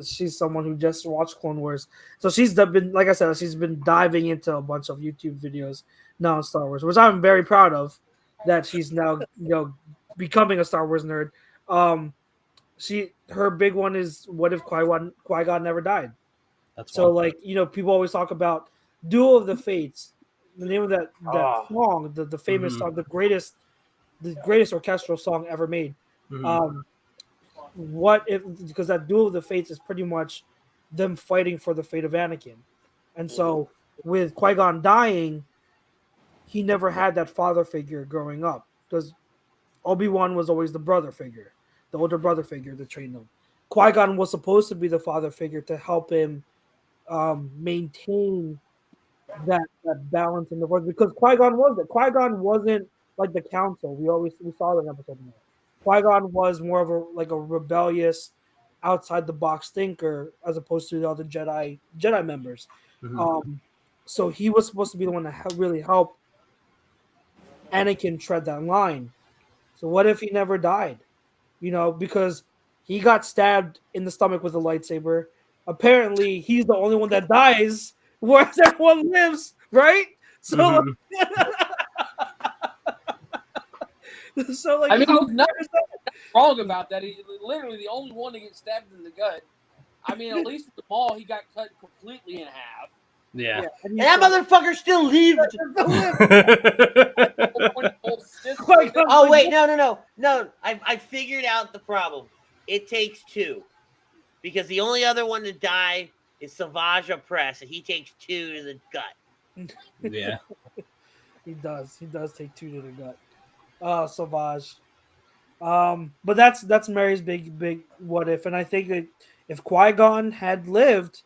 she's someone who just watched Clone Wars, so she's been, like I said, she's been diving into a bunch of YouTube videos now on Star Wars, which I'm very proud of. That she's now becoming a Star Wars nerd. Her big one is what if Qui-Gon never died? That's So one. people always talk about Duel of the Fates, the name of that song, the famous song, the greatest orchestral song ever made. What if, because that Duel of the Fates is pretty much them fighting for the fate of Anakin, and so with Qui-Gon dying, he never had that father figure growing up because Obi-Wan was always the brother figure, the older brother figure that trained him. Qui-Gon was supposed to be the father figure to help him maintain that balance in the world, because Qui-Gon wasn't like the Council. We saw that in episode 1. Qui-Gon was more of a rebellious, outside the box thinker as opposed to the other Jedi members. So he was supposed to be the one that really helped Anakin tread that line. So what if he never died? Because he got stabbed in the stomach with a lightsaber. Apparently, he's the only one that dies, whereas everyone lives, right? So, I mean, he's not wrong about that. He's literally the only one to get stabbed in the gut. I mean, at least at the mall, he got cut completely in half. Yeah. And that motherfucker still lived. Oh wait, no. I figured out the problem. It takes 2, because the only other one to die is Savage Opress, and he takes 2 to the gut. Yeah. He does take 2 to the gut. Savage. But that's Mary's big what if, and I think that if Qui-Gon had lived,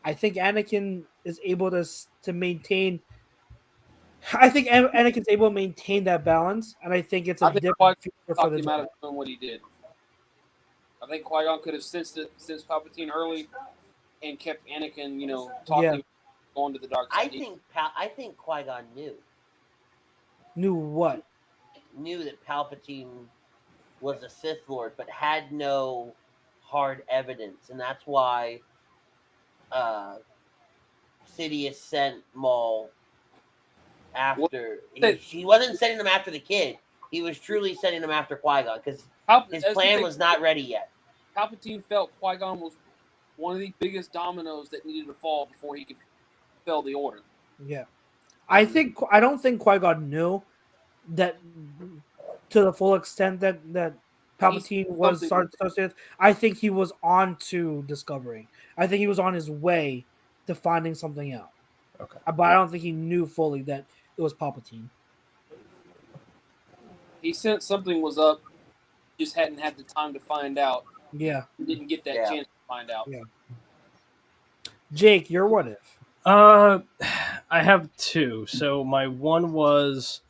I think Anakin is able to maintain. I think Anakin's able to maintain that balance, and I think it's a different future for the him out Jedi. of doing what he did. I think Qui-Gon could have sensed Palpatine early and kept Anakin, talking, going to the dark side. I think Qui-Gon knew. Knew what? Knew that Palpatine was a Sith Lord, but had no hard evidence, and that's why Sidious sent Maul after. He wasn't sending him after the kid. He was truly sending him after Qui-Gon because his plan was not ready yet. Palpatine felt Qui-Gon was one of the biggest dominoes that needed to fall before he could fill the order. Yeah. I don't think Qui-Gon knew that to the full extent that Palpatine was associated. I think he was on to discovering. I think he was on his way to finding something out. Okay. But I don't think he knew fully that it was Palpatine. He sensed something was up, just hadn't had the time to find out. Yeah. He didn't get that chance to find out. Yeah. Jake, your what if? I have 2. So my one was,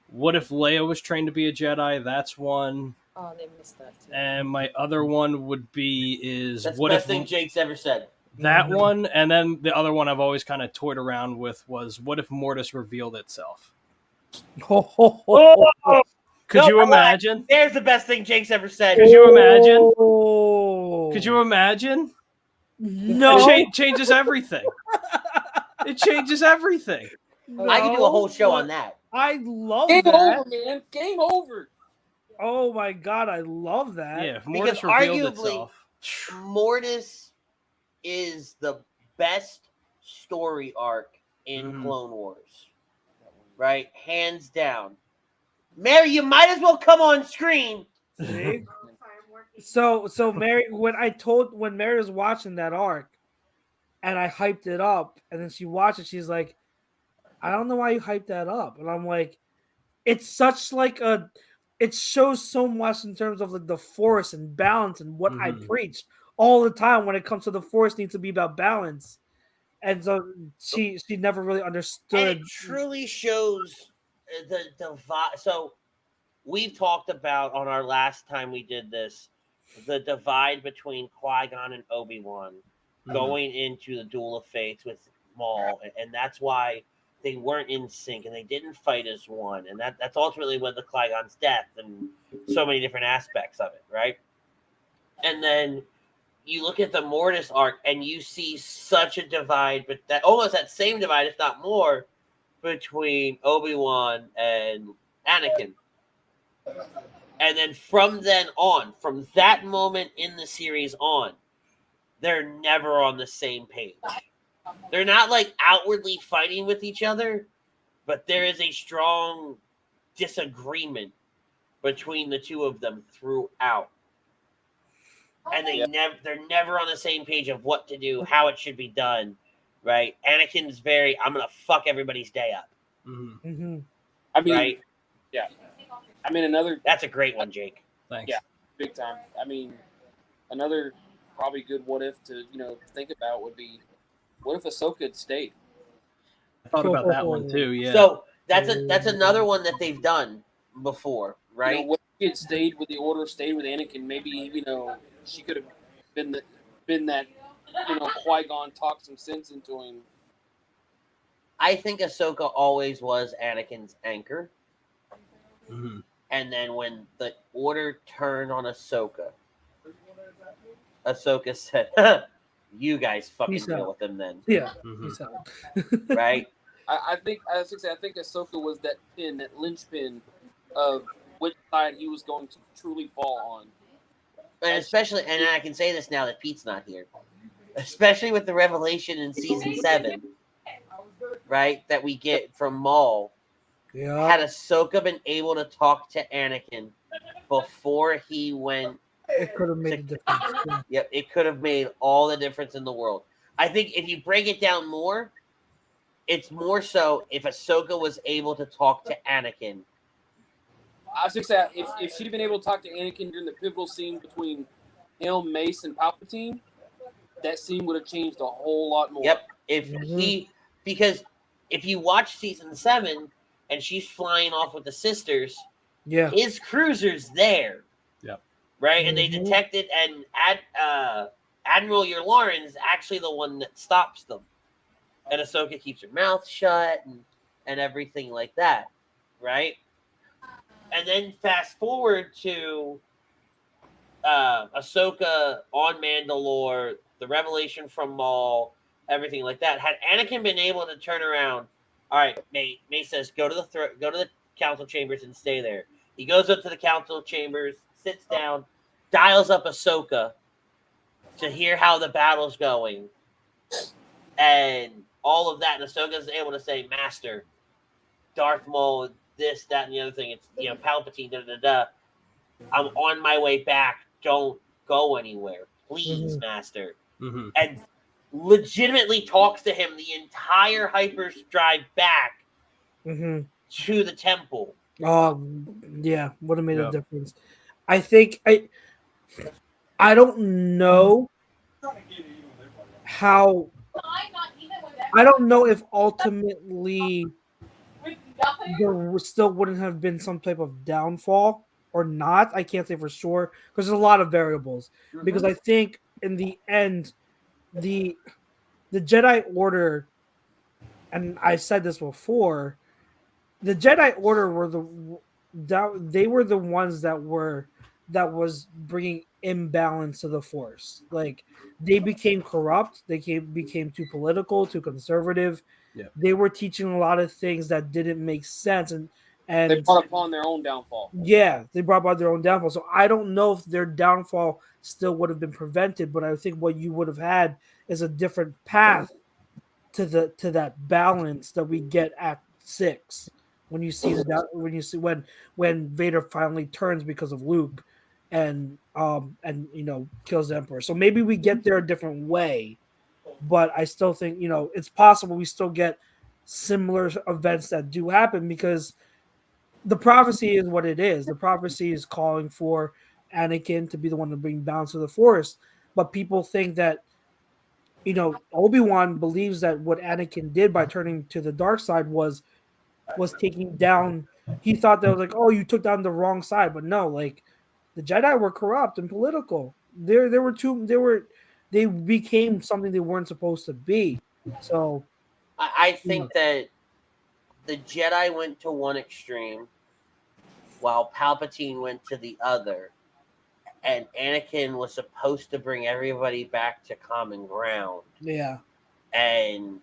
what if Leia was trained to be a Jedi? That's one. Oh, they missed that too. And my other one would be That's what the if best thing Jake's ever said. that one, and then the other one I've always kind of toyed around with was what if Mortis revealed itself? Could you imagine? There's the best thing Jake's ever said. Could you imagine? Could you imagine? No. It changes everything. It changes everything. I can do a whole show on that. I love Game that. over, man. Game over. Oh my god, I love that. Yeah, if Mortis Because revealed arguably, itself. Mortis is the best story arc in Clone Wars. Right? Hands down. Mary, you might as well come on screen. See? So Mary, when Mary was watching that arc, and I hyped it up, and then she watched it, she's like, I don't know why you hyped that up, and I'm like, it's such like it shows so much in terms of like the force and balance and what I preach all the time when it comes to the force needs to be about balance, and so she never really understood. And it truly shows the divide. So we've talked about on our last time we did this, the divide between Qui-Gon and Obi-Wan going into the Duel of Fates with Maul, and that's why they weren't in sync and they didn't fight as one, and that's ultimately what the Qui-Gon's death and so many different aspects of it, right? And then you look at the Mortis arc and you see such a divide, but that almost that same divide, if not more, between Obi-Wan and Anakin. And then from then on, from that moment in the series on, they're never on the same page. They're not like outwardly fighting with each other, but there is a strong disagreement between the two of them throughout. And they're never on the same page of what to do, how it should be done, right? Anakin's very, I'm gonna fuck everybody's day up. Mm-hmm. I mean, right? Yeah. I mean, that's a great one, Jake. Thanks. Yeah, big time. I mean, another probably good what if to think about would be, what if Ahsoka had stayed? I thought about that one too. Yeah. So that's another one that they've done before, right? What if she had stayed with the Order, stayed with Anakin? Maybe she could have been that Qui-Gon talked some sense into him. I think Ahsoka always was Anakin's anchor. Mm-hmm. And then when the Order turned on Ahsoka said, you guys fucking deal with them then. Yeah. Right? I think Ahsoka was that linchpin of which side he was going to truly fall on. And especially, and I can say this now that Pete's not here, especially with the revelation in season 7, right, that we get from Maul. Yeah. Had Ahsoka been able to talk to Anakin before he went, it could have made a difference. Yeah. Yep, it could have made all the difference in the world. I think if you break it down more, it's more so if Ahsoka was able to talk to Anakin. I was just saying, if she'd been able to talk to Anakin during the pivotal scene between him, Mace, and Palpatine, that scene would have changed a whole lot more. Yep. Because if you watch season 7 and she's flying off with the sisters, his cruiser's there. Yep. Right? And they detected, and Admiral Yularen actually the one that stops them. And Ahsoka keeps her mouth shut and everything like that. Right? And then fast forward to Ahsoka on Mandalore, the revelation from Maul, everything like that. Had Anakin been able to turn around, all right, Mace says, go to the council chambers and stay there. He goes up to the council chambers, sits down, dials up Ahsoka to hear how the battle's going, and all of that. And Ahsoka's able to say, Master, Darth Maul, this, that, and the other thing. It's Palpatine, I'm on my way back. Don't go anywhere, please, Master. Mm-hmm. And legitimately talks to him the entire hyperdrive back to the temple. Yeah, would have made a difference. I think I don't know how. I don't know if ultimately there still wouldn't have been some type of downfall or not. I can't say for sure because there's a lot of variables. Because I think in the end, the Jedi Order, and I said this before, the Jedi Order were the ones that was bringing imbalance to the Force. Like they became corrupt, they became too political, too conservative. Yeah. They were teaching a lot of things that didn't make sense, and they brought upon their own downfall. Yeah, they brought about their own downfall. So I don't know if their downfall still would have been prevented, but I think what you would have had is a different path to that balance that we get at 6 when you see when Vader finally turns because of Luke, and kills the Emperor. So maybe we get there a different way, but I still think it's possible we still get similar events that do happen because the prophecy is what it is. The prophecy is calling for Anakin to be the one to bring balance to the Force, but people think that Obi-Wan believes that what Anakin did by turning to the dark side was taking down. He thought that was like, oh, you took down the wrong side, but no, like the Jedi were corrupt and political. They became something they weren't supposed to be. So I think that the Jedi went to one extreme while Palpatine went to the other. And Anakin was supposed to bring everybody back to common ground. Yeah. And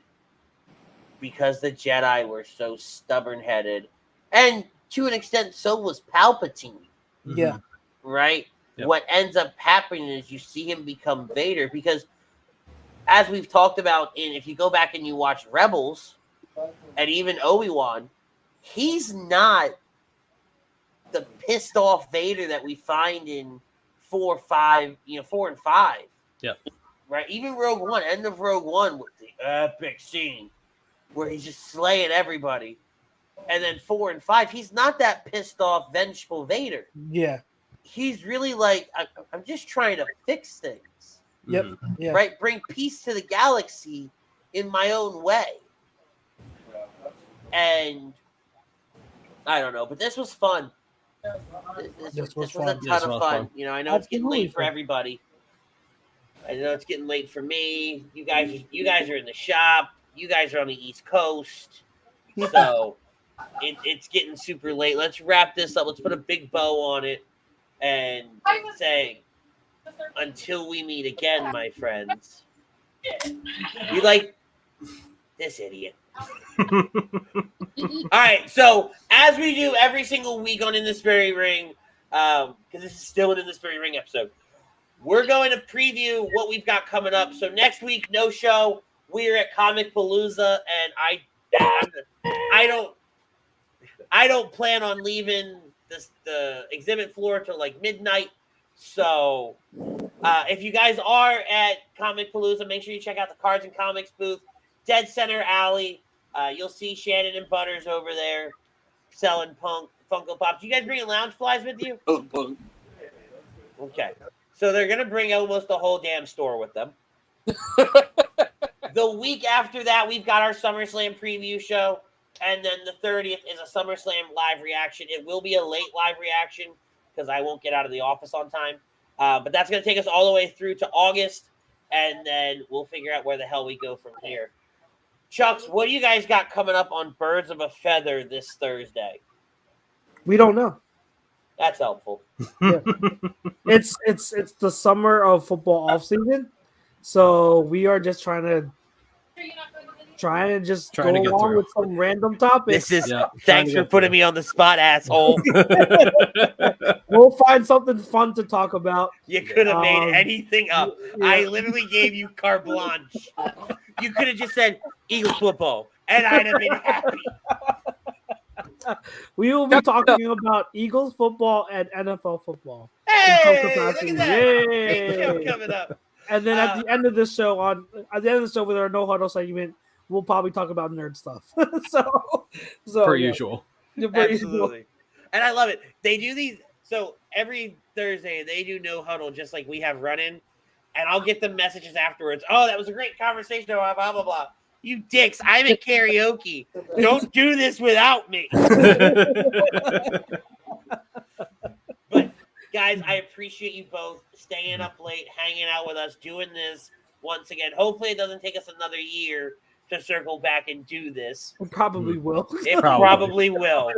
because the Jedi were so stubborn-headed, and to an extent, so was Palpatine. Yeah. Right? Yep. What ends up happening is you see him become Vader because, as we've talked about, if you go back and you watch Rebels, and even Obi-Wan, he's not the pissed-off Vader that we find in 4 and 5. Yeah. Right? Even Rogue One, end of Rogue One with the epic scene where he's just slaying everybody. And then 4 and 5, he's not that pissed off, vengeful Vader. Yeah. He's really like, I'm just trying to fix things. Yep. Yeah. Right? Bring peace to the galaxy in my own way. And I don't know, but this was fun. This was a ton of fun. I know it's getting late for everybody. I know it's getting late for me. You guys are in the shop. You guys are on the East Coast. So it's getting super late. Let's wrap this up. Let's put a big bow on it and say, until we meet again, my friends. You like this idiot. All right, so as we do every single week on In This Very Ring, because this is still an In This Very Ring episode, we're going to preview what we've got coming up. So next week, no show. We're at Comic Palooza, and I don't plan on leaving the exhibit floor till like midnight. So if you guys are at Comic Palooza, make sure you check out the Cards and Comics booth, dead center alley. You'll see Shannon and Butters over there selling Funko Pops. You guys bringing lounge flies with you? Okay. So they're going to bring almost the whole damn store with them. The week after that, we've got our SummerSlam preview show. And then the 30th is a SummerSlam live reaction. It will be a late live reaction because I won't get out of the office on time. But that's going to take us all the way through to August. And then we'll figure out where the hell we go from here. Chucks, what do you guys got coming up on Birds of a Feather this Thursday? We don't know. That's helpful. Yeah. It's the summer of football off season, so we are just trying to go along with some random topics. Thanks for putting me on the spot, asshole. We'll find something fun to talk about. You could have made anything up. Yeah. I literally gave you carte blanche. You could have just said Eagles football, and I'd have been happy. We will be talking about Eagles football and NFL football. Hey, look at that. Big show coming up. And then at the end of the show, with our No Huddle segment, we'll probably talk about nerd stuff. so per usual. Absolutely. And I love it. They do these. So every Thursday, they do No Huddle just like we have run-in. And I'll get the messages afterwards. Oh, that was a great conversation. Blah, blah, blah, blah. You dicks, I'm at karaoke. Don't do this without me. But, guys, I appreciate you both staying up late, hanging out with us, doing this once again. Hopefully it doesn't take us another year to circle back and do this. It probably will. It probably will.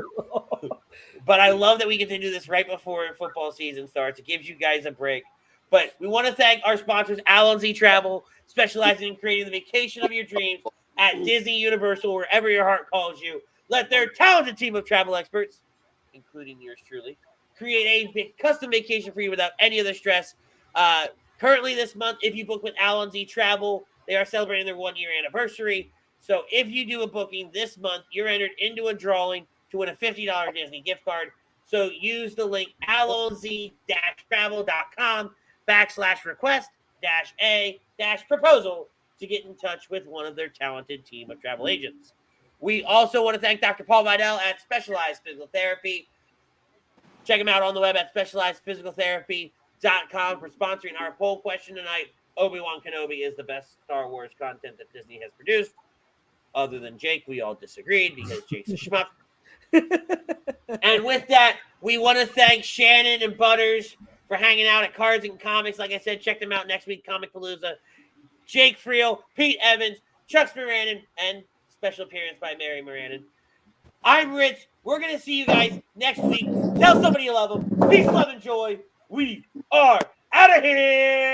But I love that we get to do this right before football season starts. It gives you guys a break. But we want to thank our sponsors, Allen's Travel, specializing in creating the vacation of your dreams at Disney, Universal, wherever your heart calls you. Let their talented team of travel experts, including yours truly, create a custom vacation for you without any other stress. Currently this month, if you book with Allen's Travel, they are celebrating their 1-year anniversary. So if you do a booking this month, you're entered into a drawing to win a $50 Disney gift card. So use the link allz-travel.com/request-a-proposal to get in touch with one of their talented team of travel agents. We also want to thank Dr. Paul Vidal at Specialized Physical Therapy. Check him out on the web at specializedphysicaltherapy.com for sponsoring our poll question tonight. Obi-Wan Kenobi is the best Star Wars content that Disney has produced. Other than Jake, we all disagreed because Jake's a schmuck. And with that, we want to thank Shannon and Butters for hanging out at Cards and Comics. Like I said, check them out next week, Comic Palooza. Jake Friel, Pete Evans, Chuck Moranin, and special appearance by Mary Moranin. I'm Rich. We're going to see you guys next week. Tell somebody you love them. Peace, love, and joy. We are out of here.